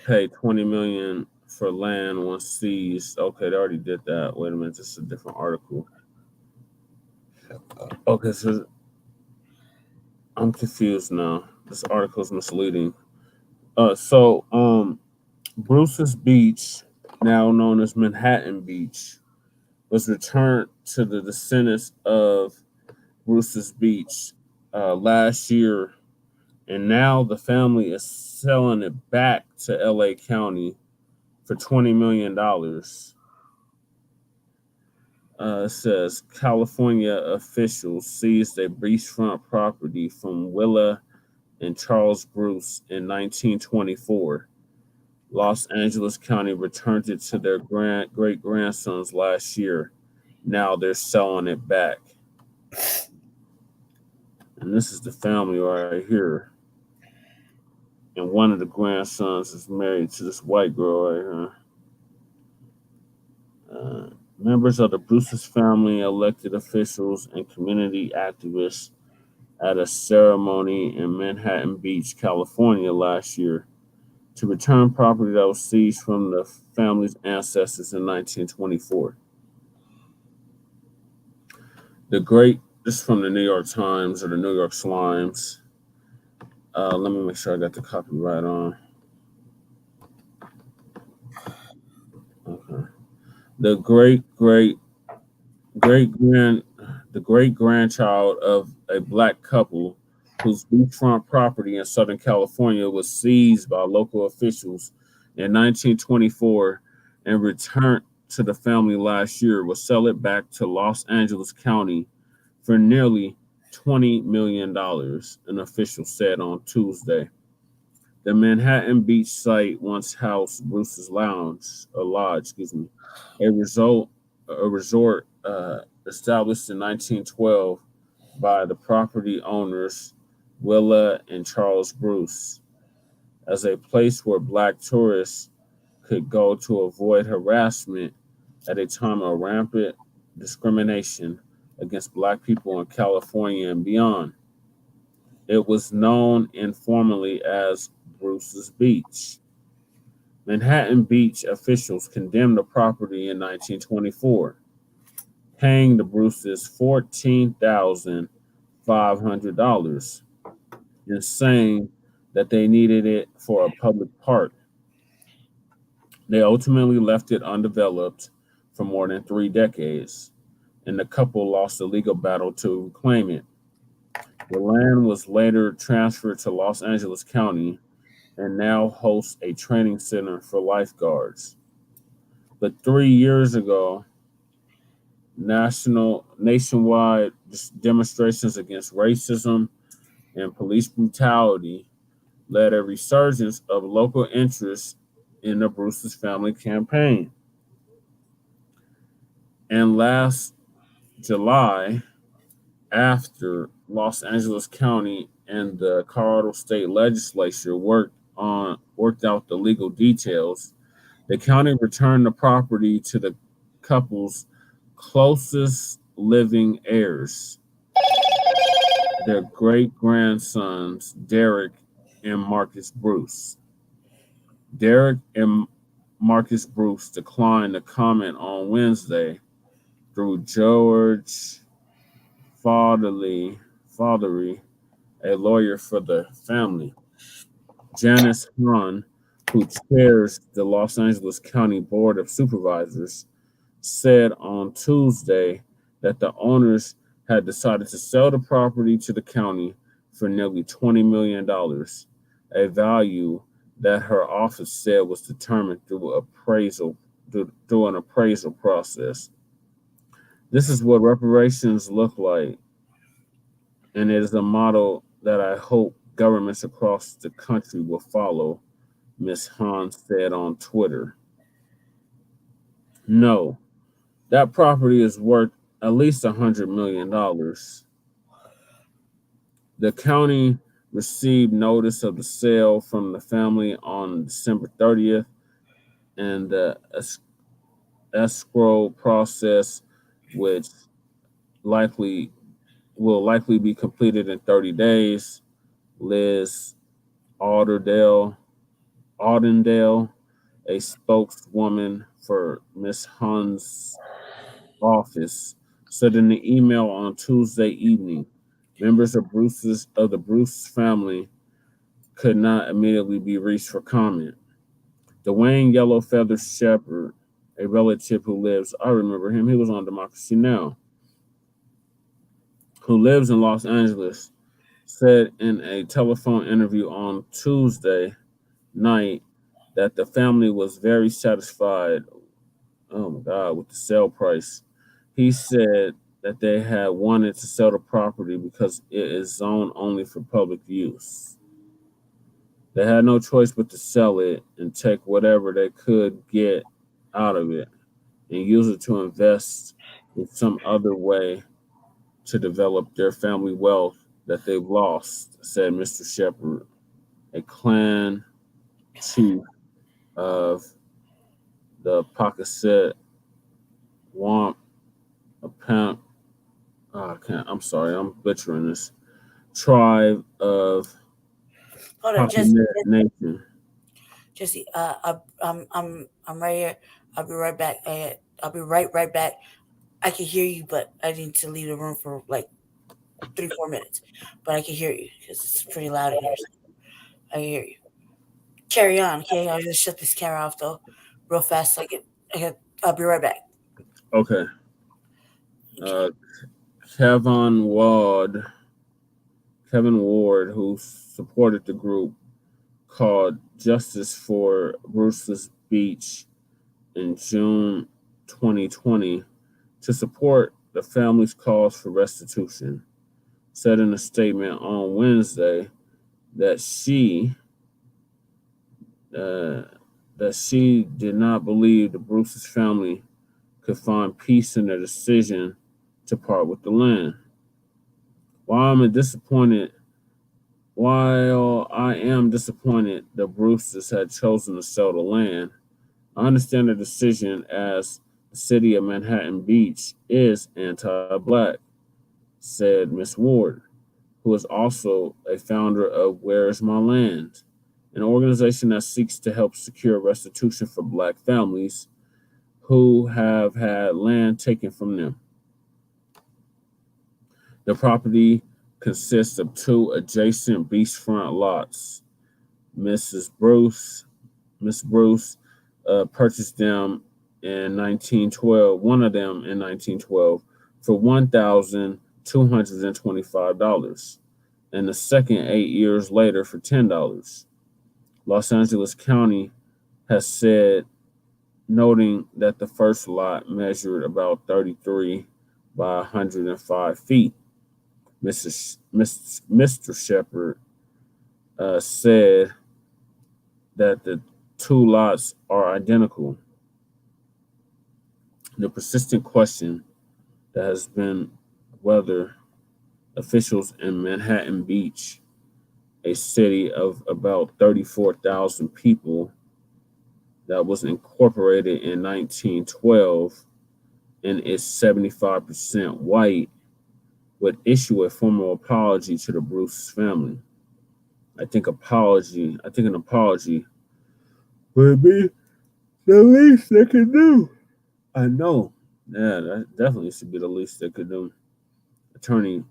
pay $20 million for land once seized. Okay, they already did that. Wait a minute, this is a different article. Okay, so I'm confused now. This article is misleading. Bruce's Beach, now known as Manhattan Beach, was returned to the descendants of Bruce's Beach last year, and now the family is selling it back to L.A. County for $20 million. It says California officials seized a beachfront property from Willa and Charles Bruce in 1924. Los Angeles County returned it to their great-grandsons last year. Now they're selling it back. And this is the family right here. And one of the grandsons is married to this white girl right here. Members of the Bruce's family, elected officials, and community activists at a ceremony in Manhattan Beach, California last year to return property that was seized from the family's ancestors in 1924. This is from the New York Times or the New York Slimes. Let me make sure I got the copyright on. Okay. The great-grandchild of a black couple whose beachfront property in Southern California was seized by local officials in 1924 and returned to the family last year will sell it back to Los Angeles County for nearly $20 million, an official said on Tuesday. The Manhattan Beach site once housed Bruce's lodge, a resort established in 1912 by the property owners Willa and Charles Bruce as a place where black tourists could go to avoid harassment at a time of rampant discrimination against Black people in California and beyond. It was known informally as Bruce's Beach. Manhattan Beach officials condemned the property in 1924, paying the Bruces $14,500 and saying that they needed it for a public park. They ultimately left it undeveloped for more than 3 decades, and the couple lost a legal battle to reclaim it. The land was later transferred to Los Angeles County and now hosts a training center for lifeguards. But 3 years ago, nationwide demonstrations against racism and police brutality led a resurgence of local interest in the Bruce's family campaign. And last July, after Los Angeles County and the Colorado State Legislature worked out the legal details, the county returned the property to the couple's closest living heirs, their great-grandsons, Derek and Marcus Bruce. Derek and Marcus Bruce declined to comment on Wednesday through George Fathery, a lawyer for the family. Janice Hahn, who chairs the Los Angeles County Board of Supervisors, said on Tuesday that the owners had decided to sell the property to the county for nearly $20 million, a value that her office said was determined through an appraisal process. This is what reparations look like, and it is a model that I hope governments across the country will follow, Ms. Hahn said on Twitter. No, that property is worth at least $100 million. The county received notice of the sale from the family on December 30th, and the escrow process, which will likely be completed in 30 days. Liz Audendale, a spokeswoman for Ms. Hunn's office, said in the email on Tuesday evening, members of the Bruce family could not immediately be reached for comment. Dwayne Yellowfeather Shepherd, a relative who lives, I remember him, he was on Democracy Now!, who lives in Los Angeles, said in a telephone interview on Tuesday night that the family was very satisfied, with the sale price. He said that they had wanted to sell the property because it is zoned only for public use. They had no choice but to sell it and take whatever they could get out of it and use it to invest in some other way to develop their family wealth that they've lost, said Mr. Shepherd, a clan chief of the Pocasset Wamp, I'm sorry, I'm butchering this, tribe of Hold on, Jesse. Nation. Jesse, I'm right here. I'll be right back. I'll be right back. I can hear you, but I need to leave the room for like 3-4 minutes. But I can hear you because it's pretty loud in here. I can hear you. Carry on, okay? I'll just shut this camera off though, real fast. I'll be right back. Okay. Kevin Ward, who supported the group called Justice for Bruce's Beach in June 2020 to support the family's cause for restitution, said in a statement on Wednesday that she did not believe the Bruce's family could find peace in their decision to part with the land. While I am disappointed the Bruces had chosen to sell the land, I understand the decision as the city of Manhattan Beach is anti-Black, said Miss Ward, who is also a founder of Where's My Land, an organization that seeks to help secure restitution for Black families who have had land taken from them. The property consists of 2 adjacent beachfront lots. Miss Bruce purchased them in 1912, one of them in 1912, for $1,225, and the second 8 years later for $10. Los Angeles County has said, noting that the first lot measured about 33 by 105 feet. Mr. Shepard said that the 2 lots are identical. The persistent question that has been whether officials in Manhattan Beach, a city of about 34,000 people that was incorporated in 1912 and is 75% white, would issue a formal apology to the Bruce family. I think an apology would be the least they could do. I know. Yeah, that definitely should be the least they could do. Attorney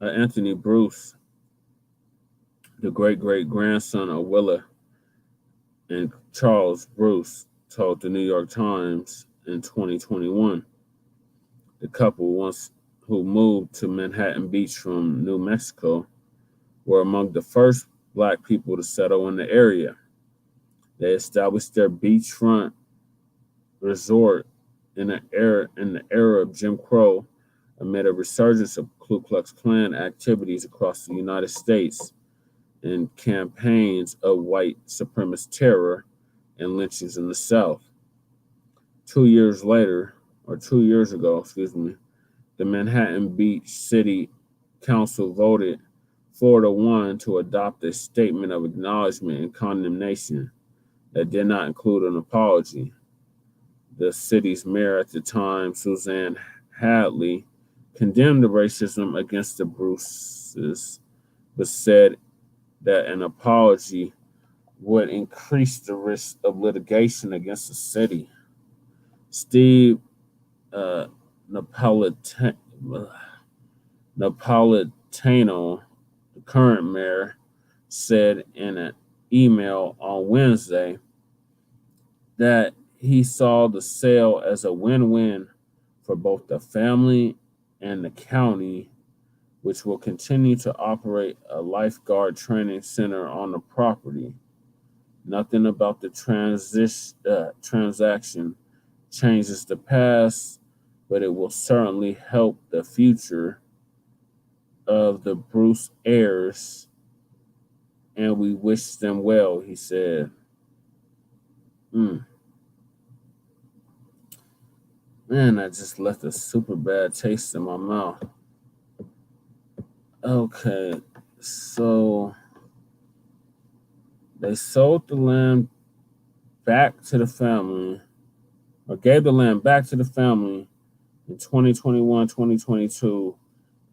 Anthony Bruce, the great-great-grandson of Willa and Charles Bruce, told the New York Times in 2021. The couple who moved to Manhattan Beach from New Mexico were among the first Black people to settle in the area. They established their beachfront resort in the era of Jim Crow amid a resurgence of Ku Klux Klan activities across the United States and campaigns of white supremacist terror and lynchings in the South. 2 years ago, the Manhattan Beach City Council voted 4-1 to adopt a statement of acknowledgement and condemnation that did not include an apology. The city's mayor at the time, Suzanne Hadley, condemned the racism against the Bruces, but said that an apology would increase the risk of litigation against the city. Steve Napolitano, the current mayor, said in an email on Wednesday that he saw the sale as a win-win for both the family and the county, which will continue to operate a lifeguard training center on the property. Nothing about the transaction changes the past, but it will certainly help the future of the Bruce heirs, and we wish them well, he said. Man, I just left a super bad taste in my mouth. Okay, so they sold the land back to the family, or gave the land back to the family in 2021, 2022,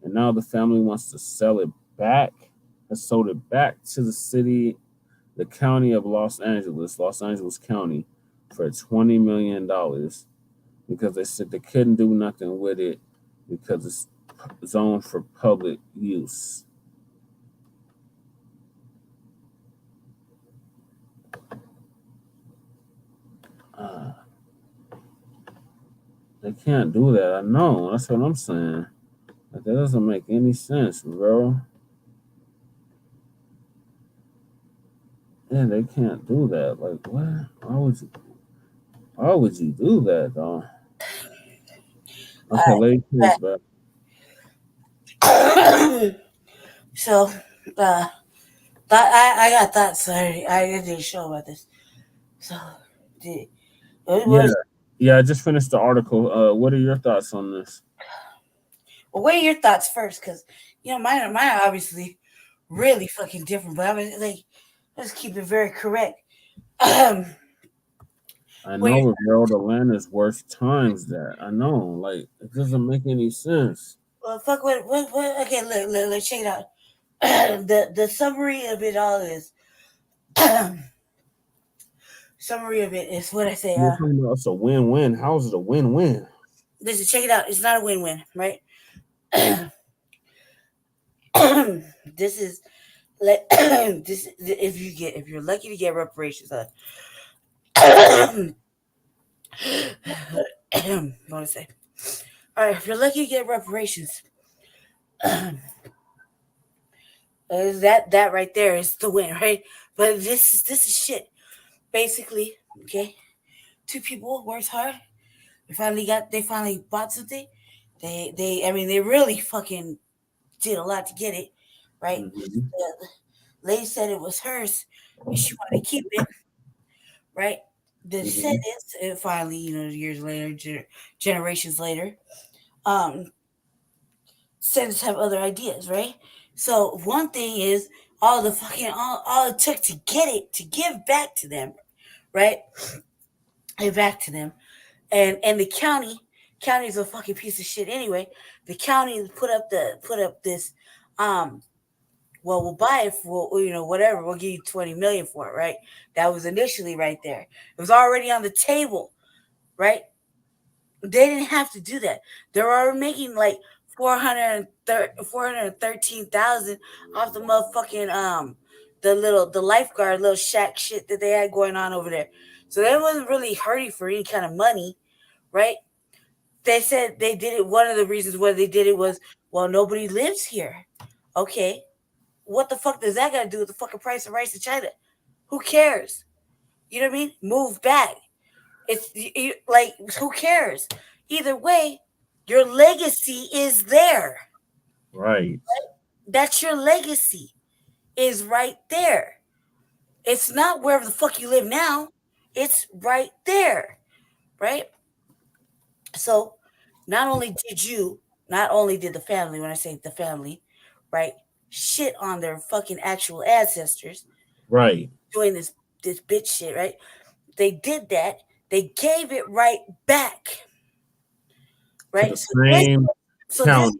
and now the family wants to sell it back, has sold it back to the city, the county of Los Angeles County, for $20 million because they said they couldn't do nothing with it because it's zoned for public use. They can't do that. I know. That's what I'm saying. Like, that doesn't make any sense, bro. Yeah, they can't do that. Like, what? Why would you do that, though? Okay, lady, please, back. So, I got thoughts. Sorry, I did a show about this. So, yeah, I just finished the article. What are your thoughts on this? Well, what are your thoughts first? Because mine are obviously really fucking different. But I was like, let's keep it very correct. I Where know Road Atlanta's worst times that. I know. Like, it doesn't make any sense. well, fuck what okay, look, check it out. The summary of it all is summary of it is what I say. You're talking about it's a win-win. How is it a win-win? Listen, check it out. It's not a win-win, right? This is like this. If you're lucky to get reparations, I want to say, all right, if you're lucky to get reparations, that right there is the win, right? But this is shit. Basically, okay, two people worked hard. They finally bought something. They really fucking did a lot to get it, right? Mm-hmm. The lady said it was hers and she wanted to keep it, right? The descendants, and finally, years later, generations later, descendants have other ideas, right? So one thing is all it took to get it, to give back to them, right? Give back to them. And the county's a fucking piece of shit anyway. The county put up this well, we'll buy it for whatever, we'll give you 20 million for it, right? That was initially right there. It was already on the table, right? They didn't have to do that. They were already making like 413,000 off the motherfucking the lifeguard little shack shit that they had going on over there. So they wasn't really hurting for any kind of money, right? They said they did it. One of the reasons why they did it was, well, nobody lives here. Okay. What the fuck does that got to do with the fucking price of rice in China? Who cares? You know what I mean? Move back. It's like, who cares? Either way, your legacy is there. Right. That's your legacy is right there. It's not wherever the fuck you live now. It's right there. Right? So not only did the family, when I say the family, right, shit on their fucking actual ancestors, right, doing this bitch shit, right? They did that. They gave it right back, right? To the same county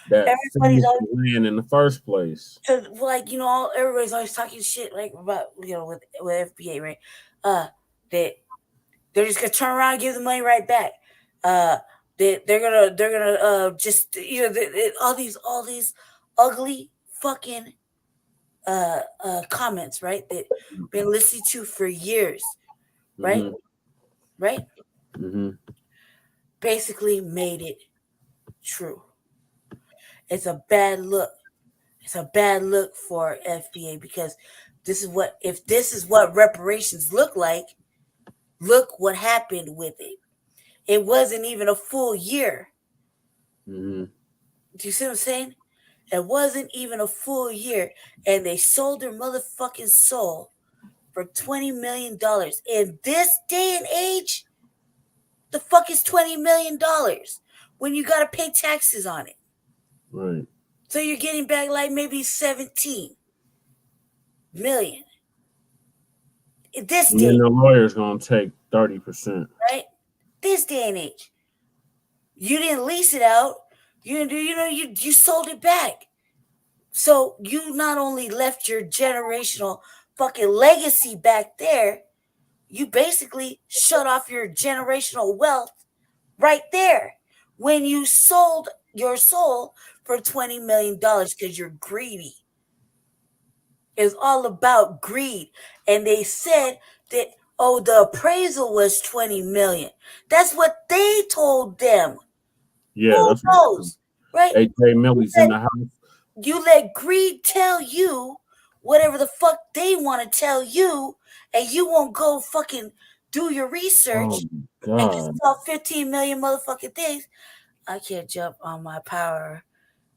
that everybody's always land in the first place. So, like, everybody's always talking shit like about with FBA, right? That they're just gonna turn around and give the money right back. They're gonna just all these ugly fucking comments, right? That been listening to for years, right? Mm-hmm. Right? Mm-hmm. Basically made it true. It's a bad look. It's a bad look for FBA because if this is what reparations look like, look what happened with it. It wasn't even a full year. Mm-hmm. Do you see what I'm saying? It wasn't even a full year, and they sold their motherfucking soul for $20 million. In this day and age, the fuck is $20 million when you got to pay taxes on it? Right. So you're getting back like maybe 17 million. This day, and the lawyer's gonna take 30%. Right? This day and age, you didn't lease it out. You sold it back. So you not only left your generational fucking legacy back there, you basically shut off your generational wealth right there when you sold your soul for $20 million because you're greedy. It's all about greed. And they said that, the appraisal was 20 million. That's what they told them. Yeah, who that's knows, right? AK Millie's in the house. You let greed tell you whatever the fuck they want to tell you, and you won't go fucking do your research and just saw 15 million motherfucking things. I can't jump on my power.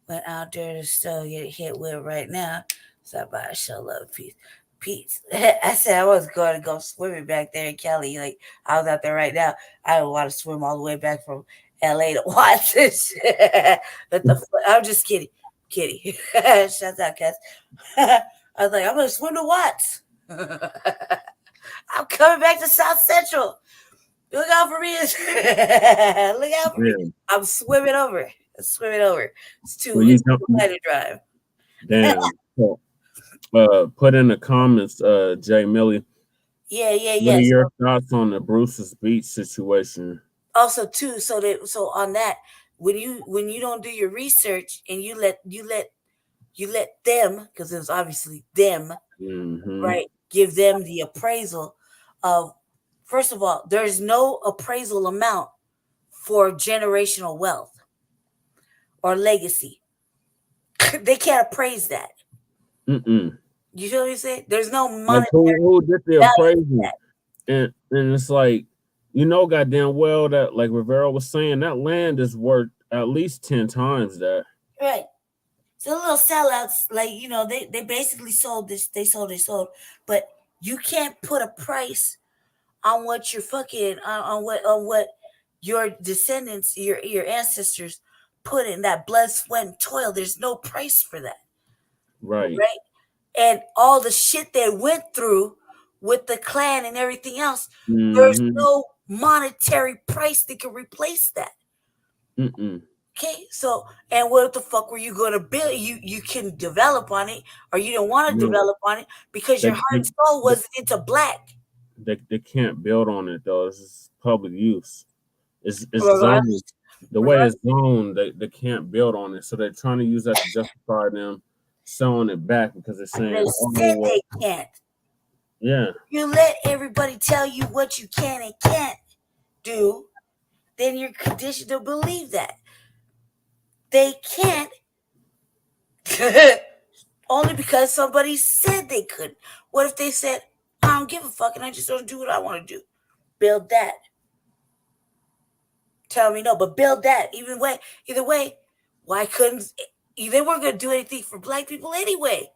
Went out there to still get hit with right now. So I show love, peace. I said I was going to go swimming back there in Cali. Like, I was out there right now. I don't want to swim all the way back from L.A. to watch this. But I'm just kidding. Shut up, Cass. I was like, I'm going to swim to Watts. I'm coming back to South Central. Look out for me. Look out for me. Damn. I'm swimming over. It's too Well, you it's too don't- high to drive. Damn. So, put in the comments, Jay Millie, Yeah. what are your thoughts on the Bruce's Beach situation? Also, too, so on that, when you don't do your research and you let them, because it was obviously them, Mm-hmm. right? Give them the appraisal of, first of all, there's no appraisal amount for generational wealth or legacy. They can't appraise that. Mm-mm. You feel what I'm saying? There's no Like monetary who did the value to appraisal? that. And it's like, goddamn well that, like Rivera was saying, that land is worth at least 10 times that. Right. So little sellouts, like, they basically sold this, they sold, but you can't put a price on what you're fucking on what your descendants, your ancestors put in that blood, sweat, and toil. There's no price for that. Right. And all the shit they went through with the Klan and everything else, Mm-hmm. there's no monetary price that can replace that. Mm-mm. Okay, so, and what the fuck were you going to build? You can develop on it, or you don't want to develop on it because your heart and soul wasn't into black. They can't build on it though. It's just public use. It's zoned. The way it's zoned, they can't build on it. So they're trying to use that to justify them selling it back because they're saying they can't. Yeah. You let everybody tell you what you can and can't do, then you're conditioned to believe that. They can't only because somebody said they could. What if they said, I don't give a fuck and I just don't do what I want to do? Build that. Tell me no, but build that. Either way, why couldn't they weren't going to do anything for black people anyway?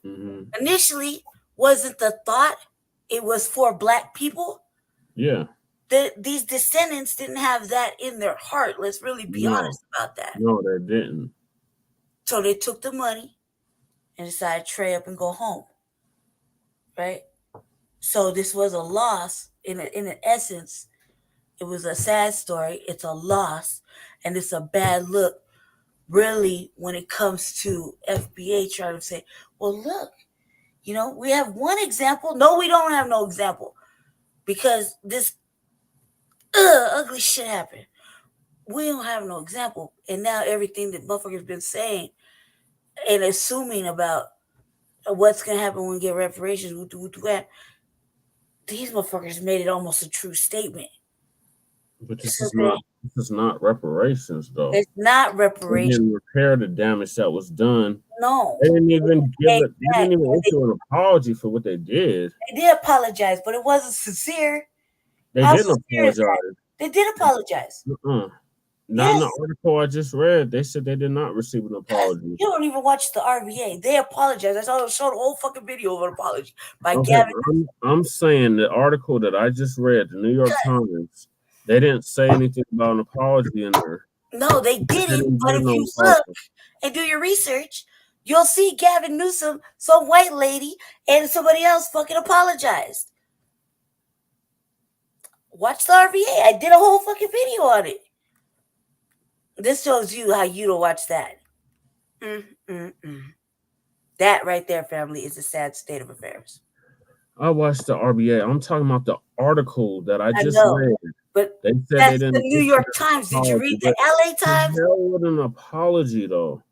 Mm-hmm. Initially, wasn't the thought it was for black people? Yeah. These descendants didn't have that in their heart. Let's really be honest about that. No, they didn't. So they took the money and decided to trade up and go home. Right? So this was a loss. In an essence, it was a sad story. It's a loss. And it's a bad look, really, when it comes to FBA trying to say, well, look, we have one example. No, we don't have no example. Because this ugly shit happened. We don't have no example. And now everything that motherfuckers been saying and assuming about what's going to happen when we get reparations, these motherfuckers made it almost a true statement. But this is not reparations, though. It's not reparations. They didn't repair the damage that was done. No. They didn't even issue an apology for what they did. They did apologize, but it wasn't sincere. They didn't apologize. They did apologize. Not in the article I just read. They said they did not receive an apology. You don't even watch the RVA. They apologized. I showed the whole fucking video of an apology by Gavin. I'm saying the article that I just read, the New York Times, they didn't say anything about an apology in there. No, they didn't. But if you look and do your research, you'll see Gavin Newsom, some white lady, and somebody else fucking apologized. Watch the RVA. I did a whole fucking video on it. This shows you how you don't watch that. That right there, family, is a sad state of affairs. I watched the RBA. I'm talking about the article that I just read. But they said that's they didn't. The New York Times. Did you read the LA Times? Hell with an apology, though.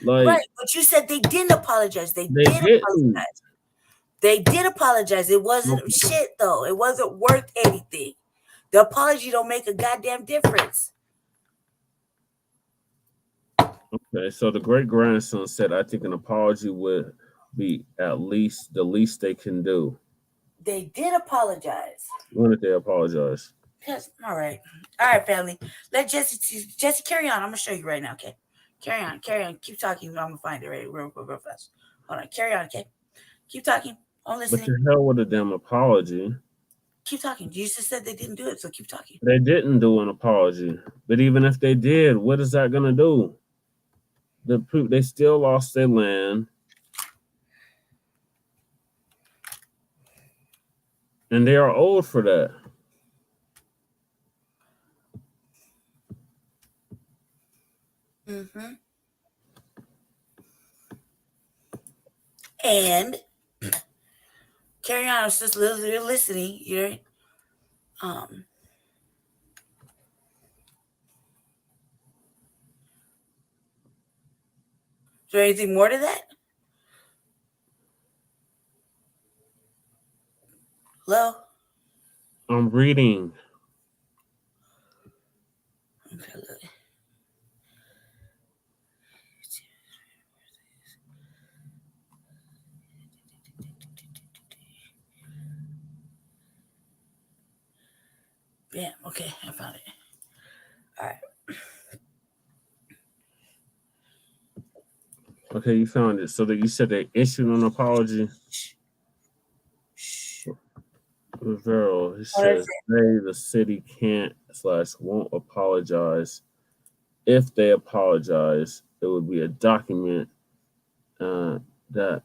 Right, but you said they didn't apologize. They did apologize. They did apologize. It wasn't shit, though. It wasn't worth anything. The apology don't make a goddamn difference. Okay, so the great grandson said, I think an apology would be at least the least they can do. They did apologize. When did they apologize? Yes, all right, family. Let Jesse carry on. I'm gonna show you right now. Okay, carry on. Keep talking. I'm gonna find it real fast. Hold on, carry on. Okay, keep talking. I'm listening. But the hell with a damn apology. Keep talking. You just said they didn't do it, so keep talking. They didn't do an apology, but even if they did, what is that gonna do? They still lost their land, and they are old for that. Mm-hmm. And carry on. It's just you're listening. You're Is there anything more to that? Hello? I'm reading. Okay. Yeah, okay, I found it. All right. Okay, you found it. So that you said they issued an apology. Rivero, he says the city can't / won't apologize. If they apologize, it would be a document that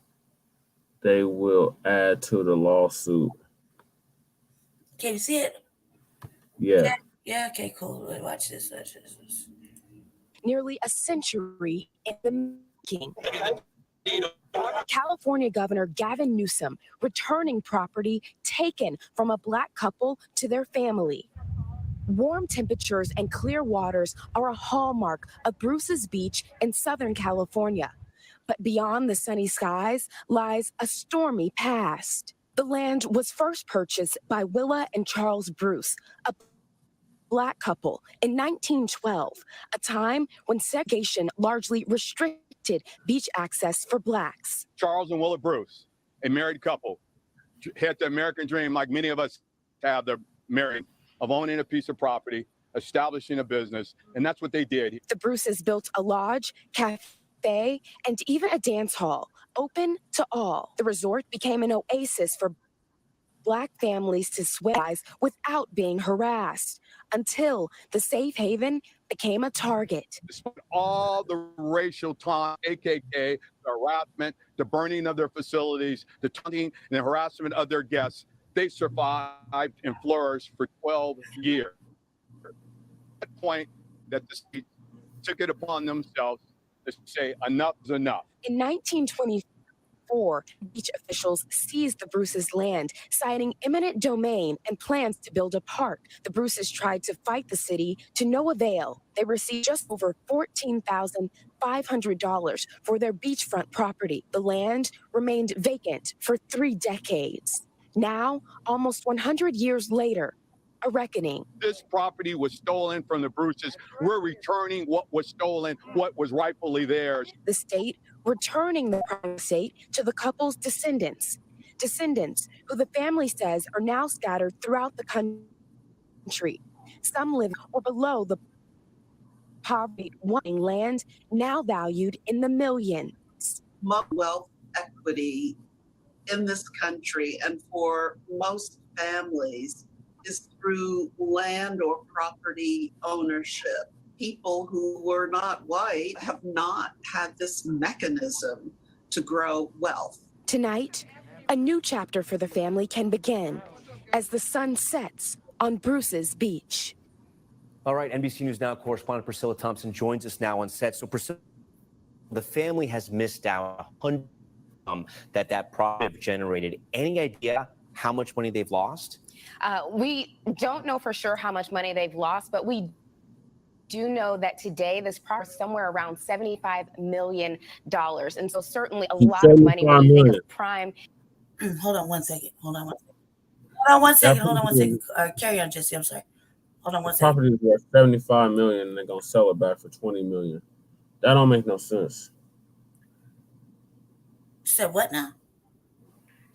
they will add to the lawsuit. Can you see it? Yeah. Yeah, okay, cool. Watch this. Nearly a century in the making. California Governor Gavin Newsom returning property taken from a Black couple to their family. Warm temperatures and clear waters are a hallmark of Bruce's Beach in Southern California. But beyond the sunny skies lies a stormy past. The land was first purchased by Willa and Charles Bruce, a Black couple, in 1912, a time when segregation largely restricted beach access for Blacks. Charles and Willa Bruce, a married couple, had the American dream like many of us have, the married, of owning a piece of property, establishing a business, and that's what they did. The Bruces built a lodge, cafe, and even a dance hall, open to all. The resort became an oasis for Black families to sway without being harassed, until the safe haven became a target. Despite all the racial taunt, KKK, the harassment, the burning of their facilities, the taunting and the harassment of their guests, they survived and flourished for 12 years. At that point, that the state took it upon themselves to say enough is enough. In 1924, beach officials seized the Bruces' land, citing eminent domain and plans to build a park. The Bruces tried to fight the city to no avail. They received just over $14,500 for their beachfront property. The land remained vacant for 3 decades. Now, almost 100 years later, a reckoning. This property was stolen from the Bruces. We're returning what was stolen, what was rightfully theirs. The state returning the estate to the couple's descendants who the family says are now scattered throughout the country. Some live or below the poverty, wanting land now valued in the millions. Wealth equity in this country and for most families is through land or property ownership. People who were not white have not had this mechanism to grow wealth. Tonight, a new chapter for the family can begin as the sun sets on Bruce's Beach. All right, NBC News Now correspondent Priscilla Thompson joins us now on set. So Priscilla, the family has missed out that profit generated. Any idea how much money they've lost? We don't know for sure how much money they've lost, but we do know that today this property is somewhere around $75 million. And so certainly a lot of money when you think of prime. Hold on one second. Carry on, Jesse. I'm sorry. Hold on one second. Property is worth $75 million and they're gonna sell it back for $20 million. That don't make no sense. You said what now?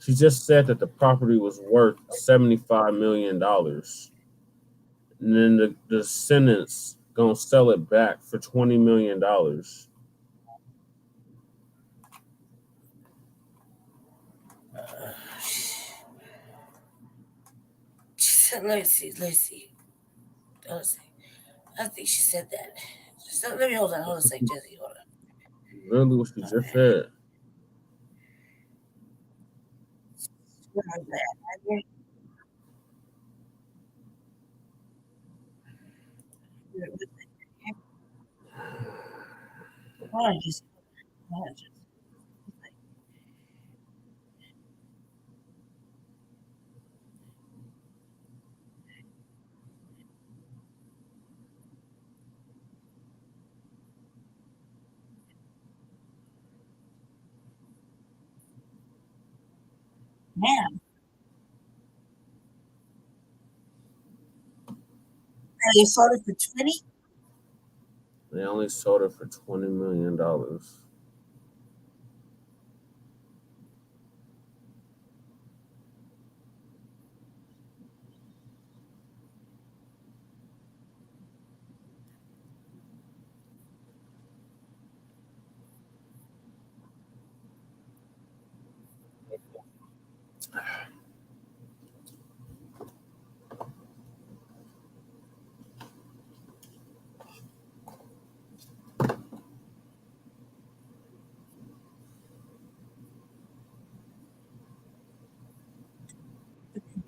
She just said that the property was worth $75 million. And then the descendants gonna sell it back for $20 million. Let's see. I think she said that. So let me hold on a second, Jesse. Hold on. Really, what she just said? Man, they sold it for 20. They only sold it for $20 million.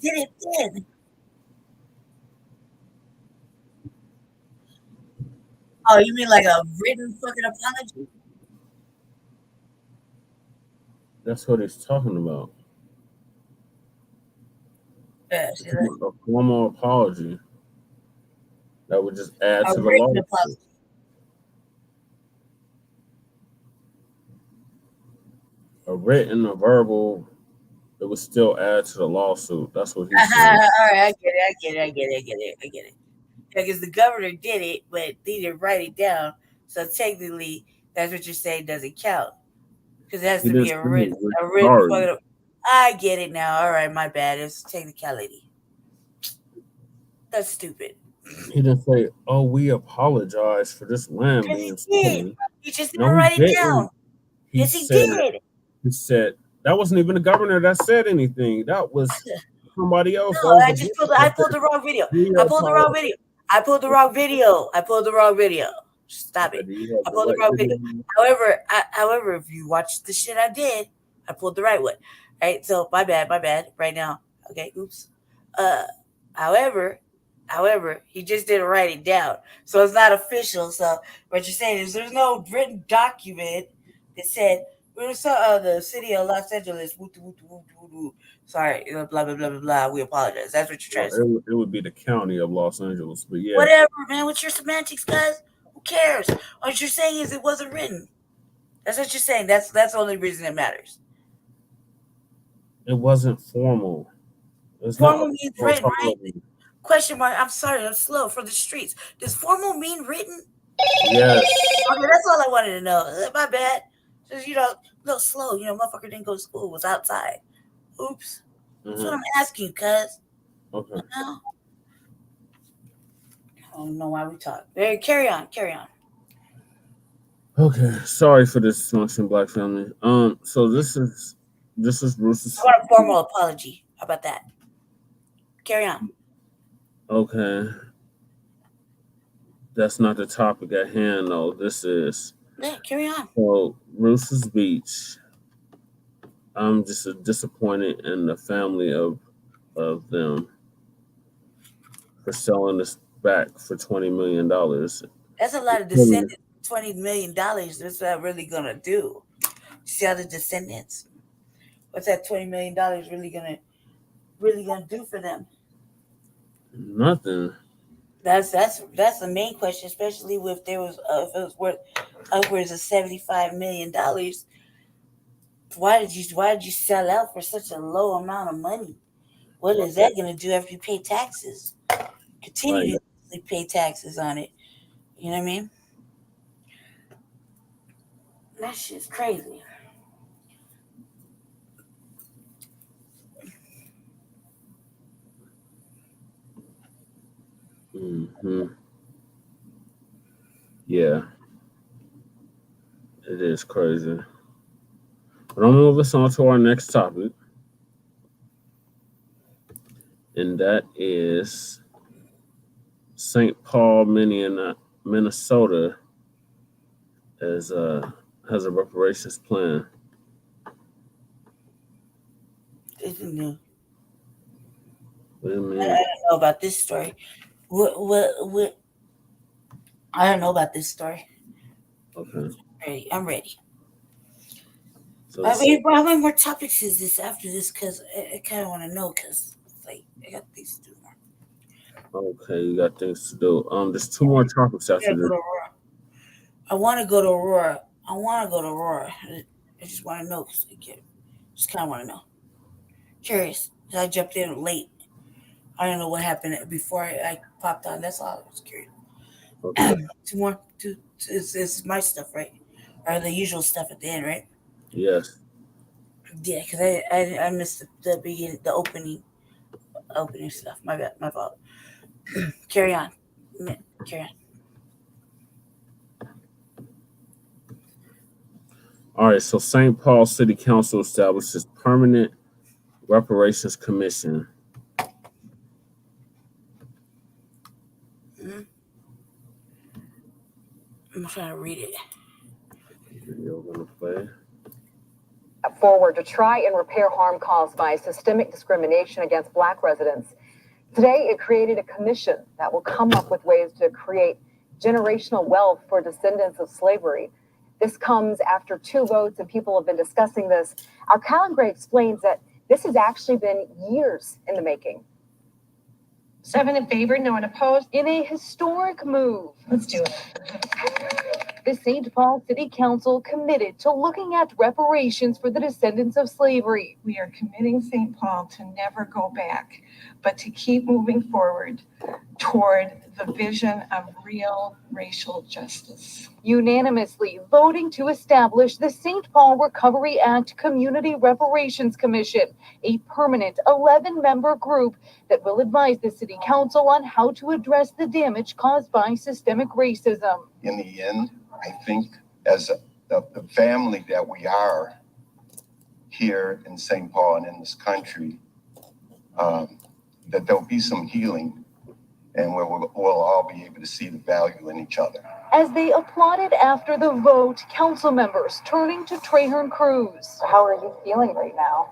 Did it did. Oh, you mean like a written fucking apology? That's what he's talking about. Yeah, A formal apology that would just add a to the written lawsuit. apology. A written, a verbal, it would still add to the lawsuit. That's what he's saying. All right, I get it. Because the governor did it, but he didn't write it down. So technically, that's what you're saying doesn't count. Because it has He to didn't be say a he written was sorry. fucking. I get it now. All right, my bad. It's technicality. That's stupid. He didn't say, "Oh, we apologize for this land Because being he did. stolen." He just No, didn't he write it down. didn't. Yes, he did. He said that wasn't even the governor that said anything. That was somebody else. No, I pulled the wrong video. I pulled the wrong video. Stop it. I pulled the wrong video. However, if you watch the shit I did, I pulled the right one. Right? So my bad. Right now. Okay, oops. However, he just didn't write it down. So it's not official. So what you're saying is there's no written document that said the city of Los Angeles. Sorry, blah blah blah blah blah. We apologize. That's what you're trying to say. It would be the county of Los Angeles, but yeah. Whatever, man. What's your semantics, guys? Who cares? What you're saying is it wasn't written. That's what you're saying. That's the only reason it matters. It wasn't formal. It's Formal not means written, right? Question mark. I'm sorry. I'm slow for the streets. Does formal mean written? Yes. Okay, that's all I wanted to know. My bad. Just a little slow. Motherfucker didn't go to school. Was outside. Oops. That's what I'm asking, cuz. Okay. I don't know why we talk. Carry on. Okay. Sorry for this dysfunction, Black family. So this is Bruce's. I want a formal apology. How about that? Carry on. Okay. That's not the topic at hand, though. This is. Yeah, carry on. So Bruce's Beach. I'm just disappointed in the family of them for selling this back for $20 million. That's a lot of descendants. $20 million. What's that really gonna do? See how the descendants? What's that $20 million really gonna do for them? Nothing. That's the main question, especially if it was worth upwards of $75 million. Why did you sell out for such a low amount of money? What is that going to do after you pay taxes? Continue to pay taxes on it. You know what I mean? That shit's crazy. Mm-hmm. Yeah. It is crazy. But I'm moving on to our next topic. And that is St. Paul, Minnesota has a reparations plan. Isn't What do you mean? I don't know about this story. What? I don't know about this story. Okay. I'm ready. So I mean, how many more topics is this after this? Because I kind of want to know. Because like I got things to do more. Okay, you got things to do. There's 2 more topics after this. I want to go to Aurora. I just want to know because just kind of want to know. Curious. I jumped in late. I don't know what happened before I popped on. That's all I was curious. Okay. 2 more. It's my stuff, right? Or the usual stuff at the end, right? Yes. Yeah, because I missed the beginning, the opening stuff. My bad, my fault. Carry on. All right. So St. Paul City Council establishes permanent reparations commission. Mm-hmm. I'm trying to read it. Video gonna play. Forward to try and repair harm caused by systemic discrimination against Black residents. Today, it created a commission that will come up with ways to create generational wealth for descendants of slavery. This comes after 2 votes, and people have been discussing this. Our Callan Gray explains that this has actually been years in the making. 7 in favor, no one opposed. In a historic move. Let's do it. The St. Paul City Council committed to looking at reparations for the descendants of slavery. We are committing St. Paul to never go back, but to keep moving forward toward the vision of real racial justice. Unanimously voting to establish the St. Paul Recovery Act Community Reparations Commission, a permanent 11-member group that will advise the City Council on how to address the damage caused by systemic racism. In the end, I think as the family that we are here in St. Paul and in this country, that there'll be some healing and we'll all be able to see the value in each other. As they applauded after the vote, council members turning to Trahern Cruz. How are you feeling right now?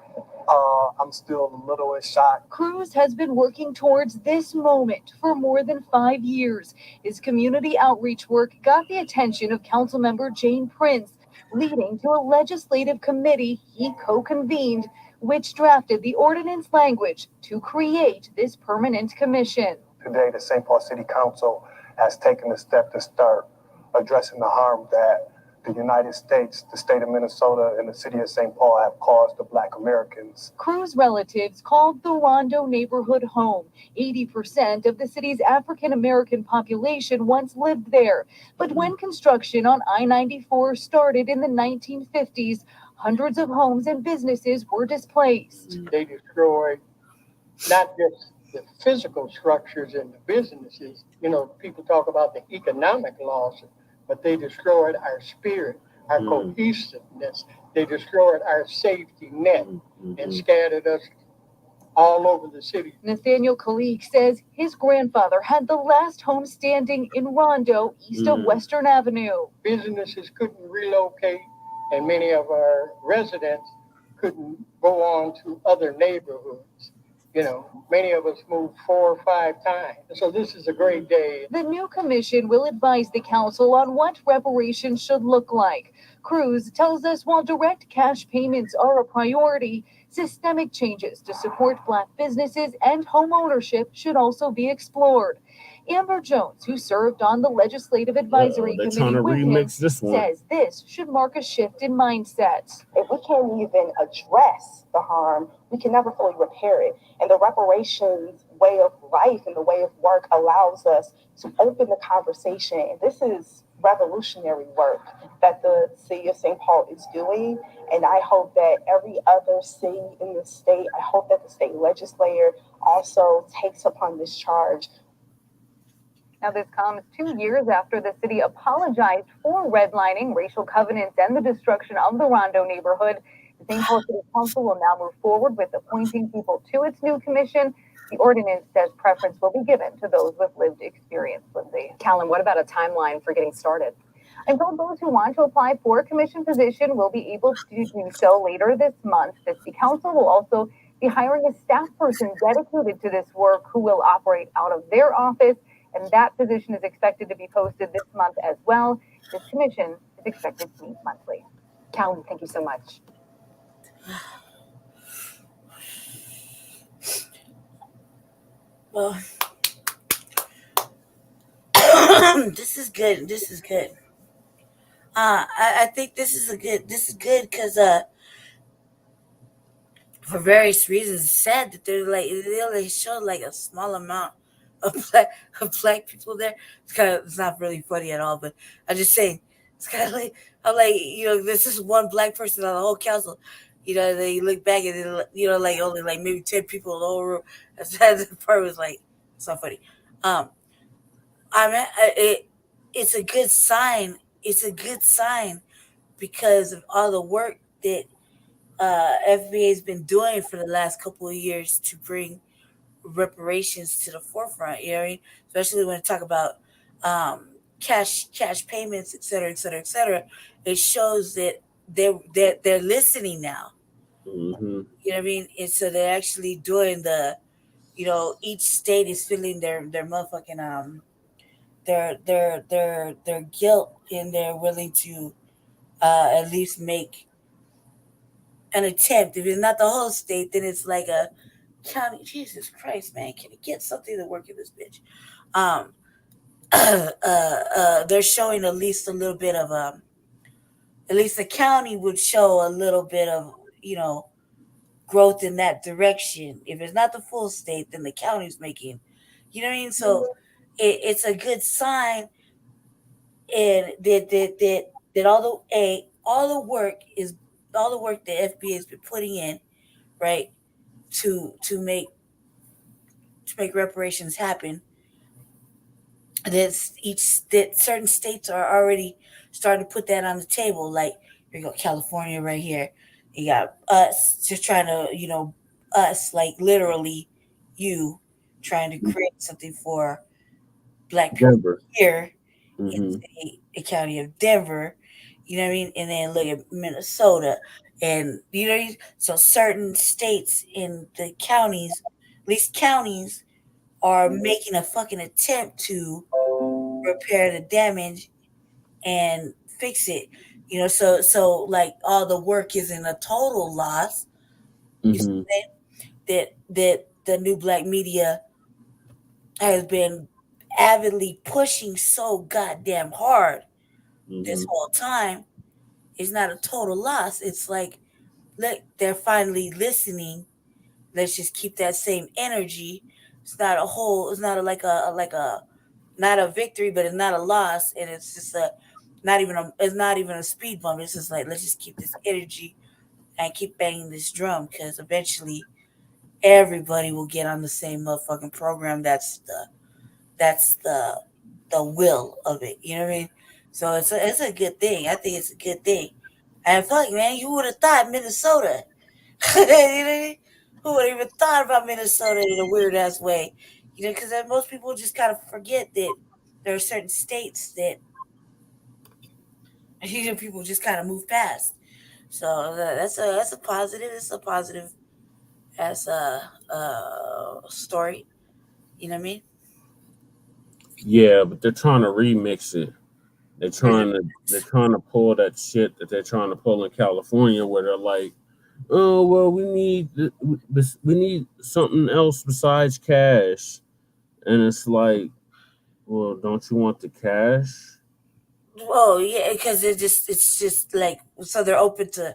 I'm still a little in shock. Cruz has been working towards this moment for more than 5 years. His community outreach work got the attention of Councilmember Jane Prince, leading to a legislative committee he co-convened, which drafted the ordinance language to create this permanent commission. Today, the St. Paul City Council has taken a step to start addressing the harm that the United States, the state of Minnesota, and the city of St. Paul have caused to Black Americans. Cruz relatives called the Rondo neighborhood home. 80% of the city's African American population once lived there. But when construction on I-94 started in the 1950s, hundreds of homes and businesses were displaced. They destroyed not just the physical structures and the businesses. You know, people talk about the economic loss, but they destroyed our spirit, our cohesiveness. They destroyed our safety net and scattered us all over the city. Nathaniel Kalik says his grandfather had the last home standing in Rondo, east of Western Avenue. Businesses couldn't relocate, and many of our residents couldn't go on to other neighborhoods. You know, many of us moved 4 or 5 times. So this is a great day. The new commission will advise the council on what reparations should look like. Cruz tells us while direct cash payments are a priority, systemic changes to support Black businesses and home ownership should also be explored. Amber Jones, who served on the Legislative Advisory Committee with him, says this should mark a shift in mindset. If we can't even address the harm, we can never fully repair it. And the reparations way of life and the way of work allows us to open the conversation. This is revolutionary work that the city of St. Paul is doing. And I hope that every other city in the state, I hope that the state legislature also takes upon this charge. Now, this comes 2 years after the city apologized for redlining, racial covenants, and the destruction of the Rondo neighborhood. The St. Paul City Council will now move forward with appointing people to its new commission. The ordinance says preference will be given to those with lived experience. Lindsay. Callan, what about a timeline for getting started? I'm told those who want to apply for a commission position will be able to do so later this month. The City Council will also be hiring a staff person dedicated to this work who will operate out of their office, and that position is expected to be posted this month as well. This commission is expected to meet monthly. Callie, thank you so much. Well, this is good. This is good. I think this is good because for various reasons, it's sad that they only showed like a small amount of black people there. It's not really funny at all, but I just saying it's kind of like I'm like there's just one black person on the whole council. They look back and like only like maybe 10 people in the whole room. That part was like it's not funny. I mean it's a good sign. It's a good sign because of all the work that FBA has been doing for the last couple of years to bring reparations to the forefront. You know what I mean? Especially when I talk about cash payments, et cetera, et cetera, et cetera. It shows that they're listening now. Mm-hmm. You know what I mean? And so they're actually doing each state is feeling their motherfucking their guilt, and they're willing to at least make an attempt. If it's not the whole state, then it's like a county. Jesus Christ, man, can you get something to work in this bitch? They're showing at least a little bit of at least the county would show a little bit of growth in that direction. If it's not the full state, then the county's making, you know what I mean. So it's a good sign, and that all the work that FBA has been putting in, right, to make reparations happen. That certain states are already starting to put that on the table. Like here you go, California right here. You got us just trying to, us like literally you trying to create something for black people Denver. here Mm-hmm. in the county of Denver. You know what I mean? And then look at Minnesota, and so certain states in the counties, at least counties, are making a fucking attempt to repair the damage and fix it. So like all the work isn't a total loss. You see Mm-hmm. that the new black media has been avidly pushing so goddamn hard this whole time. It's not a total loss. It's like, look, they're finally listening. Let's just keep that same energy. It's not a whole. It's not not a victory, but it's not a loss, and it's just it's not even a speed bump. It's just like, let's just keep this energy and keep banging this drum, because eventually everybody will get on the same motherfucking program. That's the will of it. You know what I mean? So it's a good thing. I think it's a good thing. And fuck, man, you would have thought Minnesota. You know what I mean? Who would have even thought about Minnesota in a weird ass way? Because most people just kind of forget that there are certain states that people just kind of move past. So that's a positive. It's a positive as a story. You know what I mean? Yeah, but they're trying to remix it. They're trying to pull that shit that they're trying to pull in California, where they're like, oh well, we need something else besides cash, and it's like, well, don't you want the cash? Well, yeah, because it's just like, so they're open to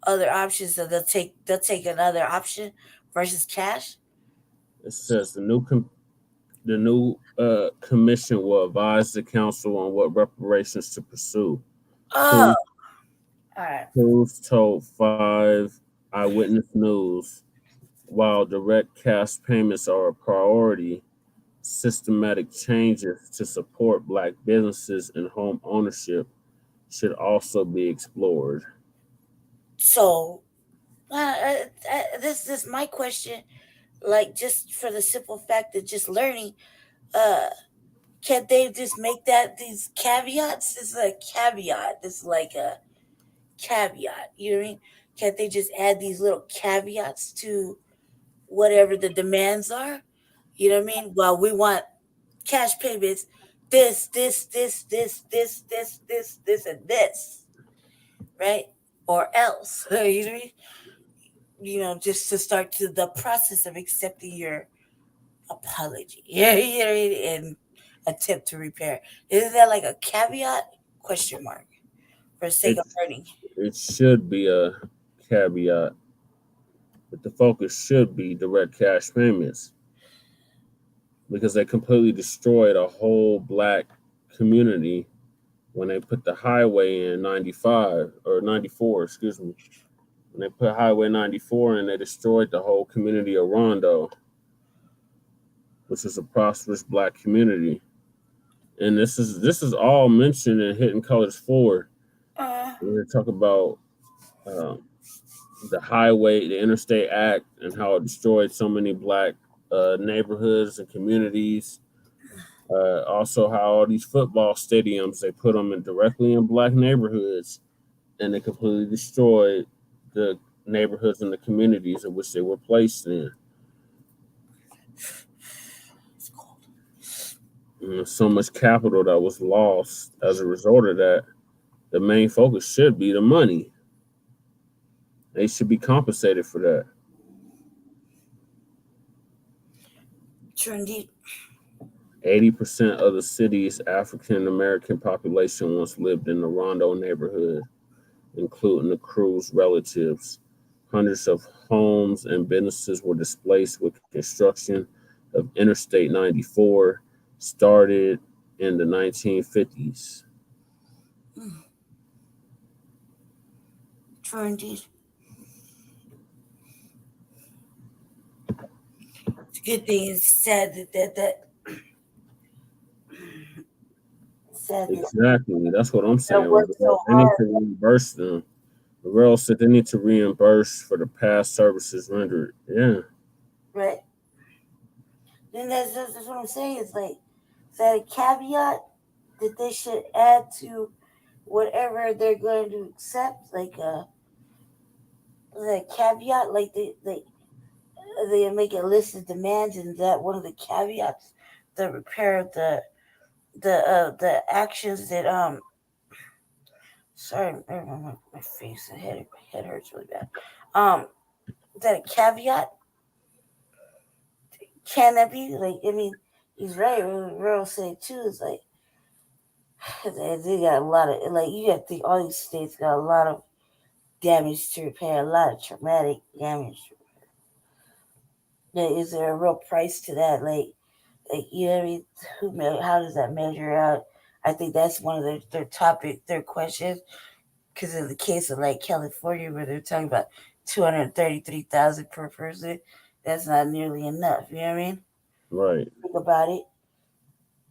other options, so they'll take another option versus cash. It says the new commission will advise the council on what reparations to pursue. Oh, all right. Cruz told 5 Eyewitness News, while direct cash payments are a priority, systematic changes to support Black businesses and home ownership should also be explored. So, this is my question. Like, just for the simple fact that just learning, can't they just make these caveats? This is a caveat. This is like a caveat. You know what I mean? Can't they just add these little caveats to whatever the demands are? You know what I mean? Well, we want cash payments this, and this, right? Or else, you know what I mean? You know, just to start to the process of accepting your apology. Yeah, you know what I mean? And attempt to repair. Isn't that like a caveat? Question mark. For sake of learning. It should be a caveat, but the focus should be direct cash payments because they completely destroyed a whole black community when they put the highway in 95 or 94, excuse me. When they put Highway 94 in, they destroyed the whole community of Rondo, which is a prosperous black community. And this is all mentioned in Hidden Colors 4. When they talk about the highway, the Interstate Act, and how it destroyed so many black neighborhoods and communities. Also, how all these football stadiums, they put them directly in black neighborhoods, and they completely destroyed the neighborhoods and the communities in which they were placed in. And so much capital that was lost as a result of that. The main focus should be the money. They should be compensated for that. True indeed. 80% of the city's African American population once lived in the Rondo neighborhood, including the crew's relatives. Hundreds of homes and businesses were displaced with construction of Interstate 94, started in the 1950s. True indeed. It's a good thing. It's sad that sad. Exactly. That's what I'm saying. So they need to reimburse them. The rail said they need to reimburse for the past services rendered. Yeah. Right. Then that's what I'm saying. It's like, is that a caveat that they should add to whatever they're going to accept? Like the caveat, like they make a list of demands, and that one of the caveats, the repair the actions that sorry, my face, my head hurts really bad. Is that a caveat? Can that be? Like, I mean, he's right. Real say too is like they got a lot of, like, you got to think all these states got a lot of damage to repair, a lot of traumatic damage. Like, is there a real price to that? Like you know what I mean? How does that measure out? I think that's one of their questions. Because in the case of like California, where they're talking about 233,000 per person, that's not nearly enough. You know what I mean? Right. Think about it.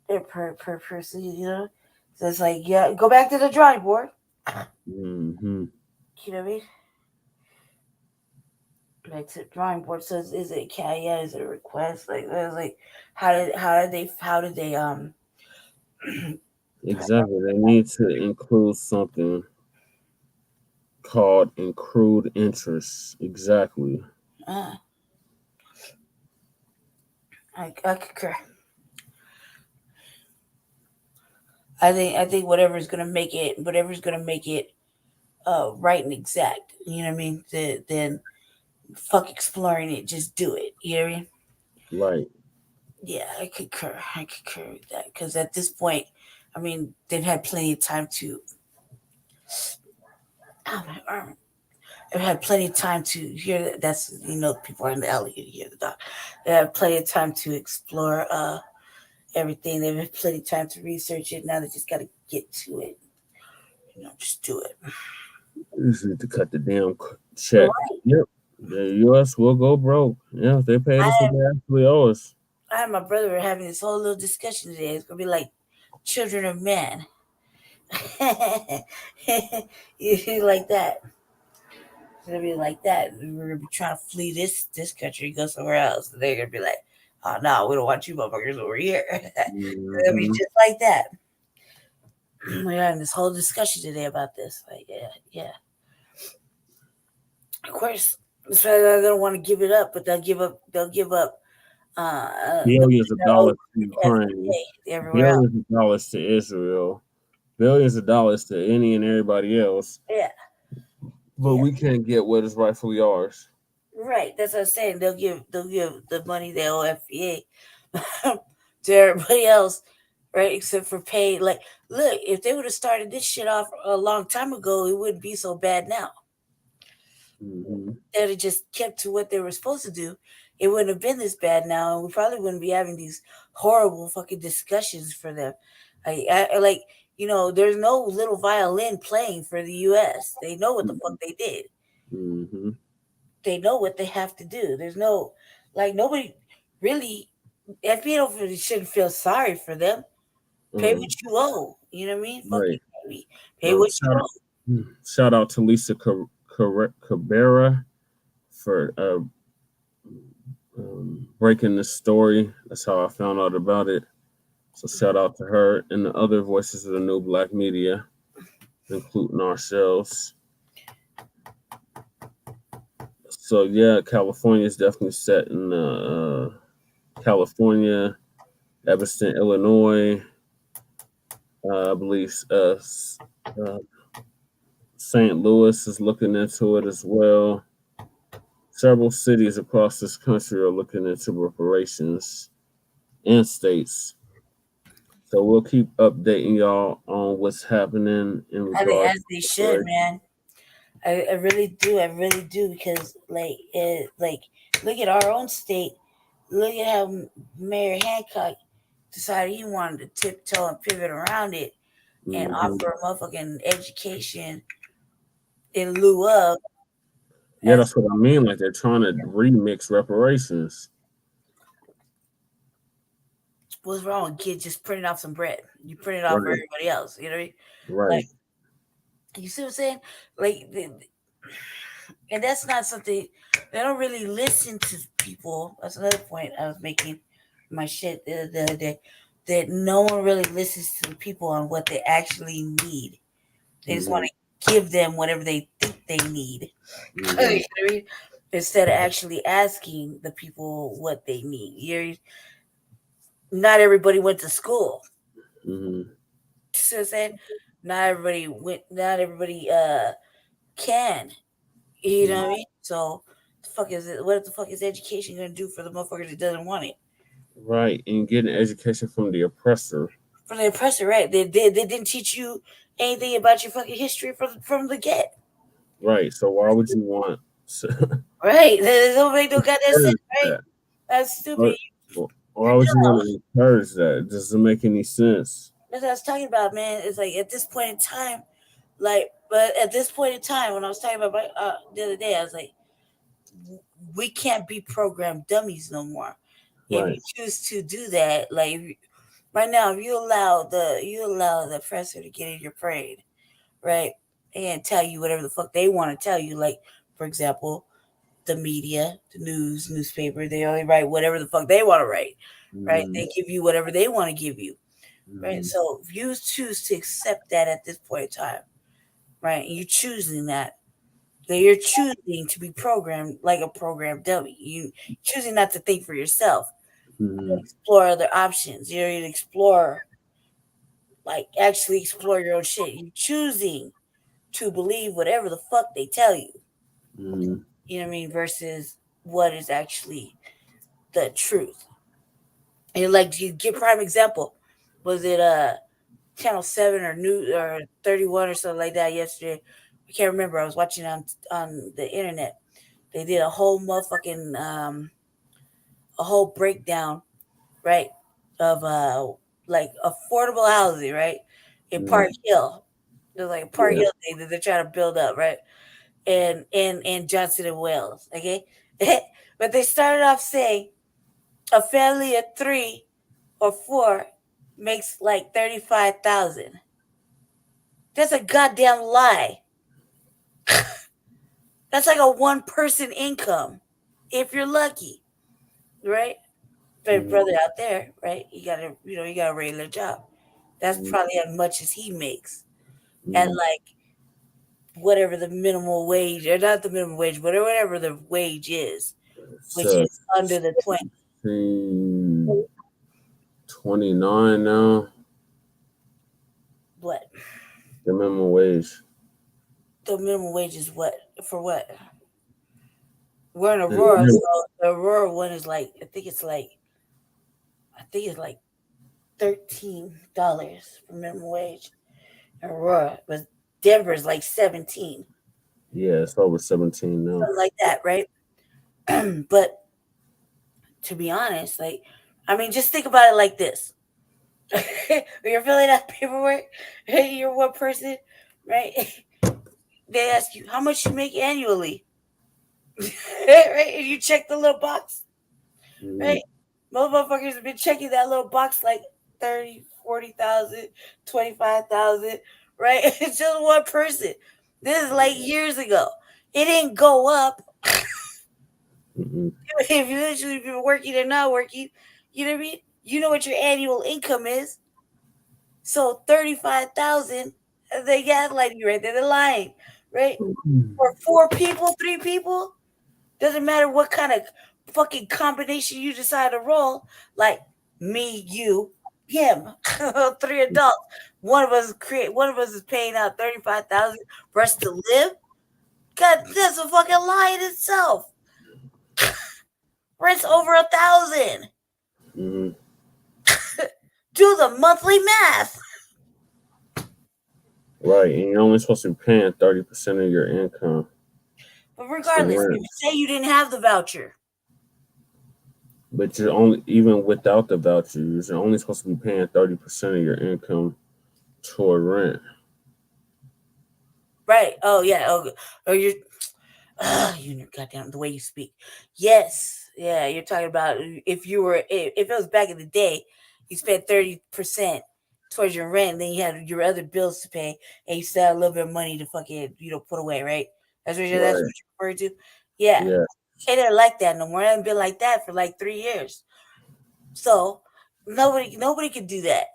They're per person, you know. So it's like, yeah, go back to the drawing board. Mm-hmm. You know what I mean? Back to the drawing board. So is it a caveat? Is it a request? Like how did they Exactly. They need to include something called accrued interest. Exactly. I concur. I think whatever's gonna make it right and exact. You know what I mean? Then fuck exploring it, just do it. You know what I mean? Right. Yeah, I concur with that, because at this point, I mean, they've had plenty of time to. Oh, my arm. They've had plenty of time to hear that. That's, you know, people are in the alley to hear the dog. They have plenty of time to explore everything. They've had plenty of time to research it. Now they just got to get to it. You know, just do it. You just need to cut the damn check. Right. Yep. The U.S. will go broke. Yeah, if they pay us what they actually owe us. I and my brother were having this whole little discussion today. It's gonna be like children of man. You like that? It's gonna be like that. We're gonna be trying to flee this country, go somewhere else. And they're gonna be like, "Oh no, we don't want you motherfuckers over here." Mm-hmm. It'll be just like that. We're having this whole discussion today about this. Like, yeah. Of course, that's why they don't want to give it up, but they'll give up Billions of dollars to Ukraine, everywhere else. billions of dollars to Israel, billions of dollars to any and everybody else. Yeah. But we can't get what is rightfully ours. Right. That's what I'm saying. They'll give the money they owe FBA to everybody else, right? Except for pay. Like, look, if they would have started this shit off a long time ago, it wouldn't be so bad now. Mm-hmm. They'd have just kept to what they were supposed to do. It wouldn't have been this bad now, and we probably wouldn't be having these horrible fucking discussions for them. Like, you know, there's no little violin playing for the U.S. They know what the fuck they did. Mm-hmm. They know what they have to do. There's no, like, nobody really, FBI shouldn't feel sorry for them. Pay what you owe. You know what I mean? Right. Fucking pay what you owe. Shout out to Lisa Cabrera for breaking this story. That's how I found out about it. So shout out to her and the other voices of the new Black media, including ourselves. So yeah, California is definitely set in California, Evanston, Illinois. I believe St. Louis is looking into it as well. Several cities across this country are looking into reparations, and states. So we'll keep updating y'all on what's happening in I mean, regards. as they should, man. I really do, because like look at our own state. Look at how Mayor Hancock decided he wanted to tiptoe and pivot around it and offer a motherfucking education in lieu of. Yeah, that's what I mean. Like, they're trying to remix reparations. What's wrong with kids just printing off some bread? You print it off for everybody else. You know what I mean? Right. Like, you see what I'm saying? Like, and that's not something they don't really listen to people. That's another point I was making my shit the other day. That no one really listens to the people on what they actually need. They just want to give them whatever they think they need. You know what I mean? Instead of actually asking the people what they need. Not everybody went to school. So I'm saying, not everybody can. You know what I mean? So what the fuck is education gonna do for the motherfucker that doesn't want it? Right, and getting education from the oppressor. From the oppressor, right? They didn't teach you anything about your fucking history from the get. Right. So why would you want right? Don't make no goddamn sense, right? That's stupid. Why would you want to encourage that? It doesn't make any sense. That's what I was talking about, man. It's like at this point in time, when I was talking about the other day, I was like, we can't be programmed dummies no more. If you choose to do that, like right now, if you allow the oppressor to get in your brain, right, and tell you whatever the fuck they want to tell you, like, for example, the media, the newspaper, they only write whatever the fuck they want to write, right? They give you whatever they want to give you, right? So if you choose to accept that at this point in time, right, and you're choosing that, then you're choosing to be programmed like a programmed dummy. You choosing not to think for yourself, explore other options. You're an explorer, like actually explore your own shit. You're choosing to believe whatever the fuck they tell you. You know what I mean? Versus what is actually the truth. And like, you give prime example. Was it Channel 7 or 31 or something like that yesterday? I can't remember. I was watching on the internet. They did a whole motherfucking a whole breakdown, right, of like affordable housing, right, in Park Hill. There's like a Park Hill thing that they're trying to build up, right, and Johnson and Wales, okay. But they started off saying a family of 3 or 4 makes like 35,000. That's a goddamn lie. That's like a 1-person income, if you're lucky, right? But brother out there, right? You got a regular job. That's probably as much as he makes, at like whatever the minimum wage, or not the minimum wage, but whatever the wage is, which is under the 20. $29 now. What? The minimum wage. The minimum wage is what? For what? We're in Aurora, so the Aurora one is like I think it's like $13 for minimum wage. Aurora, but Denver's like 17. Yeah, it's over 17 now. Something like that, right? But to be honest, like, I mean, just think about it like this. When you're filling out paperwork, you're one person, right? They ask you how much you make annually. Right? And you check the little box. Right? Most motherfuckers have been checking that little box like 30, 40,000, 25,000, right? It's just one person. This is like years ago. It didn't go up. If you literally been working or not working, you know what I mean? You know what your annual income is. So 35,000, they gaslighting you right there. They're lying, right? For 4 people, 3 people, doesn't matter what kind of fucking combination you decide to roll. Like me, you, him, 3 adults. One of us is paying out 35,000 for us to live. God, that's a fucking lie in itself. Rent's over 1,000. Do the monthly math. Right, and you're only supposed to be paying 30% of your income. But regardless, if you say you didn't have the voucher. But you're only, even without the voucher, you're only supposed to be paying 30% of your income toward rent. Right. Oh, yeah. Oh, or you're, goddamn, the way you speak. Yes. Yeah. You're talking about if it was back in the day, you spent 30% towards your rent, and then you had your other bills to pay, and you still had a little bit of money to fucking, put away, right? That's what you're referring to? Yeah. It ain't like that no more. It hasn't been like that for like 3 years. So nobody could do that.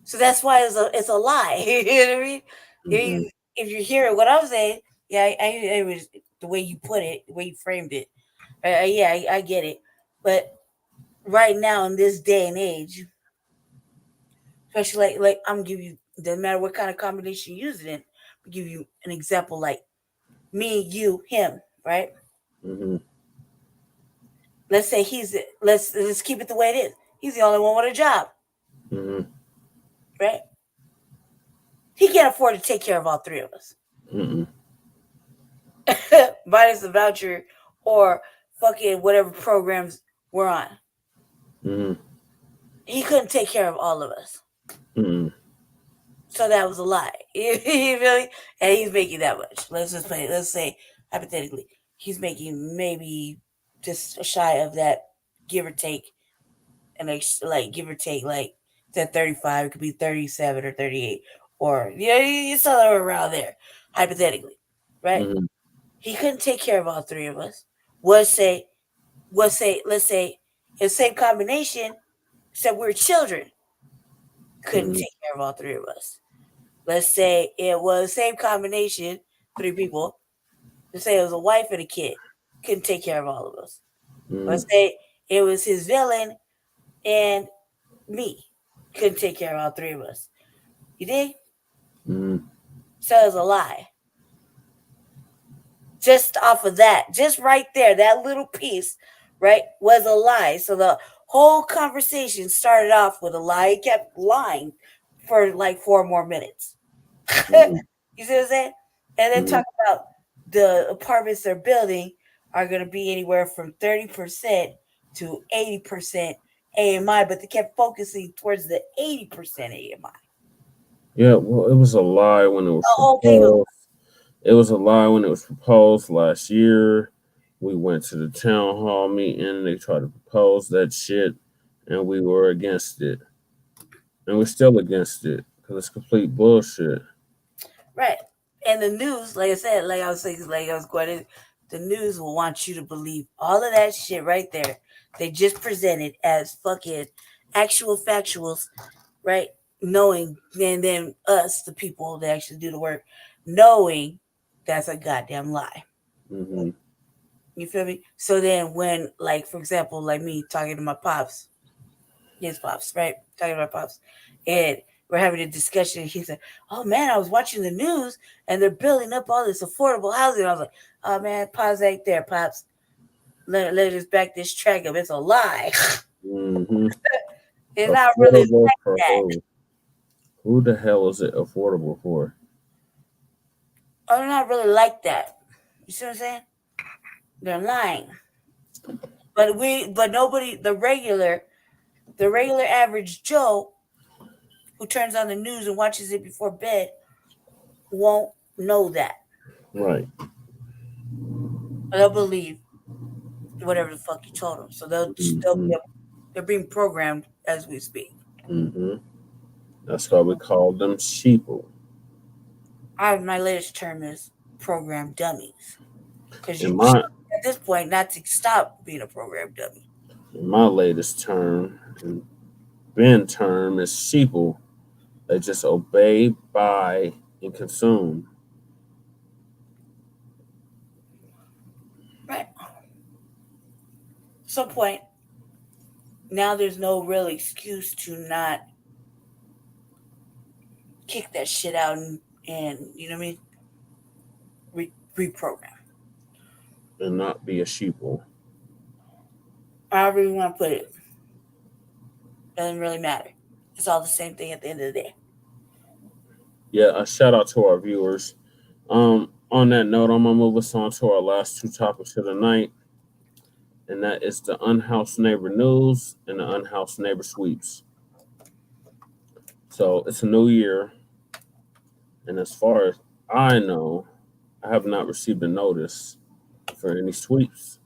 So that's why it's a lie. You know what I mean? If you're hearing what I'm saying, yeah, I was the way you put it, the way you framed it. I get it. But right now in this day and age, especially like I'm gonna give you, doesn't matter what kind of combination you use it in. I'll give you an example like me, you, him, right? Let's say let's keep it the way it is. He's the only one with a job. Right? He can't afford to take care of all 3 of us. Minus the voucher or fucking whatever programs we're on. He couldn't take care of all of us. So that was a lie. You feel me? And he's making that much. Let's say hypothetically, he's making maybe just shy of that, give or take. And like give or take, like that 35, it could be 37 or 38, or you somewhere around there, hypothetically, right? He couldn't take care of all 3 of us. Let's say the same combination, except we're children, couldn't take care of all 3 of us. Let's say it was same combination, 3 people. Let's say it was a wife and a kid, couldn't take care of all of us. Let's say it was his villain and me, couldn't take care of all 3 of us. You dig? So it's a lie. Just off of that, just right there, that little piece, right, was a lie. So the whole conversation started off with a lie. He kept lying for like 4 more minutes. You see what I'm saying? And then talk about the apartments they're building are going to be anywhere from 30% to 80% AMI, but they kept focusing towards the 80% AMI. Yeah, well, it was a lie when it was proposed. It was a lie when it was proposed last year. We went to the town hall meeting. They tried to propose that shit, and we were against it. And we're still against it because it's complete bullshit. Right. And the news, like I said, like I was saying, like I was going in, the news will want you to believe all of that shit right there. They just presented as fucking actual factuals, right? Knowing, and then us, the people that actually do the work, knowing that's a goddamn lie. You feel me? So then when, like, for example, like me talking to my pops, his pops, right? Talking to my pops, and we're having a discussion, and he said, "Oh man, I was watching the news and they're building up all this affordable housing." I was like, "Oh man, pause right there, pops. Let us back this track up. It's a lie. Mm-hmm. It's not really Affordable like for that." who? Who the hell is it affordable for? Oh, they're not really like that. You see what I'm saying? They're lying. But nobody, the regular average Joe who turns on the news and watches it before bed won't know that. Right. They'll believe whatever the fuck you told them. So they're being programmed as we speak. Mm-hmm. That's why we call them sheeple. My latest term is program dummies. Because you My at this point not to stop being a program dummy. my latest term, and Ben term, is sheeple. They just obey, buy, and consume. Right. Some point now there's no real excuse to not kick that shit out and you know what I mean? Reprogram. And not be a sheeple. However you want to put it. Doesn't really matter. It's all the same thing at the end of the day. Yeah, a shout out to our viewers. On that note, I'm gonna move us on to our last two topics of the night, and that is the unhoused neighbor news and the unhoused neighbor sweeps. So it's a new year, and as far as I know, I have not received a notice for any sweeps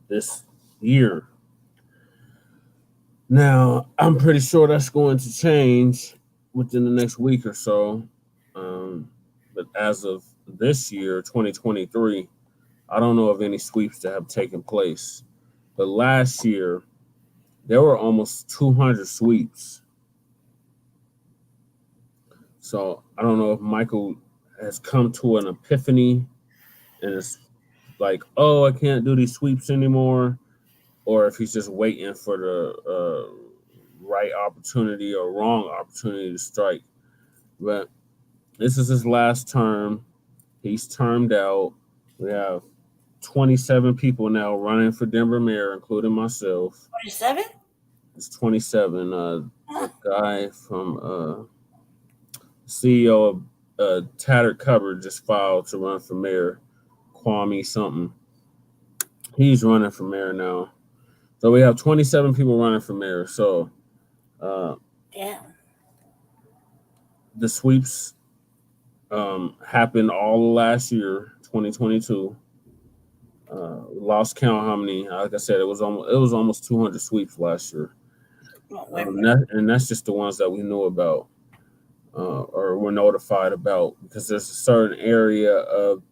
this year. Now, I'm pretty sure that's going to change within the next week or so. But as of this year, 2023, I don't know of any sweeps that have taken place. But last year, there were almost 200 sweeps. So I don't know if Michael has come to an epiphany and it's like, oh, I can't do these sweeps anymore, or if he's just waiting for the right opportunity or wrong opportunity to strike. But this is his last term. He's termed out. We have 27 people now running for Denver mayor, including myself. 27? It's 27. The guy from CEO of Tattered Cupboard just filed to run for mayor. Kwame something. He's running for mayor now. So we have 27 people running for mayor. So Damn. The sweeps happened all last year, 2022. Lost count how many. Like I said, it was almost 200 sweeps last year. And that's just the ones that we knew about or were notified about, because there's a certain area of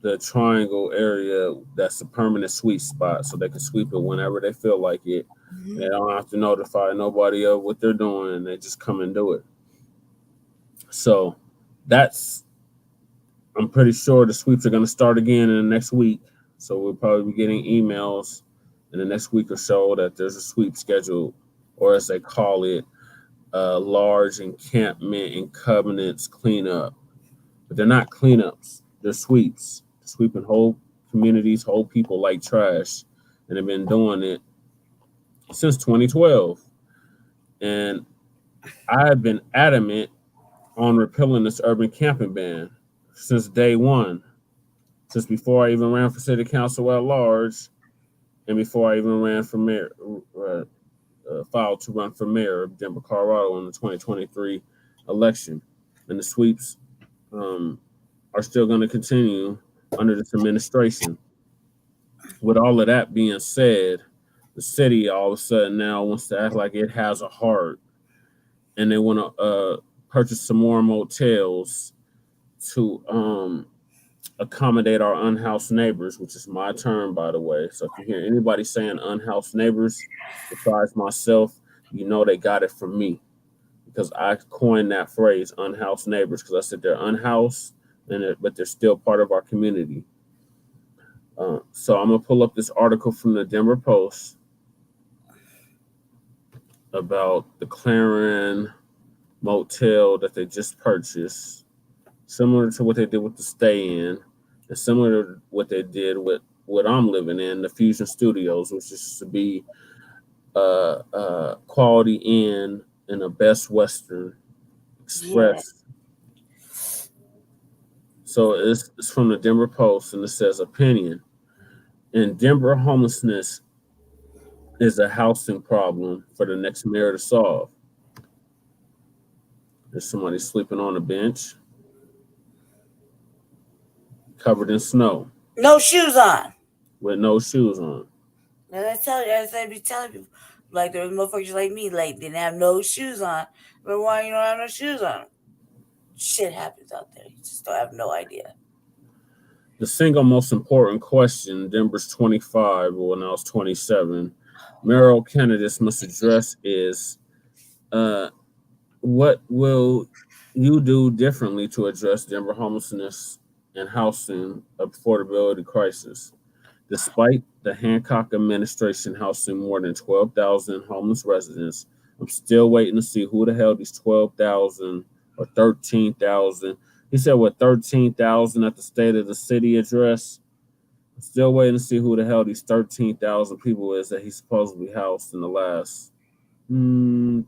the triangle area that's a permanent sweep spot, so they can sweep it whenever they feel like it. Mm-hmm. They don't have to notify nobody of what they're doing, and they just come and do it. So I'm pretty sure the sweeps are going to start again in the next week. So we'll probably be getting emails in the next week or so that there's a sweep scheduled, or as they call it, large encampment and covenants cleanup. But they're not cleanups, they're sweeps. Sweeping whole communities, whole people like trash. And they've been doing it since 2012. And I've been adamant on repealing this urban camping ban since day one, since before I even ran for city council at large, and before I even ran for mayor, filed to run for mayor of Denver, Colorado in the 2023 election. And the sweeps are still going to continue under this administration. With all of that being said, the city all of a sudden now wants to act like it has a heart, and they want to purchase some more motels to accommodate our unhoused neighbors, which is my term, by the way. So if you hear anybody saying unhoused neighbors besides myself, you know they got it from me, because I coined that phrase, unhoused neighbors, because I said they're unhoused, but they're still part of our community. So I'm gonna pull up this article from the Denver Post about the Clarion motel that they just purchased, similar to what they did with the Stay Inn, and similar to what they did with what I'm living in, the Fusion Studios, which is to be Quality Inn and a Best Western Express. So it's from the Denver Post, and it says opinion. In Denver, homelessness is a housing problem for the next mayor to solve. There's somebody sleeping on a bench, covered in snow, no shoes on, with no shoes on. And I tell you, as I be telling people, like there's motherfuckers like me, like didn't have no shoes on. But why you don't have no shoes on? Shit happens out there. You just don't have no idea. The single most important question Denver's 25, well now it's 27, mayoral candidates must address is what will you do differently to address Denver homelessness and housing affordability crisis? Despite the Hancock administration housing more than 12,000 homeless residents, I'm still waiting to see who the hell these 12,000 or 13,000. He said, what, 13,000 at the State of the City address? I'm still waiting to see who the hell these 13,000 people is that he supposedly housed in the last 10,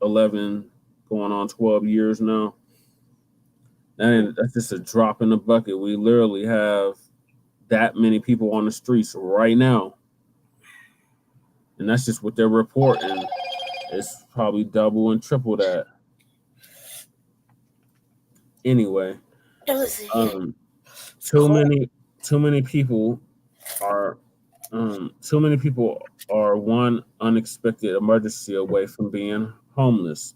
11, going on 12 years now. And that's just a drop in the bucket. We literally have that many people on the streets right now. And that's just what they're reporting. It's probably double and triple that. Anyway, too many people are one unexpected emergency away from being homeless.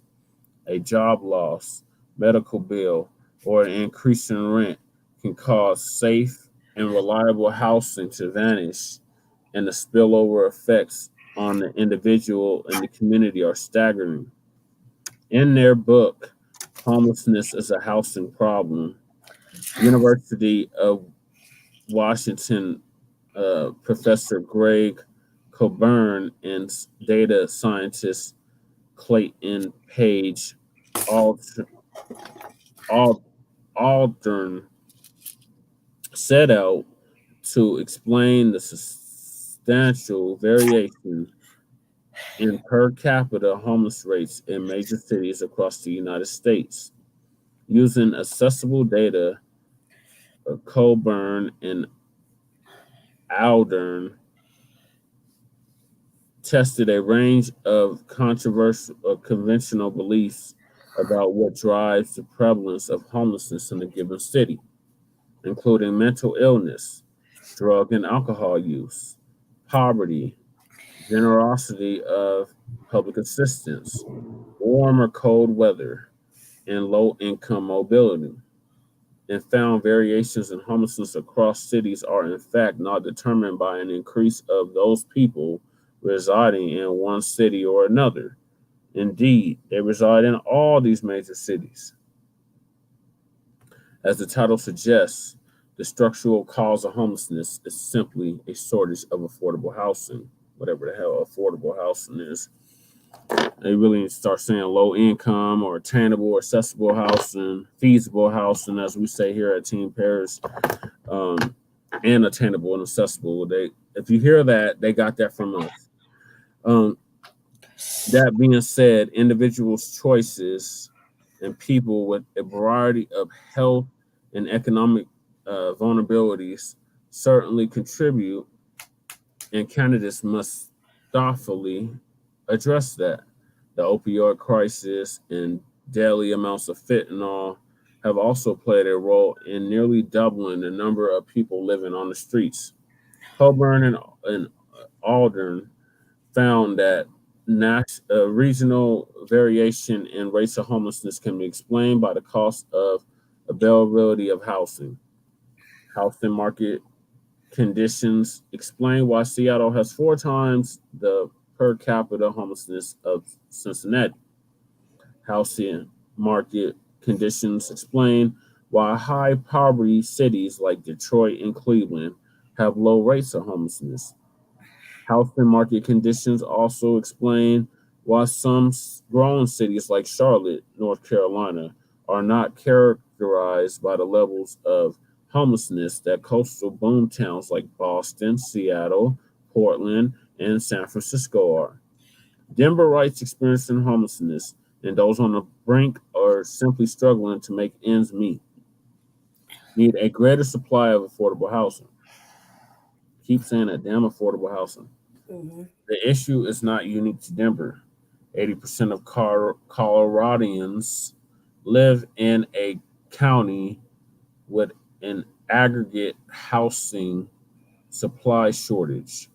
A job loss, medical bill, or an increase in rent can cause safe and reliable housing to vanish, and the spillover effects on the individual and the community are staggering. In their book, Homelessness is a Housing Problem, University of Washington Professor Greg Coburn and data scientist Clayton Page Aldern set out to explain the substantial variation in per capita homeless rates in major cities across the United States. Using accessible data, Coburn and Aldern tested a range of conventional beliefs about what drives the prevalence of homelessness in a given city, including mental illness, drug and alcohol use, poverty, generosity of public assistance, warm or cold weather, and low income mobility, and found variations in homelessness across cities are in fact not determined by an increase of those people residing in one city or another. Indeed, they reside in all these major cities. As the title suggests, the structural cause of homelessness is simply a shortage of affordable housing, whatever the hell affordable housing is. They really need to start saying low income or attainable or accessible housing, feasible housing, as we say here at Team Paris, and attainable and accessible. If you hear that, they got that from us. That being said, individuals' choices and people with a variety of health and economic vulnerabilities certainly contribute, and candidates must thoughtfully address that. The opioid crisis and daily amounts of fentanyl have also played a role in nearly doubling the number of people living on the streets. Coburn and Aldern found that regional variation in rates of homelessness can be explained by the cost of availability of housing. Housing market conditions explain why Seattle has 4 times the per capita homelessness of Cincinnati. Housing market conditions explain why high poverty cities like Detroit and Cleveland have low rates of homelessness. Housing market conditions also explain why some growing cities like Charlotte, North Carolina, are not characterized by the levels of homelessness that coastal boom towns like Boston, Seattle, Portland, and San Francisco are. Denverites experiencing homelessness and those on the brink or simply struggling to make ends meet need a greater supply of affordable housing. Keep saying that, damn affordable housing. Mm-hmm. The issue is not unique to Denver. 80% of Coloradians live in a county with an aggregate housing supply shortage.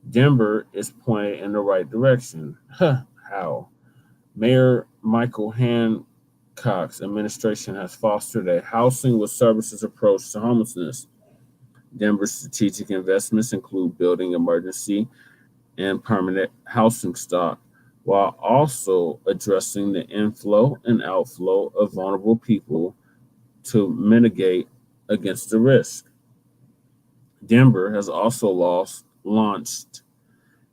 Denver is pointed in the right direction. How? Mayor Michael Hancock's administration has fostered a housing with services approach to homelessness. Denver's strategic investments include building emergency and permanent housing stock, while also addressing the inflow and outflow of vulnerable people to mitigate against the risk. Denver has also launched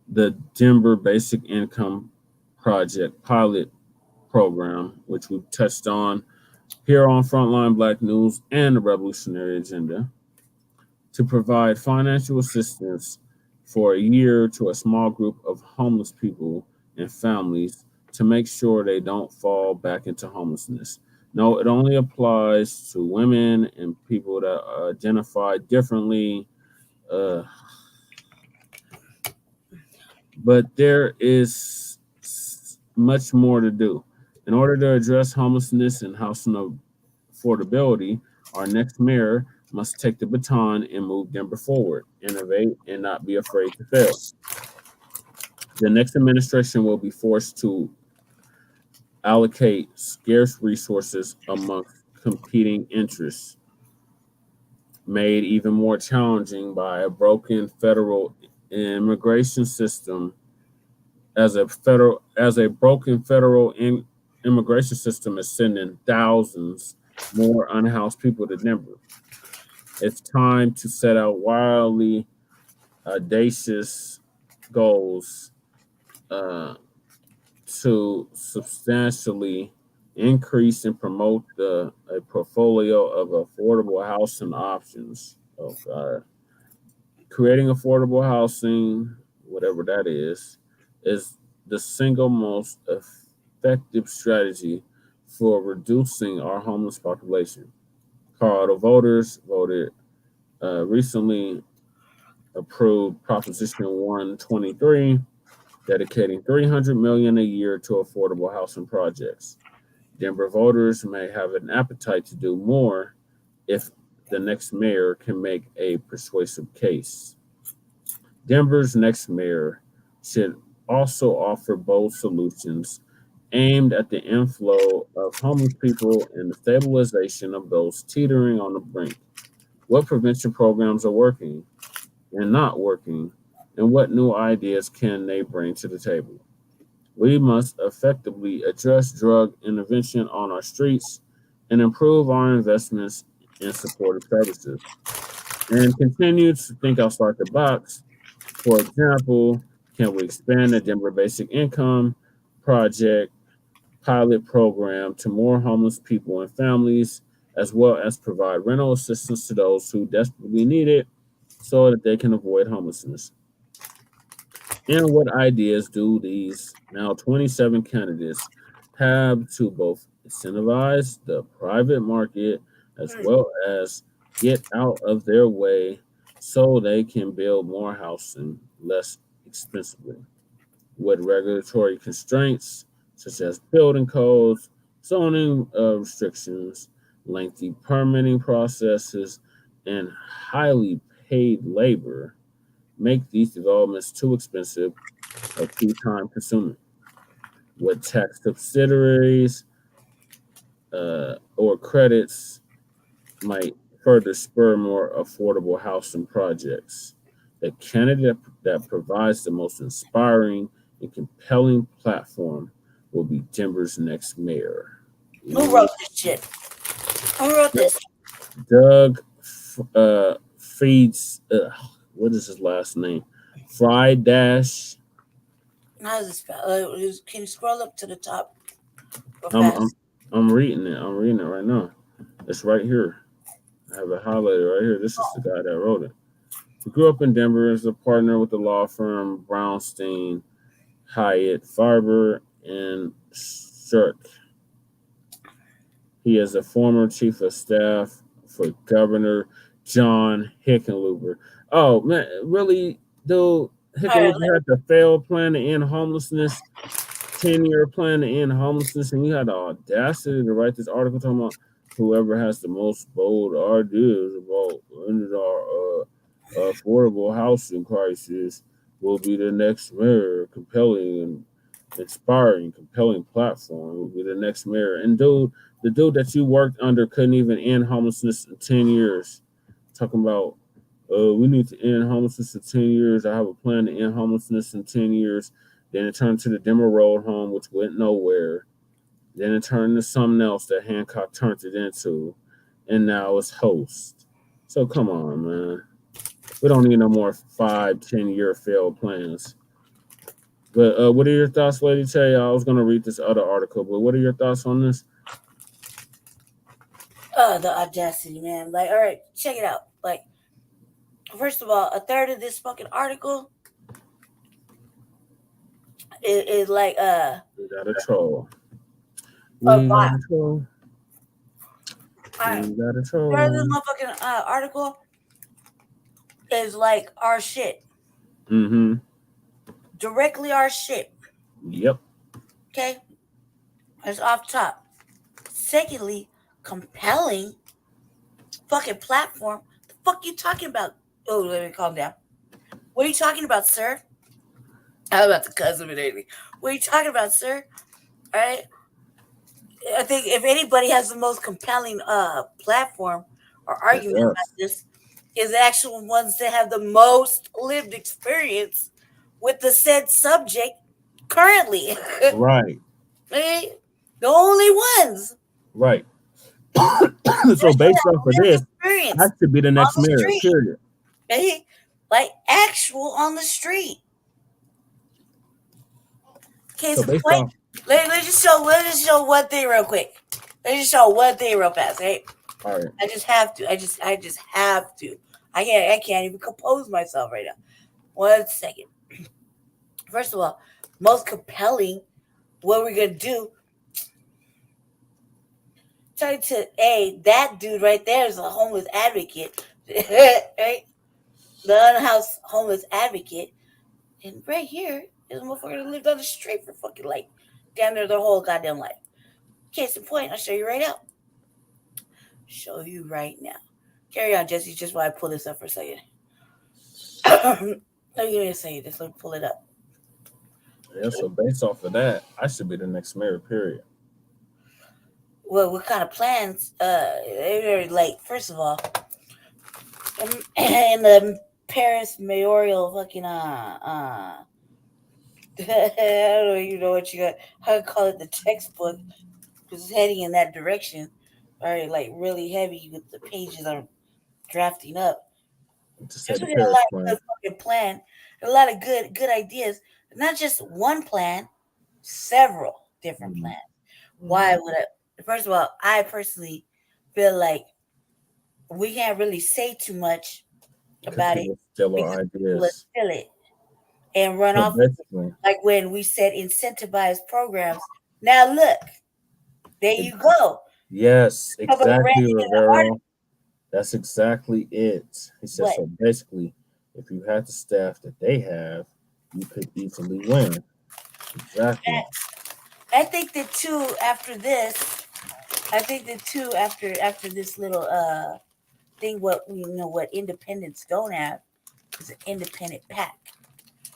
the Denver Basic Income Project pilot program, which we've touched on here on Front Line Blacc News and the Revolutionary Agenda, to provide financial assistance for a year to a small group of homeless people and families to make sure they don't fall back into homelessness. No, it only applies to women and people that identify differently. But there is much more to do. In order to address homelessness and housing affordability, our next mayor must take the baton and move Denver forward, innovate, and not be afraid to fail. The next administration will be forced to allocate scarce resources amongst competing interests, made even more challenging by a broken federal immigration system. As a broken federal immigration system is sending thousands more unhoused people to Denver. It's time to set out wildly audacious goals to substantially increase and promote a portfolio of affordable housing options. Oh God. Creating affordable housing, whatever that is the single most effective strategy for reducing our homeless population. Colorado voters voted recently approved Proposition 123, dedicating $300 million a year to affordable housing projects. Denver voters may have an appetite to do more if the next mayor can make a persuasive case. Denver's next mayor should also offer bold solutions aimed at the inflow of homeless people and the stabilization of those teetering on the brink. What prevention programs are working and not working, and what new ideas can they bring to the table? We must effectively address drug intervention on our streets and improve our investments in supportive services, and continue to think outside the box. For example, can we expand the Denver Basic Income Project pilot program to more homeless people and families, as well as provide rental assistance to those who desperately need it so that they can avoid homelessness? And what ideas do these now 27 candidates have to both incentivize the private market as well as get out of their way so they can build more housing less expensively? With regulatory constraints such as building codes, zoning restrictions, lengthy permitting processes, and highly paid labor make these developments too expensive or too time consuming. With tax subsidies or credits might further spur more affordable housing projects. The candidate that provides the most inspiring and compelling platform will be Denver's next mayor. Who wrote this shit? Who wrote this? Doug feeds. What is his last name? Fried Dash. How's it spelled? Can you scroll up to the top? I'm reading it. I'm reading it right now. It's right here. I have it highlighted right here. This is the guy that wrote it. He grew up in Denver as a partner with the law firm Brownstein, Hyatt, Farber, and Shirk. He is a former chief of staff for Governor John Hickenlooper. Oh, man, really, dude? Hickenlooper had the failed plan to end homelessness, 10-year plan to end homelessness, and you had the audacity to write this article talking about whoever has the most bold ideas about ending our affordable housing crisis will be the next mayor. Compelling and inspiring, compelling platform will be the next mayor. And dude, the dude that you worked under couldn't even end homelessness in 10 years. Talking about, we need to end homelessness in 10 years. I have a plan to end homelessness in 10 years. Then it turned to the Damar Road home, which went nowhere. Then it turned into something else that Hancock turned it into. And now it's Host. So come on, man. We don't need no more 5-10-year failed plans. But what are your thoughts, Lady Tay? I was going to read this other article, but what are your thoughts on this? The audacity, man. Like, all right, check it out. Like, first of all, a third of this fucking article is like We got a troll. We got a troll. Third of this motherfucking article is like our shit. Mm-hmm. Directly our shit. Yep. Okay? That's off top. Secondly, compelling fucking platform. The fuck you talking about? Oh, let me calm down. What are you talking about, sir? I'm about to cuss him and anything. What are you talking about, sir? All right. I think if anybody has the most compelling platform or argument about this, is the actual ones that have the most lived experience with the said subject currently. Right. Okay? The only ones. Right. So based off of this, I should be the next mayor, period. Okay? Like actual on the street. Case in point, let's just show one thing real quick. Let's just show one thing real fast, right? All right. I just have to. I just have to. I can't even compose myself right now. 1 second. First of all, most compelling, what we're gonna do. Trying to that dude right there is a homeless advocate. Right? The unhoused homeless advocate. And right here is a motherfucker that lived on the street for fucking like down there their whole goddamn life. Case in point, I'll show you right now. Show you right now. Carry on, Jesse, just while I pull this up for a second. Let me say this. Let me pull it up. Yeah, so based off of that, I should be the next mayor, period. Well, what kind of plans? They're very late. First of all, in the Paris mayoral fucking I don't even know what you got. How to call it the textbook because it's heading in that direction. Alright, like really heavy with the pages are drafting up. There's a lot of good fucking plan. A lot of good ideas. Not just one plan, several different plans. Why would I? First of all, I personally feel like we can't really say too much about it because people will steal it and run off. Like when we said incentivized programs. Now look, there you go. Yes, exactly, Rivera. That's exactly it. He said, so basically, if you had the staff that they have, you could easily win. Exactly. I think that too, after this little thing, what independents don't have is an independent PAC.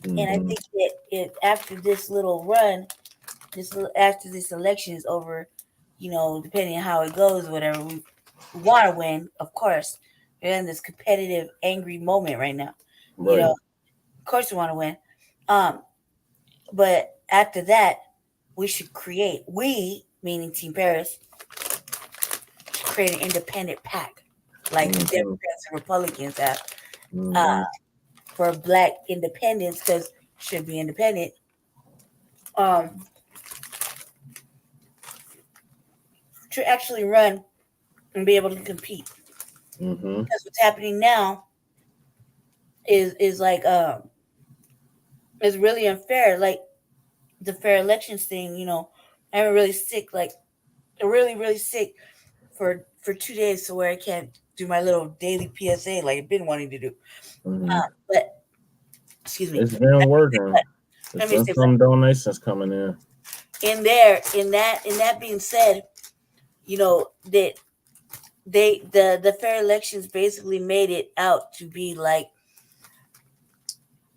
Mm-hmm. And I think that after this little run, after this election is over, depending on how it goes, whatever, we want to win, of course. We're in this competitive, angry moment right now. Right. Of course we want to win. But after that, we should create, meaning Team Paris, create an independent PAC. like the Democrats and Republicans have, for Black independence, because should be independent. To actually run and be able to compete. Because what's happening now is like it's really unfair. Like the fair elections thing, you know, I'm really sick, like really sick for 2 days, to where I can't do my little daily PSA like I've been wanting to do. But excuse me, it's been working. There's been some donations coming in. In that being said, you know, that the fair elections basically made it out to be like,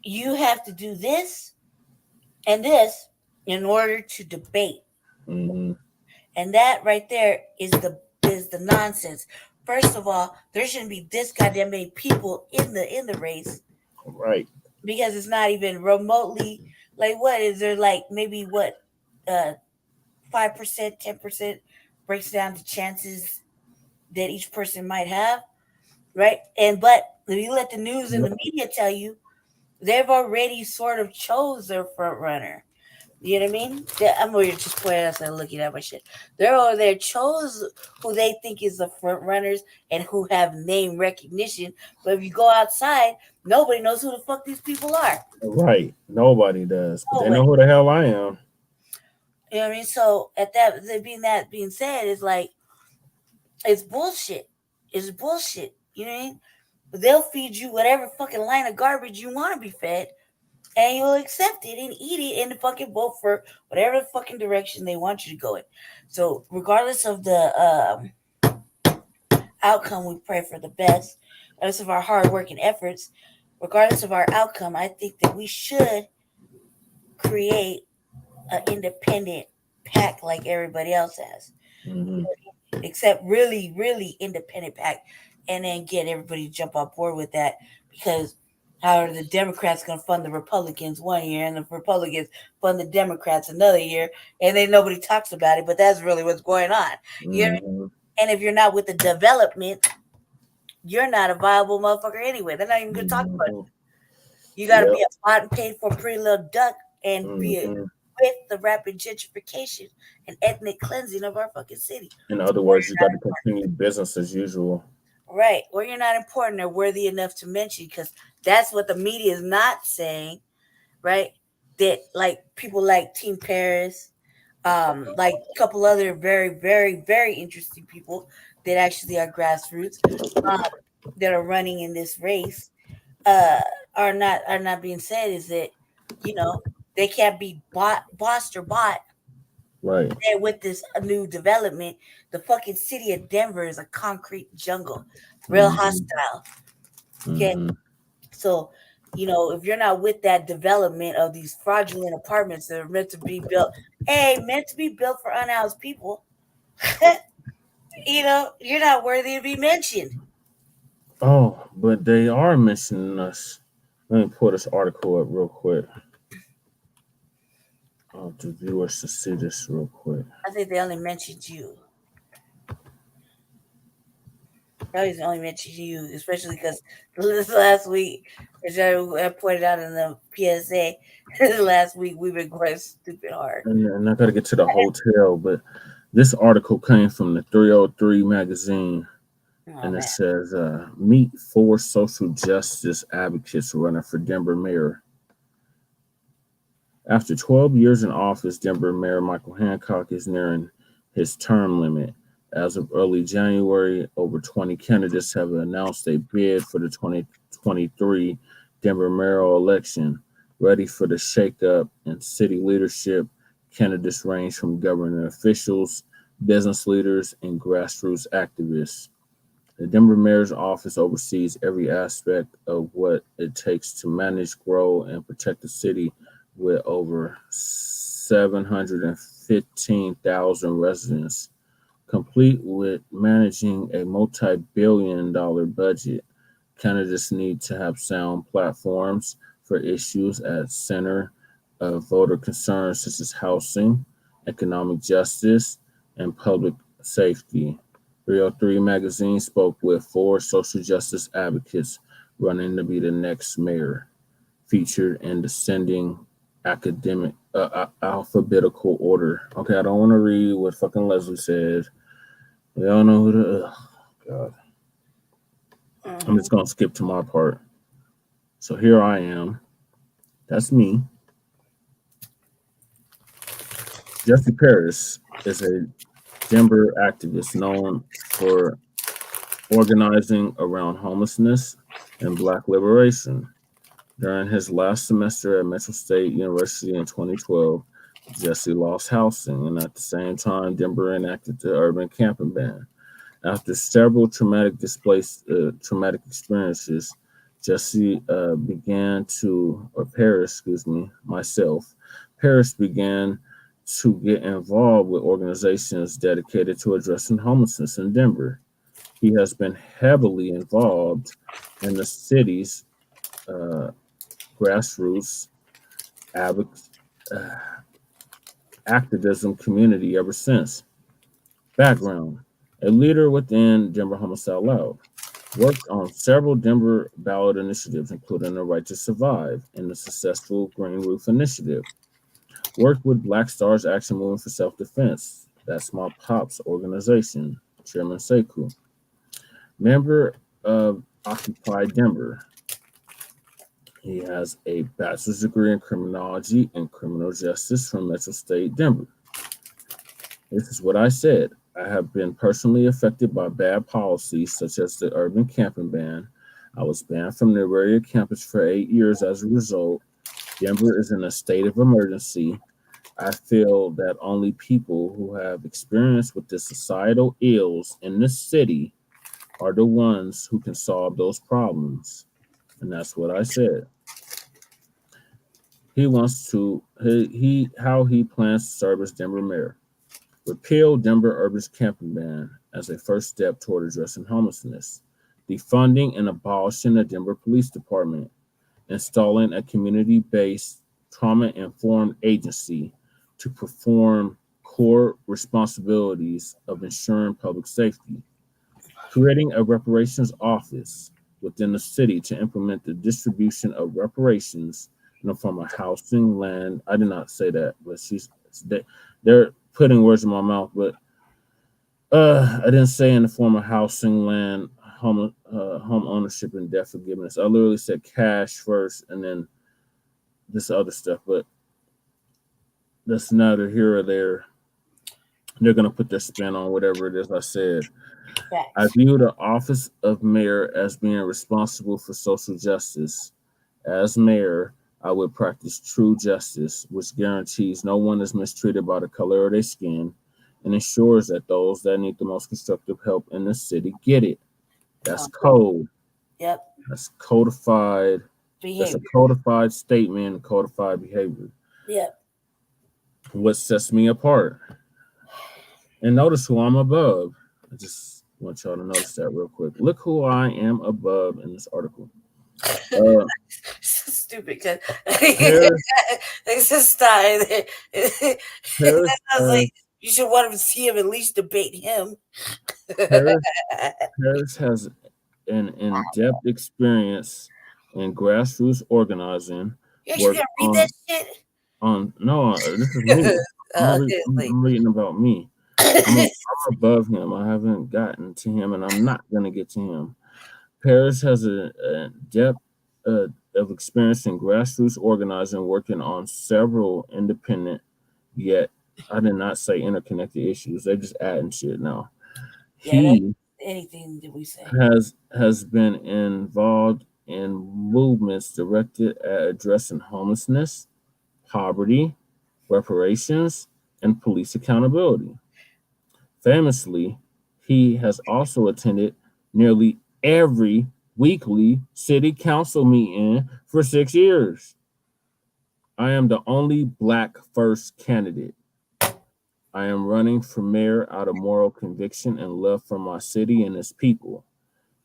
you have to do this and this in order to debate. And that right there is the nonsense. First of all, there shouldn't be this goddamn many people in the race. Right. Because it's not even remotely, like, what is there, like maybe what 5%, 10% breaks down the chances that each person might have, right? But if you let the news and the media tell you, they've already sort of chose their front runner. You know what I mean? I'm over here just pointing outside and looking at my shit. They're over there chose who they think is the front runners and who have name recognition. But if you go outside, nobody knows who the fuck these people are. Right. Nobody does. But they know who the hell I am. You know what I mean? So at that being said, it's like, it's bullshit. It's bullshit. You know what I mean? But they'll feed you whatever fucking line of garbage you want to be fed, and you'll accept it and eat it and fucking vote for whatever the fucking direction they want you to go in. So regardless of the outcome, we pray for the best. Regardless of our hard work and efforts, regardless of our outcome, I think that we should create an independent PAC like everybody else has. Except really independent PAC, and then get everybody to jump on board with that, because how are the Democrats going to fund the Republicans one year and the Republicans fund the Democrats another year, and then nobody talks about it, but that's really what's going on. You know? And if you're not with the development, you're not a viable motherfucker anyway. They're not even going to talk about it. You got to be a bought and paid for pretty little duck and be with the rapid gentrification and ethnic cleansing of our fucking city. In other words, you got to continue business as usual. Right. Or you're not important or worthy enough to mention, because that's what the media is not saying, right? That like people like Team Paris, like a couple other very interesting people that actually are grassroots, that are running in this race, are not being said, is that, you know, they can't be bossed or bought. Right. And with this new development, the fucking city of Denver is a concrete jungle, real hostile. Okay. So, you know, if you're not with that development of these fraudulent apartments that are meant to be built for unhoused people, you know, you're not worthy to be mentioned. Oh, but they are mentioning us. Let me pull this article up real quick. The viewers to see this real quick. I think they only mentioned you. Probably only mentioned you, especially because this last week, as I pointed out in the PSA, last week we've been going stupid hard. And I got to get to the hotel, but this article came from the 303 magazine, and it says, meet 4 social justice advocates running for Denver mayor. After 12 years in office, Denver Mayor Michael Hancock is nearing his term limit. As of early January, over 20 candidates have announced a bid for the 2023 Denver mayoral election. Ready for the shakeup in city leadership, candidates range from government officials, business leaders, and grassroots activists. The Denver mayor's office oversees every aspect of what it takes to manage, grow, and protect the city, with over 715,000 residents. Complete with managing a multi-billion-dollar budget, candidates need to have sound platforms for issues at center of voter concerns such as housing, economic justice, and public safety. 303 magazine spoke with 4 social justice advocates running to be the next mayor, featured in descending academic alphabetical order. Okay, I don't want to read what fucking Leslie said. We all know who the God. I'm just gonna skip to my part. So here I am. That's me. Jesse Paris is a Denver activist known for organizing around homelessness and Black liberation. During his last semester at Metro State University in 2012, Jesse lost housing, and at the same time, Denver enacted the urban camping ban. After several traumatic experiences, Jesse Paris began to get involved with organizations dedicated to addressing homelessness in Denver. He has been heavily involved in the city's grassroots activism community ever since. Background: a leader within Denver Homeless Out Loud. Worked on several Denver ballot initiatives, including the Right to Survive and the successful Green Roof Initiative. Worked with Black Stars Action Movement for Self-Defense. That's my pop's organization, Chairman Sekou. Member of Occupy Denver. He has a bachelor's degree in criminology and criminal justice from Metro State Denver. This is what I said. I have been personally affected by bad policies such as the urban camping ban. I was banned from the area campus for 8 years as a result. Denver is in a state of emergency. I feel that only people who have experience with the societal ills in this city are the ones who can solve those problems. And that's what I said. He wants to, how he plans to serve as Denver mayor. Repeal Denver urban camping ban as a first step toward addressing homelessness. Defunding and abolishing the Denver Police Department. Installing a community-based trauma-informed agency to perform core responsibilities of ensuring public safety. Creating a reparations office within the city to implement the distribution of reparations in the form of housing, land. I did not say that, but they're putting words in my mouth, but I didn't say in the form of housing, land, home ownership, and debt forgiveness. I literally said cash first and then this other stuff, but that's neither here or there. They're going to put their spin on whatever it is I said. I view the office of mayor as being responsible for social justice. As mayor, I would practice true justice, which guarantees no one is mistreated by the color of their skin and ensures that those that need the most constructive help in the city get it. That's code. Yep. That's codified. Behavior. That's a codified statement, codified behavior. Yep. What sets me apart. And notice who I'm above. I just want y'all to notice that real quick. Look who I am above in this article. Stupid because it's just I was like, you should want to see him, at least debate him. Paris has an in-depth experience in grassroots organizing. You actually gotta read that shit? No, this is me. I'm reading about me. I'm above him. I haven't gotten to him, and I'm not going to get to him. Paris has a depth of experience in grassroots organizing, working on several independent, yet I did not say interconnected issues. They're just adding shit now. He anything that we say has been involved in movements directed at addressing homelessness, poverty, reparations, and police accountability. Famously, he has also attended nearly every weekly city council meeting for 6 years. I am the only Black first candidate. I am running for mayor out of moral conviction and love for my city and its people.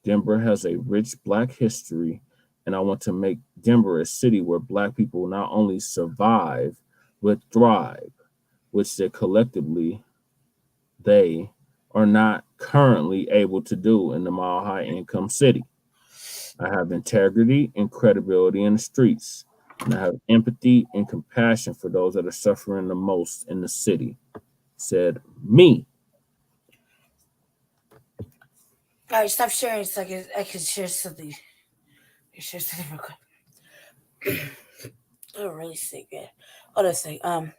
Denver has a rich Black history, and I want to make Denver a city where Black people not only survive, but thrive, which they are not currently able to do in the mile high income city. I have integrity and credibility in the streets, and I have empathy and compassion for those that are suffering the most in the city, said me. All right, stop sharing so I can share something. Share something real quick. I'm really sick, man. Hold on a second.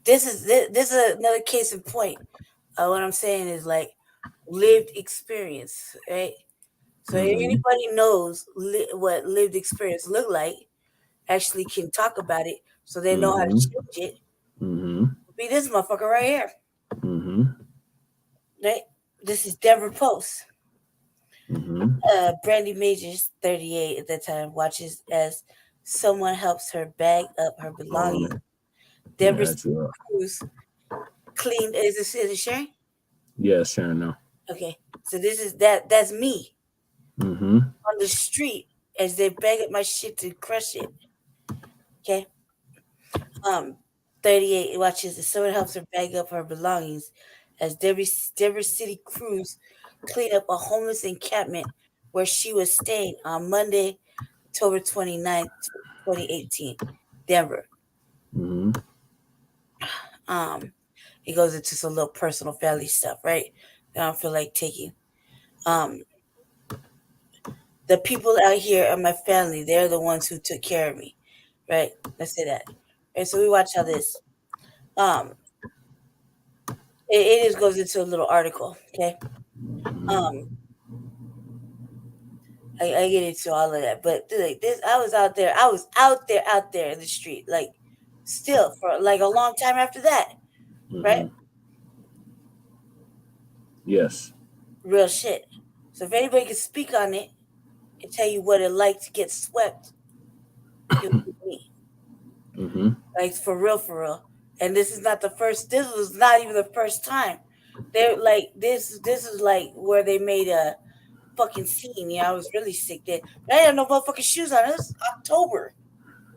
This is another case in point. What I'm saying is like lived experience, right? So if anybody knows what lived experience look like, actually can talk about it, so they know how to change it. Be this motherfucker right here, right? This is Denver Post. Brandy Majors, 38 at that time, watches as someone helps her bag up her belongings. Denver Cruz cleaned. Is it Sharon? Yeah, Sharon. No. Okay, so this is that's me on the street as they bag up my shit to crush it. Okay. 38 watches as someone helps her bag up her belongings as Denver City Crews clean up a homeless encampment where she was staying on Monday, October 29th, 2018, Denver. He goes into some little personal family stuff, right? That I don't feel like taking. The people out here are my family. They're the ones who took care of me, right? Let's say that. And so we watch how this. It just goes into a little article, okay? I get into all of that, but like this, I was out there in the street, like still for like a long time after that, right? Yes. Real shit. So if anybody can speak on it and tell you what it like to get swept, it would be me. Like for real. And this is not the first. This was not even the first time. They're like this is like where they made a fucking scene. Yeah, I was really sick then. But I had no motherfucking shoes on. It was October.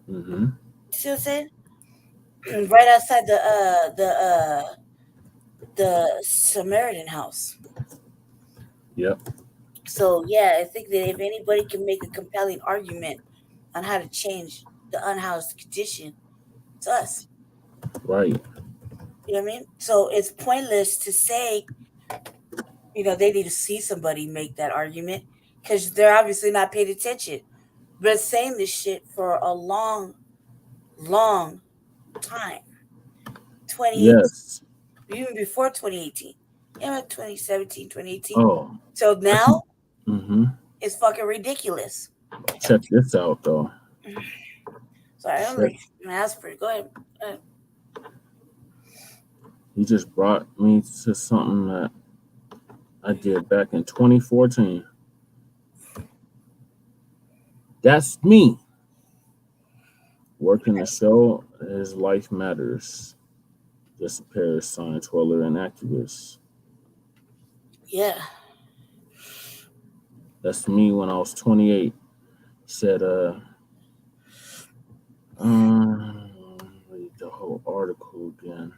You see what I'm saying? Right outside the Samaritan house. Yep. So yeah, I think that if anybody can make a compelling argument on how to change the unhoused condition, it's us. Right. You know what I mean? So it's pointless to say, they need to see somebody make that argument because they're obviously not paying attention. But saying this shit for a long time. 2018, Yes. even before 2018. Yeah, like 2017, 2018. Oh. So now it's fucking ridiculous. Check this out though. Sorry, I'm like Asper. Go ahead. You just brought me to something that I did back in 2014. That's me. Working the show, his life matters. Disappears, sign twirler and activist. Yeah. That's me when I was 28. Said, read the whole article again.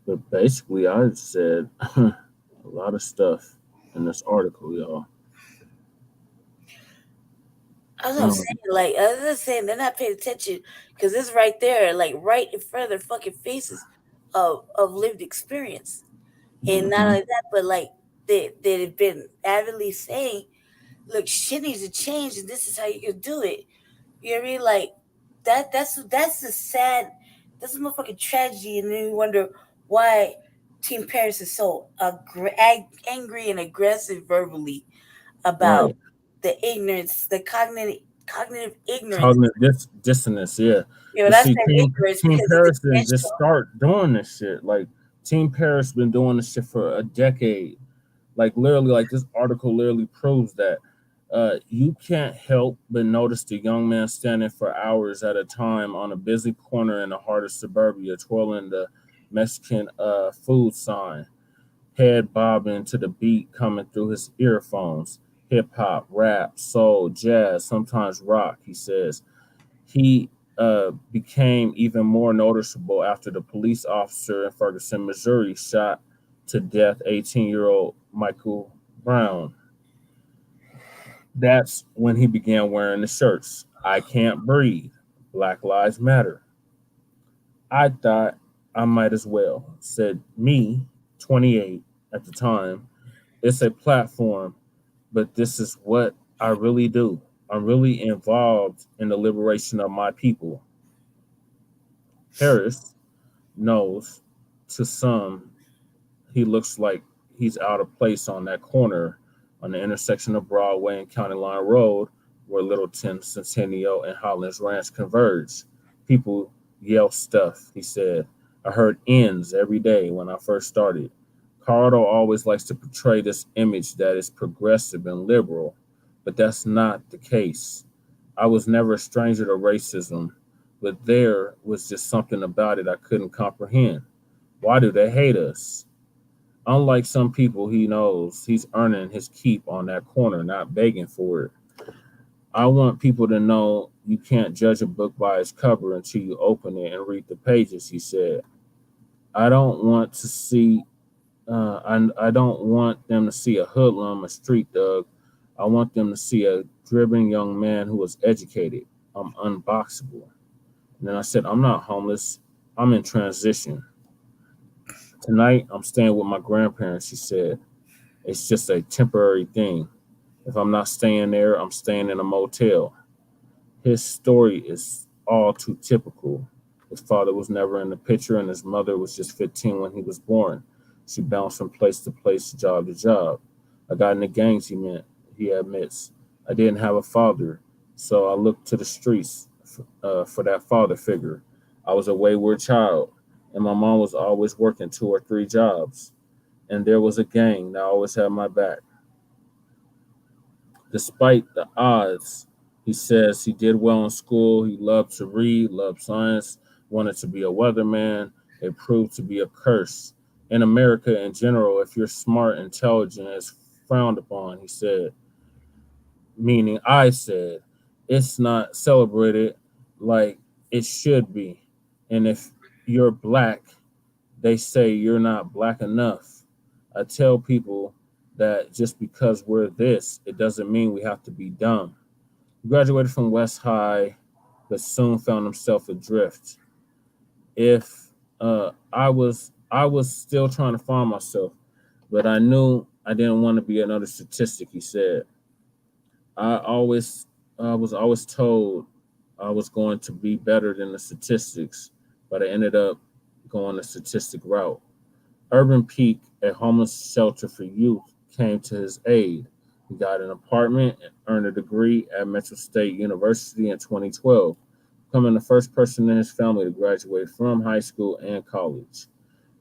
But basically, I said a lot of stuff in this article, y'all. I was saying they're not paying attention because it's right there, like right in front of their fucking faces of lived experience. And not only that, but like they've been avidly saying, look, shit needs to change and this is how you can do it. You know what I mean? Like that's a sad, that's a motherfucking tragedy, and then you wonder why Team Paris is so angry and aggressive verbally about the ignorance, the cognitive ignorance. Cognitive dissonance, yeah. Yeah, that's ignorance Team because Paris didn't just start doing this shit. Like Team Paris been doing this shit for a decade. Like literally, like this article literally proves that you can't help but notice the young man standing for hours at a time on a busy corner in the heart of suburbia, twirling the Mexican food sign, head bobbing to the beat coming through his earphones. Hip hop, rap, soul, jazz, sometimes rock, he says. He became even more noticeable after the police officer in Ferguson, Missouri, shot to death 18-year-old Michael Brown. That's when he began wearing the shirts. I can't breathe. Black Lives Matter. I thought I might as well. Said me, 28 at the time. It's a platform, but this is what I really do. I'm really involved in the liberation of my people. Harris knows to some he looks like he's out of place on that corner on the intersection of Broadway and County Line Road where Littleton, Centennial, and Highlands Ranch converge. People yell stuff, he said. I heard ends every day when I first started. Cardo always likes to portray this image that is progressive and liberal, but that's not the case. I was never a stranger to racism, but there was just something about it I couldn't comprehend. Why do they hate us? Unlike some people he knows, he's earning his keep on that corner, not begging for it. I want people to know you can't judge a book by its cover until you open it and read the pages, he said. I don't want to see, I don't want them to see a hoodlum, a street thug. I want them to see a driven young man who is educated. I'm unboxable. And then I said, I'm not homeless. I'm in transition. Tonight, I'm staying with my grandparents, she said. It's just a temporary thing. If I'm not staying there, I'm staying in a motel. His story is all too typical. His father was never in the picture, and his mother was just 15 when he was born. She bounced from place to place, job to job. I got in the gangs, he admits. I didn't have a father, so I looked to the streets for that father figure. I was a wayward child, and my mom was always working 2 or 3 jobs. And there was a gang that always had my back. Despite the odds, he says he did well in school. He loved to read, loved science, wanted to be a weatherman. It proved to be a curse. In America in general, if you're smart, intelligent, it's frowned upon, he said. Meaning I said, it's not celebrated like it should be. And if you're black, they say you're not black enough. I tell people that just because we're this, it doesn't mean we have to be dumb. He graduated from West High, but soon found himself adrift. If I was still trying to find myself, but I knew I didn't want to be another statistic, he said. I was always told I was going to be better than the statistics, but I ended up going the statistic route. Urban Peak, a homeless shelter for youth, came to his aid. He got an apartment and earned a degree at Metro State University in 2012, becoming the first person in his family to graduate from high school and college.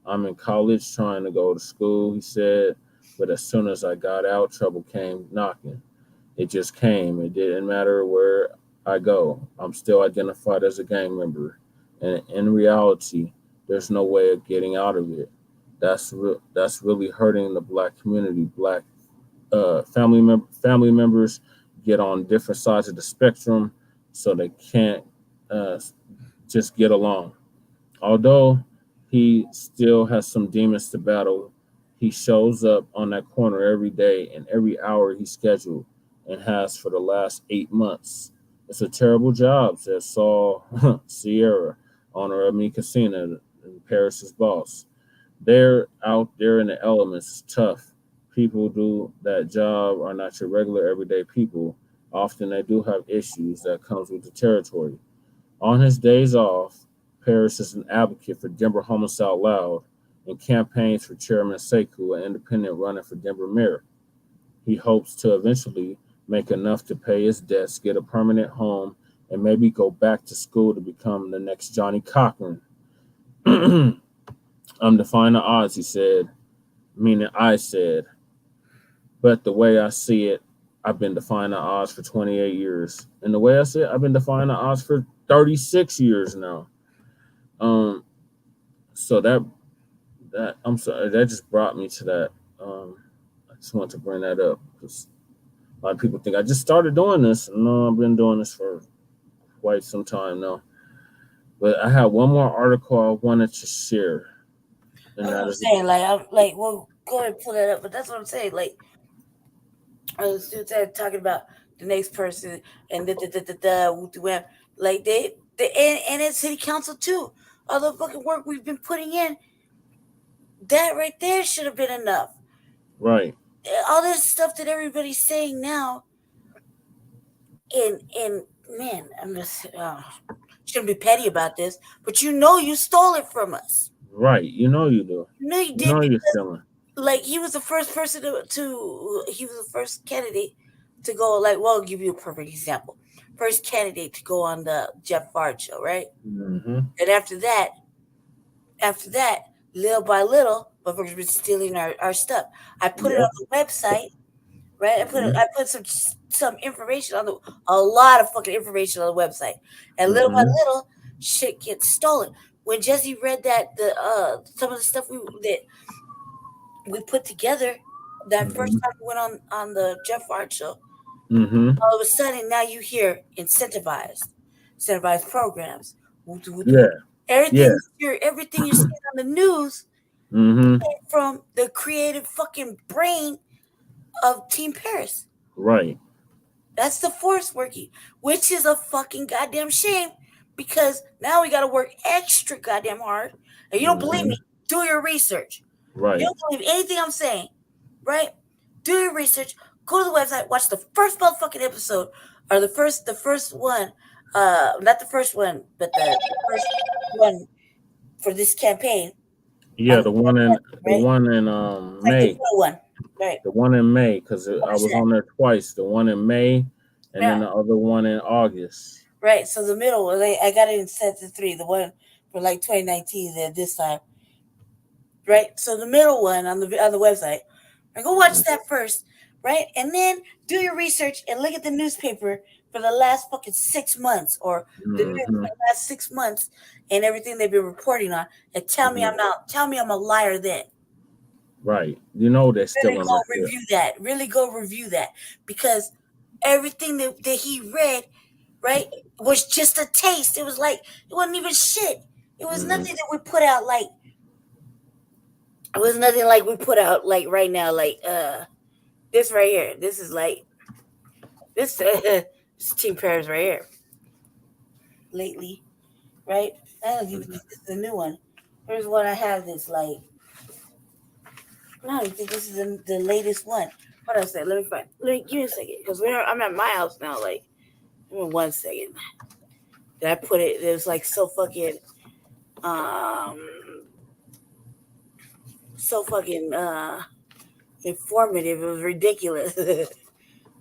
I'm in college trying to go to school, he said, but as soon as I got out, trouble came knocking. It just came. It didn't matter where I go. I'm still identified as a gang member. And in reality, there's no way of getting out of it. That's really hurting the black community. Black family members get on different sides of the spectrum, so they can't just get along. Although he still has some demons to battle, he shows up on that corner every day and every hour he's scheduled and has for the last 8 months. It's a terrible job, said Saul Sierra, owner of Mi Casino and Paris's boss. They're out there in the elements. It's tough. People do that job are not your regular everyday people. Often they do have issues that comes with the territory. On his days off, Paris is an advocate for Denver Homeless Out Loud and campaigns for Chairman Sekou, an independent running for Denver mayor. He hopes to eventually make enough to pay his debts, get a permanent home, and maybe go back to school to become the next Johnny Cochran. I'm defying the odds, he said, meaning I said. But the way I see it, I've been defying the odds for 28 years. And the way I see it, I've been defying the odds for 36 years now. So that I'm sorry, that just brought me to that. I just want to bring that up because a lot of people think I just started doing this. No, I've been doing this for quite some time now. But I have one more article I wanted to share. And That's what that I'm is saying. Like, I'm like, well, go ahead and pull that up. But that's what I'm saying. Like, I was talking about the next person and like they and it's city council too. All the fucking work we've been putting in, that right there should have been enough. right. All this stuff that everybody's saying now, and man, I'm just shouldn't be petty about this, but you stole it from us. Right. You know you do. You know you You did know you're because stealing. like he was the first person he was the first candidate to go, like, well, I'll give you a perfect example. First candidate to go on the Jeff Bard show, right? Mm-hmm. And after that, little by little, motherfuckers been stealing our stuff. I put it on the website, right? I put some information on a lot of fucking information on the website, and little by little, shit gets stolen. When Jesse read that some of the stuff that we put together that first time we went on the Jeff Hart show, all of a sudden now you hear incentivized programs. Yeah. Everything everything you're seeing on the news Mm-hmm. came from the creative fucking brain of Team Paris. Right. That's the force working, which is a fucking goddamn shame because now we got to work extra goddamn hard. And you don't believe me? Do your research. Right. You don't believe anything I'm saying, right? Do your research. Go to the website. Watch the first motherfucking episode, or the first one. Not the first one, but the first one for this campaign. Yeah, the one in It's like May. the middle one, right? The one in May, because I was on there twice. The one in May, and then Yeah. the other one in August. Right. So the middle one, I got it in set to 3. The one for like 2019 at this time. Right. So the middle one on the website. I go watch that first, right? And then do your research and look at the newspaper for the last fucking 6 months, or the news for the last 6 months, and everything they've been reporting on, and tell me I'm a liar then. Right. You know they're still Really go review that. Really go review that, because everything that he read, right, was just a taste. It was like it wasn't even shit. It was nothing that we put out like. It was nothing like we put out like right now, like this right here. This is like this Team Paris right here. Lately, right? I don't even think this is a new one. Here's one I have that's like. I don't even think this is the latest one. What else? Let me find. Give me a second, because I'm at my house now. Like, give me 1 second. Did I put it? It was like so fucking informative. It was ridiculous.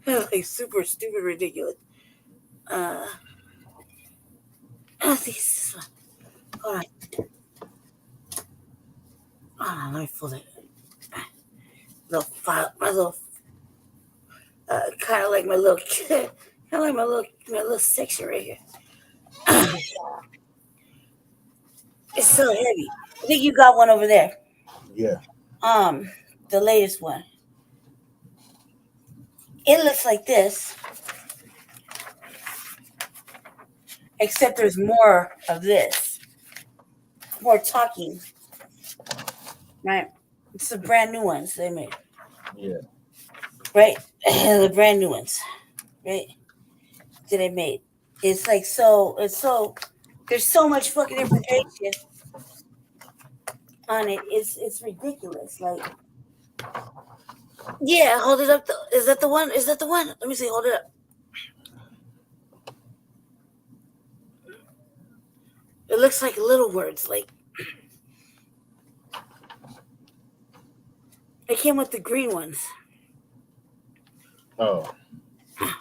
Like super stupid ridiculous. I think it's this one. Hold on. Oh, let me pull it. Little file, my little, kind of like my little section right here. It's so heavy. I think you got one over there. Yeah. The latest one. It looks like this, except there's more of this, more talking. Right? It's the brand new ones they made. Yeah. Right? The brand new ones. Right? That they made. It's like there's so much fucking information on it. It's ridiculous. Like, yeah, hold it up. Is that the one? Let me see. Hold it up. It looks like little words. Like, it came with the green ones. Oh. And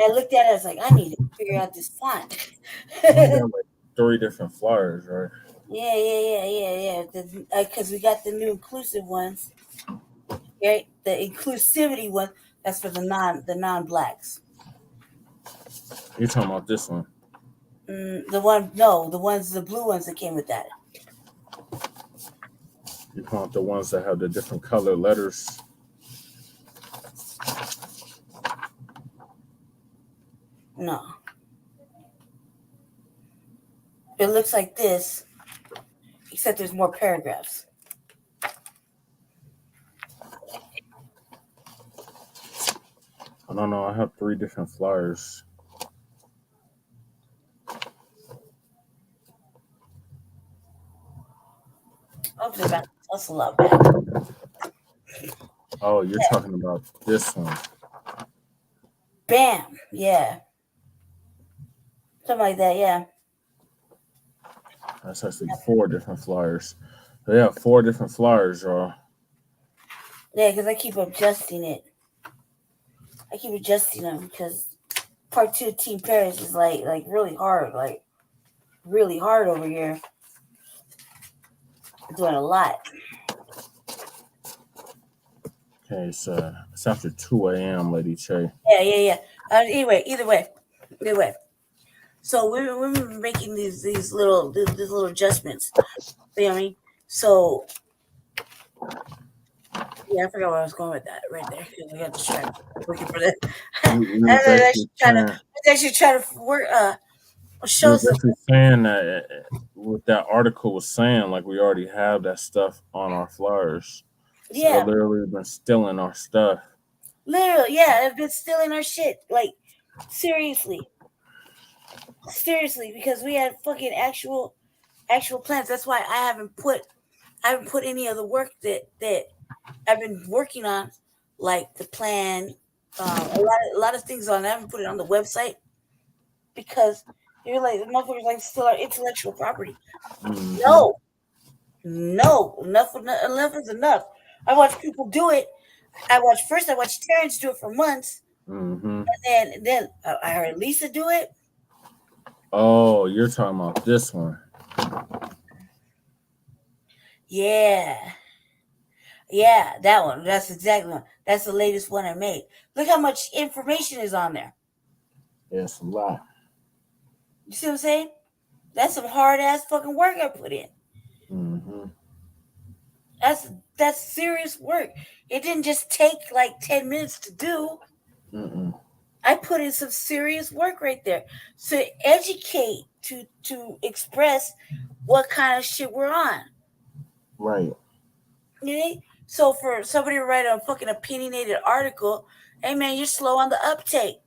I looked at it. I was like, I need to figure out this font. You got like 3 different flyers, right? Yeah. Because we got the new inclusive ones. Right? The inclusivity one. That's for the non-blacks. You're talking about this one. The blue ones that came with that. You talking about the ones that have the different color letters. No. It looks like this, except there's more paragraphs. I don't know. I have 3 different flyers. I'm just about to tussle up, man. Oh, you're talking about this one. Bam. Yeah. Something like that, yeah. That's actually 4 different flyers. So yeah, 4 different flyers, y'all. Yeah, because I keep adjusting it. I keep adjusting them because part 2 of Team Paris is like really hard, over here. I'm doing a lot. Okay, so it's after 2 a.m., Lady Che. Yeah. Either way. So we're making these little adjustments. You know what I mean? So yeah, I forgot where I was going with that right there. I got distracted looking for that. I was actually trying to work. Show was actually saying that what that article was saying, like we already have that stuff on our flyers. So Yeah, literally been stealing our stuff. Literally, yeah, I've been stealing our shit. Like seriously, because we had fucking actual plans. That's why I haven't put any of the work that I've been working on, like the plan, a lot of things on. I haven't put it on the website because you're like the motherfuckers like still our intellectual property. Mm-hmm. No, enough is enough. I watch people do it. I watched Terrence do it for months, mm-hmm. and then I heard Lisa do it. Oh, you're talking about this one? Yeah, that one. That's exactly one. That's the latest one I made. Look how much information is on there. Yeah, it's a lot. You see what I'm saying? That's some hard ass fucking work I put in. Mm-hmm. That's serious work. It didn't just take like 10 minutes to do. Mm-mm. I put in some serious work right there to educate, to express what kind of shit we're on. Right. You know? So for somebody to write a fucking opinionated article, hey man, you're slow on the uptake.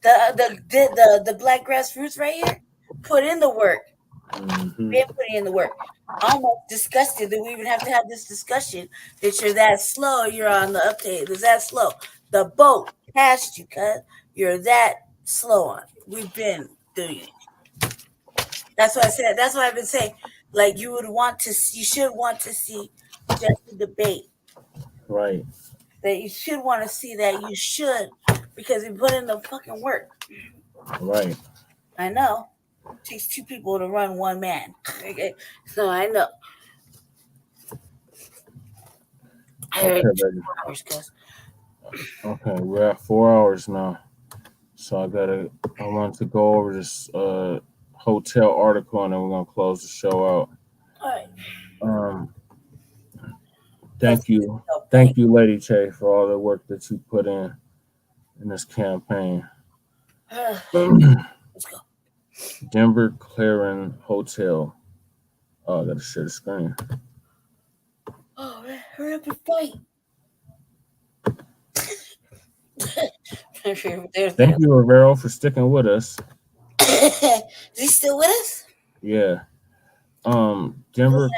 The black grassroots right here, put in the work. Mm-hmm. Been putting in the work. Almost disgusted that we even have to have this discussion that you're that slow, you're on the uptake. It's that slow. The boat passed you, cuz you're that slow on. We've been doing it. That's what I said. That's what I've been saying. Like you should want to see just the debate. Right. That you should want to see that you should because you put in the fucking work. Right. I know. It takes 2 people to run 1 man. Okay. So I know. Okay, we're at 4 hours now. So I want to go over this hotel article and then we're gonna close the show out. All right. Thank you, Lady Che, for all the work that you put in this campaign. Let's go. Denver Clarion Hotel. Oh, I gotta share the screen. Oh man, hurry up and fight. Thank you, Rivero, for sticking with us. Is he still with us? Yeah. Denver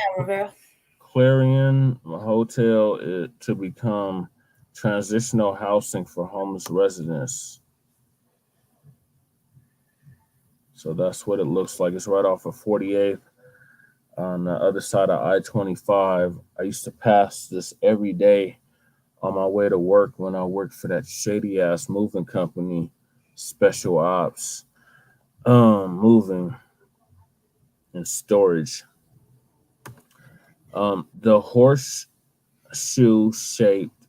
Clarion Hotel is to become transitional housing for homeless residents. So that's what it looks like. It's right off of 48th on the other side of I-25. I used to pass this every day on my way to work when I worked for that shady ass moving company, Special Ops, moving and storage. The horseshoe-shaped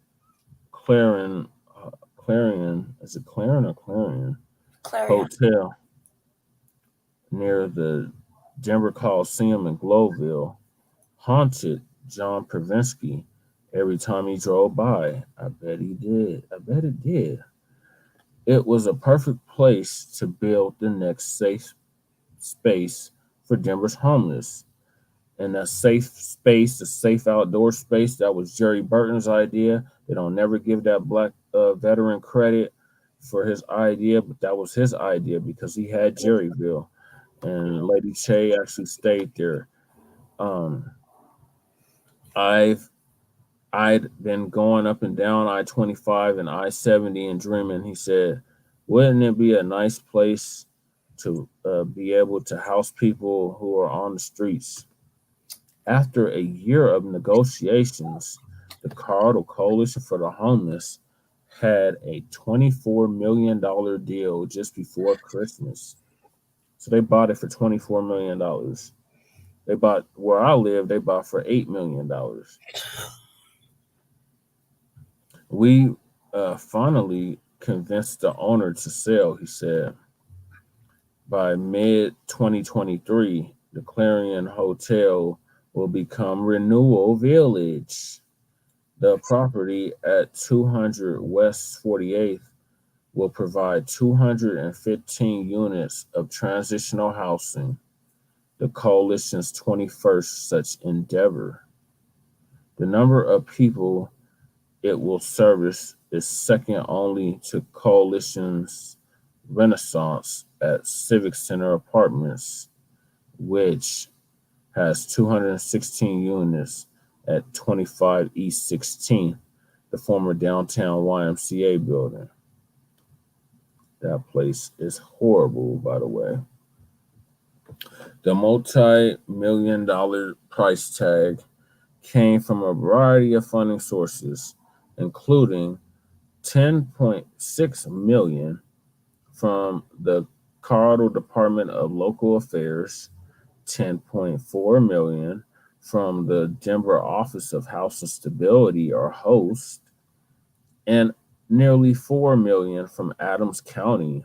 Clarion, is it Clarion or Clarion? Hotel near the Denver Coliseum in Glowville haunted John Pravinsky every time he drove by. I bet he did. I bet it did. It was a perfect place to build the next safe space for Denver's homeless. And a safe space, a safe outdoor space, that was Jerry Burton's idea. They don't never give that black veteran credit for his idea, but that was his idea because he had Jerryville. And Lady Che actually stayed there. I'd been going up and down I-25 and I-70 and dreaming. He said, wouldn't it be a nice place to be able to house people who are on the streets? After a year of negotiations, the Colorado Coalition for the Homeless had a $24 million deal just before Christmas. So they bought it for $24 million. They bought, where I live, they bought for $8 million. We finally convinced the owner to sell, he said. By mid-2023, the Clarion Hotel will become Renewal Village. The property at 200 West 48th will provide 215 units of transitional housing, the coalition's 21st such endeavor. The number of people it will service is second only to Coalition's Renaissance at Civic Center Apartments, which has 216 units at 25 East 16th, the former downtown YMCA building. That place is horrible, by the way. The multi-million-dollar price tag came from a variety of funding sources, including $10.6 million from the Colorado Department of Local Affairs, $10.4 million from the Denver Office of Housing Stability, or HOST, and nearly $4 million from Adams County,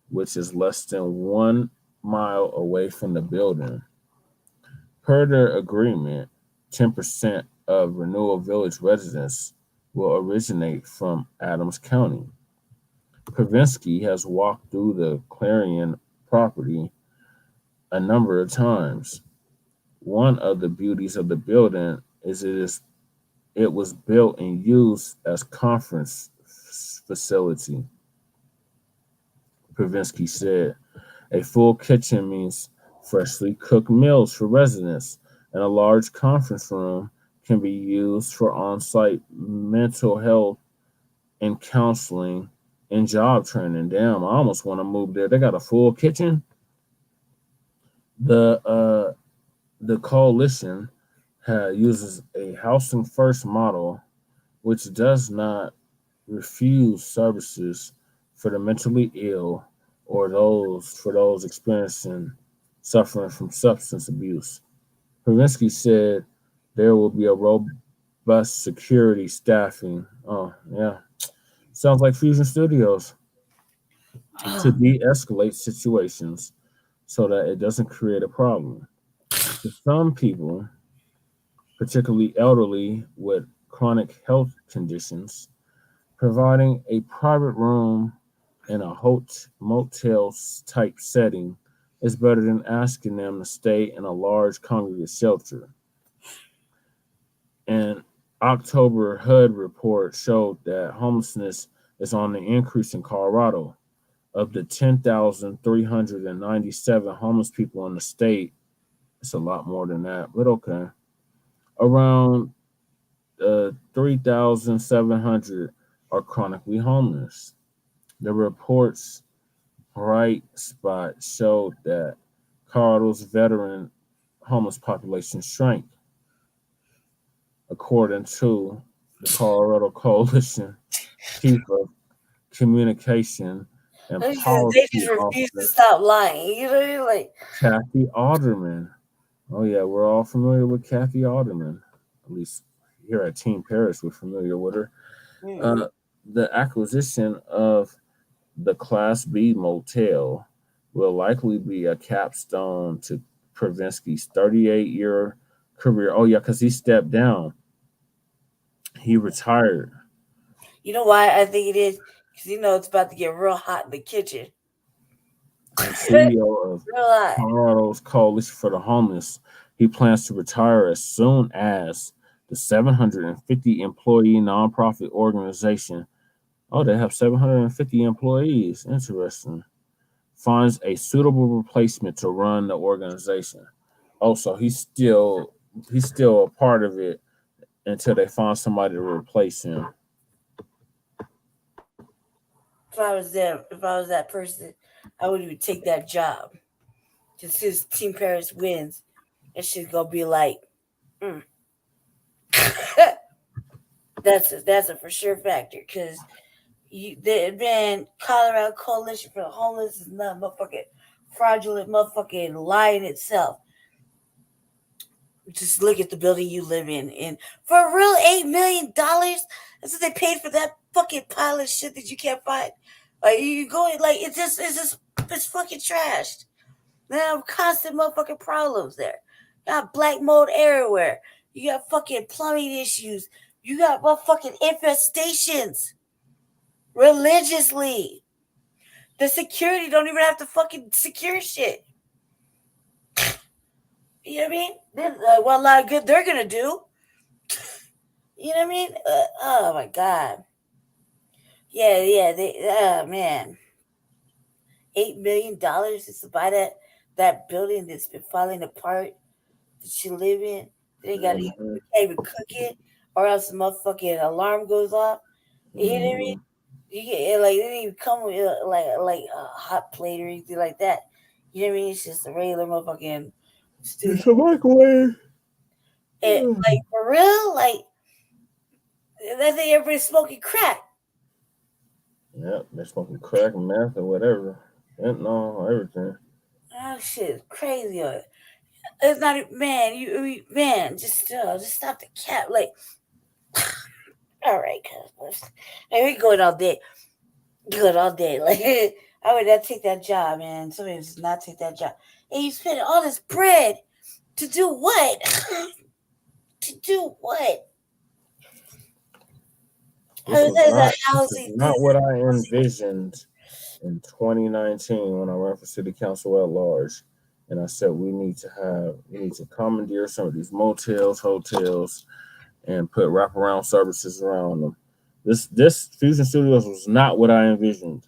which is less than 1 mile away from the building. Per their agreement, 10% of Renewal Village residents will originate from Adams County. Pravinsky has walked through the Clarion property a number of times. One of the beauties of the building is it was built and used as conference facility. Pravinsky said, a full kitchen means freshly cooked meals for residents, and a large conference room can be used for on-site mental health and counseling and job training. Damn, I almost want to move there. They got a full kitchen. The coalition uses a housing first model, which does not refuse services for the mentally ill or those experiencing suffering from substance abuse. Pravinsky said there will be a robust security staffing. Oh, yeah. Sounds like Fusion Studios. To de-escalate situations so that it doesn't create a problem. For some people, particularly elderly with chronic health conditions, providing a private room in a motel type setting is better than asking them to stay in a large congregate shelter. An October HUD report showed that homelessness is on the increase in Colorado. Of the 10,397 homeless people in the state, it's a lot more than that, but okay. Around 3,700 are chronically homeless. The report's bright spot showed that Colorado's veteran homeless population shrank. According to the Colorado Coalition Chief of Communication and They Policy just refuse to Officer stop lying. You know, like Kathy Alderman. Oh yeah, we're all familiar with Kathy Alderman. At least here at Team Paris, we're familiar with her. The acquisition of the Class B motel will likely be a capstone to Pravinsky's 38-year career. Oh yeah, because he stepped down. He retired. you know why I think it is? Because it's about to get real hot in the kitchen. the CEO of Colorado's Coalition for the Homeless. He plans to retire as soon as the 750 employee nonprofit organization. Oh, they have 750 employees. Interesting. Finds a suitable replacement to run the organization. Oh, so he's still a part of it until they find somebody to replace him. If I was that person, I wouldn't even take that job. Just since Team Paris wins, that shit's gonna be like, that's a for sure factor. Because Colorado Coalition for the Homeless is not motherfucking fraudulent motherfucking lie in itself. Just look at the building you live in, and for real, $8 million. That's what they paid for that fucking pile of shit that you can't find. Like you go, like it's fucking trashed. They have constant motherfucking problems there. You got black mold everywhere. You got fucking plumbing issues. You got motherfucking infestations religiously. The security don't even have to fucking secure shit. You know what I mean? Well, a lot of good they're gonna do. You know what I mean? Oh my god. Yeah. Man. $8 million just to buy that building that's been falling apart that you live in. They got you can't even cook it, or else the motherfucking alarm goes off. You know what I mean? You get like they didn't even come with like a hot plate or anything like that. You know what I mean? It's just a regular motherfucking studio. It's a microwave. And like for real, like I think everybody's smoking crack. Yep, they're smoking crack and meth or whatever. Fentanyl, everything. Oh shit, crazy. It's not man. Just stop the cap. Like, all right, cuz we going all day. Good all day. Like I would not take that job, man. Somebody does not take that job. And you spend all this bread to do what? To do what? This is not what I envisioned in 2019 when I ran for city council at large. And I said we need to commandeer some of these motels, hotels, and put wraparound services around them. This Fusion Studios was not what I envisioned.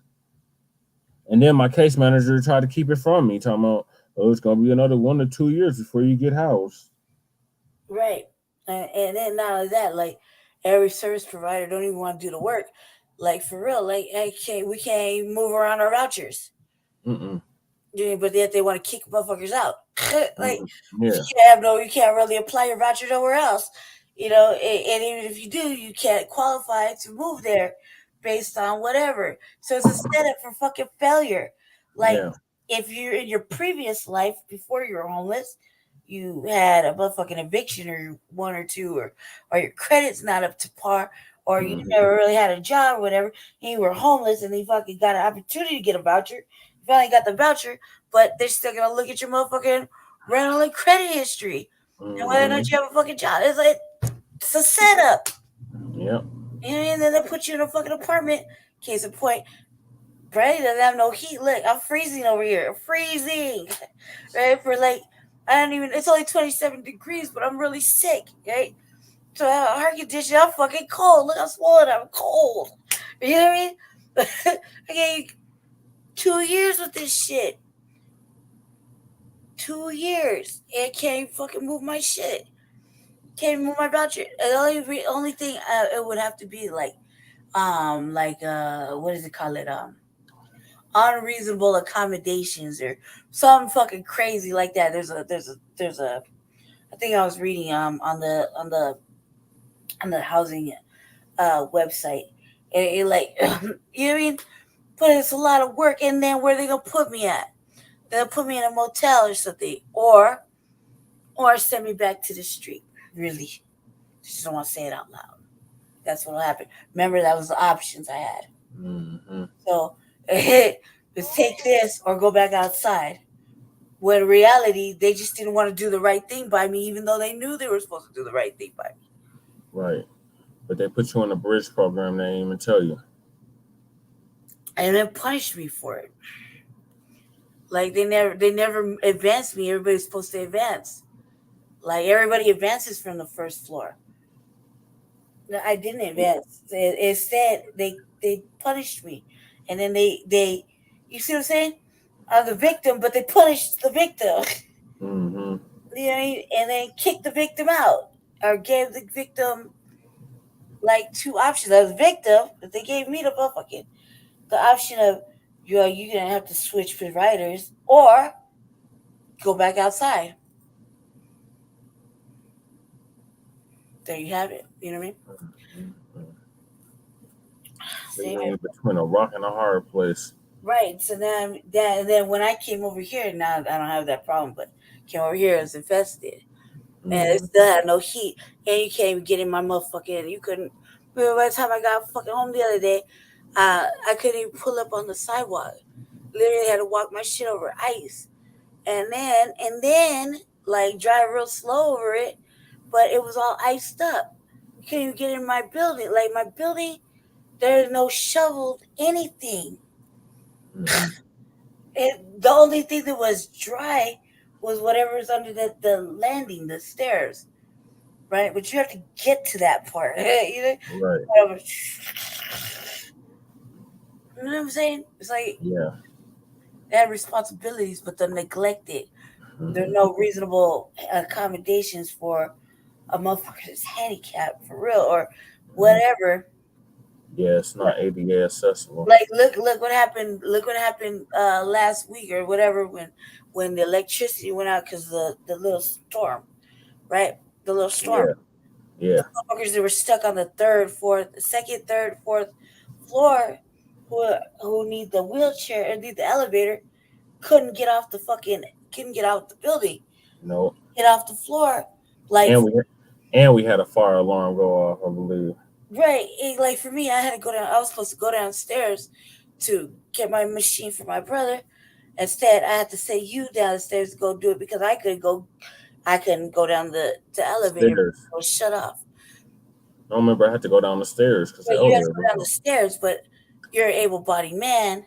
And then my case manager tried to keep it from me, talking about, oh, it's gonna be another 1 to 2 years before you get housed. Right. And then not only that, like every service provider don't even want to do the work. Like for real, like we can't even move around our vouchers. But yet they want to kick motherfuckers out. Like you can't really apply your voucher nowhere else. You know, and even if you do, you can't qualify to move there based on whatever. So it's a setup for fucking failure. Like if you're in your previous life before you were homeless, you had a motherfucking eviction or 1 or 2, or your credit's not up to par, or you never really had a job or whatever, and you were homeless and you fucking got an opportunity to get a voucher. You finally got the voucher, but they're still gonna look at your motherfucking rental and credit history. And whether or not you have a fucking job, it's like it's a setup. Yep. You know what I mean? Then they put you in a fucking apartment. Case in point, Brady doesn't have no heat. Look, I'm freezing over here. I'm freezing. Right? For like, it's only 27 degrees, but I'm really sick. Right? So I have a heart condition. I'm fucking cold. Look, I'm swollen. I'm cold. You know what I mean? I gave 2 years with this shit. 2 years. And I can't even fucking move my shit. Can't even move my voucher. The only thing it would have to be like what does it call it? Unreasonable accommodations or something fucking crazy like that. There's a I think I was reading on the housing website. It like you know what I mean? But it's a lot of work, and then where they gonna put me at? They'll put me in a motel or something, or send me back to the street. Really, just don't want to say it out loud. That's what'll happen. Remember, that was the options I had. So let's take this or go back outside. When in reality, they just didn't want to do the right thing by me, even though they knew they were supposed to do the right thing by me. Right. But they put you on a bridge program, they didn't even tell you. And then punished me for it. Like they never advanced me. Everybody's supposed to advance. Like everybody advances from the first floor. No, I didn't advance. Instead, they punished me, and then they you see what I'm saying? I'm the victim, but they punished the victim. Mm-hmm. You know what I mean? And then kicked the victim out, or gave the victim like two options. I was victim, but they gave me the option of you're gonna have to switch providers or go back outside. There you have it. You know what I mean? They in between a rock and a hard place. Right. So then when I came over here, now I don't have that problem, but came over here, it was infested. And it still had no heat. And you can't even get in my motherfucking, you couldn't. Remember by the time I got fucking home the other day, I couldn't even pull up on the sidewalk. Literally had to walk my shit over ice. And then like drive real slow over it, but it was all iced up. You couldn't even get in my building. Like my building, there's no shoveled anything. The only thing that was dry was whatever was under the landing, the stairs, right? But you have to get to that part. You know? Right. You know what I'm saying? It's like Yeah. they have responsibilities, but they're neglected. There's no reasonable accommodations for a motherfucker that's handicapped for real or whatever. Yeah, it's not ADA accessible. Like look what happened. Look what happened last week or whatever when the electricity went out because the little storm, right? The little storm. Yeah. The motherfuckers that were stuck on the second, third, fourth floor, who need the wheelchair and need the elevator, couldn't get out the building. No. Get off the floor. Like and we had a fire alarm go off, I believe. Right. Like for me, I had to go down. I was supposed to go downstairs to get my machine for my brother. Instead, I had to send you downstairs to go do it because I couldn't go down the elevator. It was shut off. I remember I had to go down the stairs because you had to go down the stairs, but you're an able-bodied man.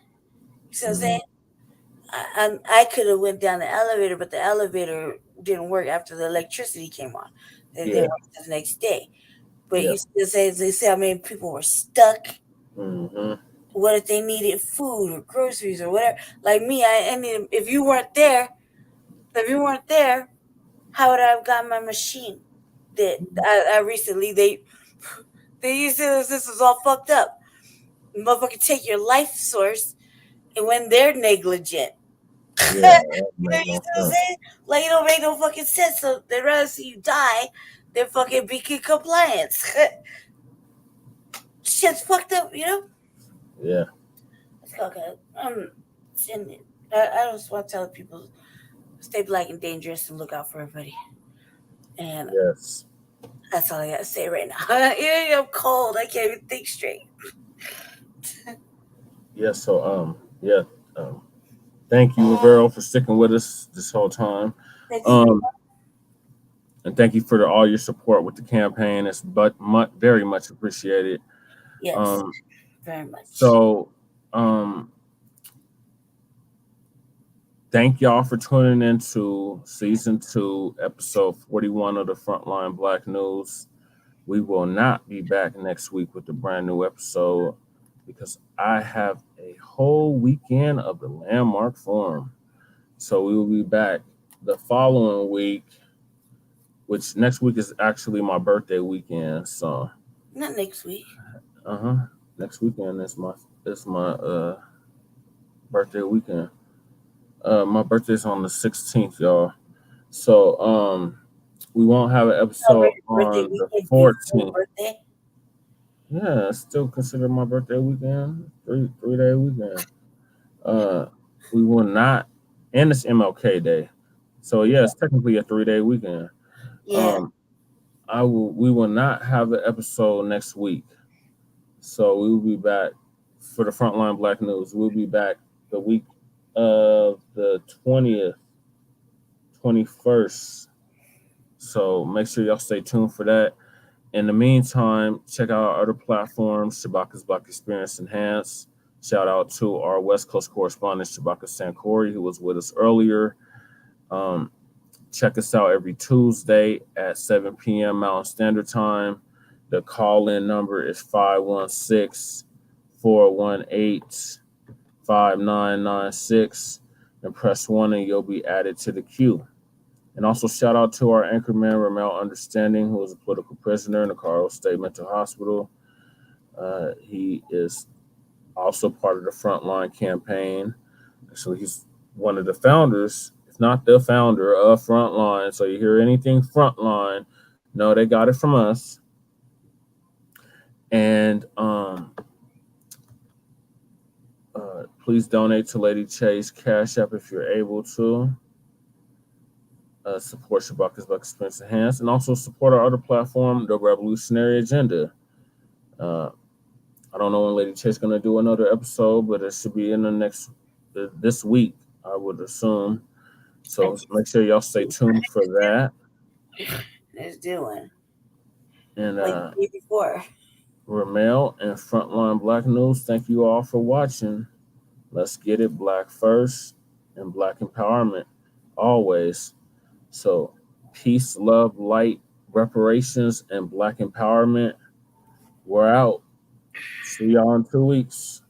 You see what I'm saying? I could have went down the elevator, but the elevator didn't work after the electricity came on. It didn't work the next day. But you still say how many people were stuck. Mm-hmm. What if they needed food or groceries or whatever? Like me, I needed. If you weren't there, how would I have gotten my machine? That I recently they used to. This was all fucked up. Motherfucker, take your life source, and when they're negligent. Yeah, you know what I'm saying? Like it don't make no fucking sense. So they'd rather see you die than fucking be in compliance. Shit's fucked up, you know? Yeah. Okay. I just want to tell people stay black and dangerous and look out for everybody. And yes, that's all I gotta say right now. I'm cold. I can't even think straight. Yeah. So thank you, Rivero, for sticking with us this whole time. And thank you for all your support with the campaign. It's very much appreciated. Yes, very much. So, thank y'all for tuning into season 2, episode 41 of the Front Line Blacc News. We will not be back next week with a brand new episode because I have a whole weekend of the Landmark Forum. So we will be back the following week, which next week is actually my birthday weekend. So not next week. Next weekend is my birthday weekend. My birthday's on the 16th, y'all. So we won't have an episode on the 14th. Yeah, it's still considered my birthday weekend, 3-day weekend. We will not, and it's MLK Day. So yeah, it's technically a 3-day weekend. Yeah. We will not have an episode next week. So we will be back for the Frontline Blacc News. We'll be back the week of the 20th, 21st. So make sure y'all stay tuned for that. In the meantime, check out our other platforms, Shabaka's Black Experience Enhanced, Shout out to our West Coast correspondent, Shabaka Sankori, who was with us earlier. Check us out every Tuesday at 7 p.m. Mountain Standard Time. The call-in number is 516-418-5996. And press 1 and you'll be added to the queue. And also shout out to our anchorman, Ramel Understanding, who is a political prisoner in the Colorado State Mental Hospital. He is also part of the Front Line campaign. So he's one of the founders, if not the founder of Front Line. So you hear anything Front Line, no, they got it from us. And please donate to Lady Chase Cash App if you're able to. Support Shabaka's Black Experience Enhanced, and also support our other platform, The Revolutionary Agenda. I don't know when Lady Chase is going to do another episode, but it should be in this week, I would assume. So make sure y'all stay tuned for that. Let's do it. And like the day before. Ramel and Frontline Black News, thank you all for watching. Let's get it Black first and Black empowerment always. So peace, love, light, reparations, and Black empowerment. We're out. See y'all in 2 weeks.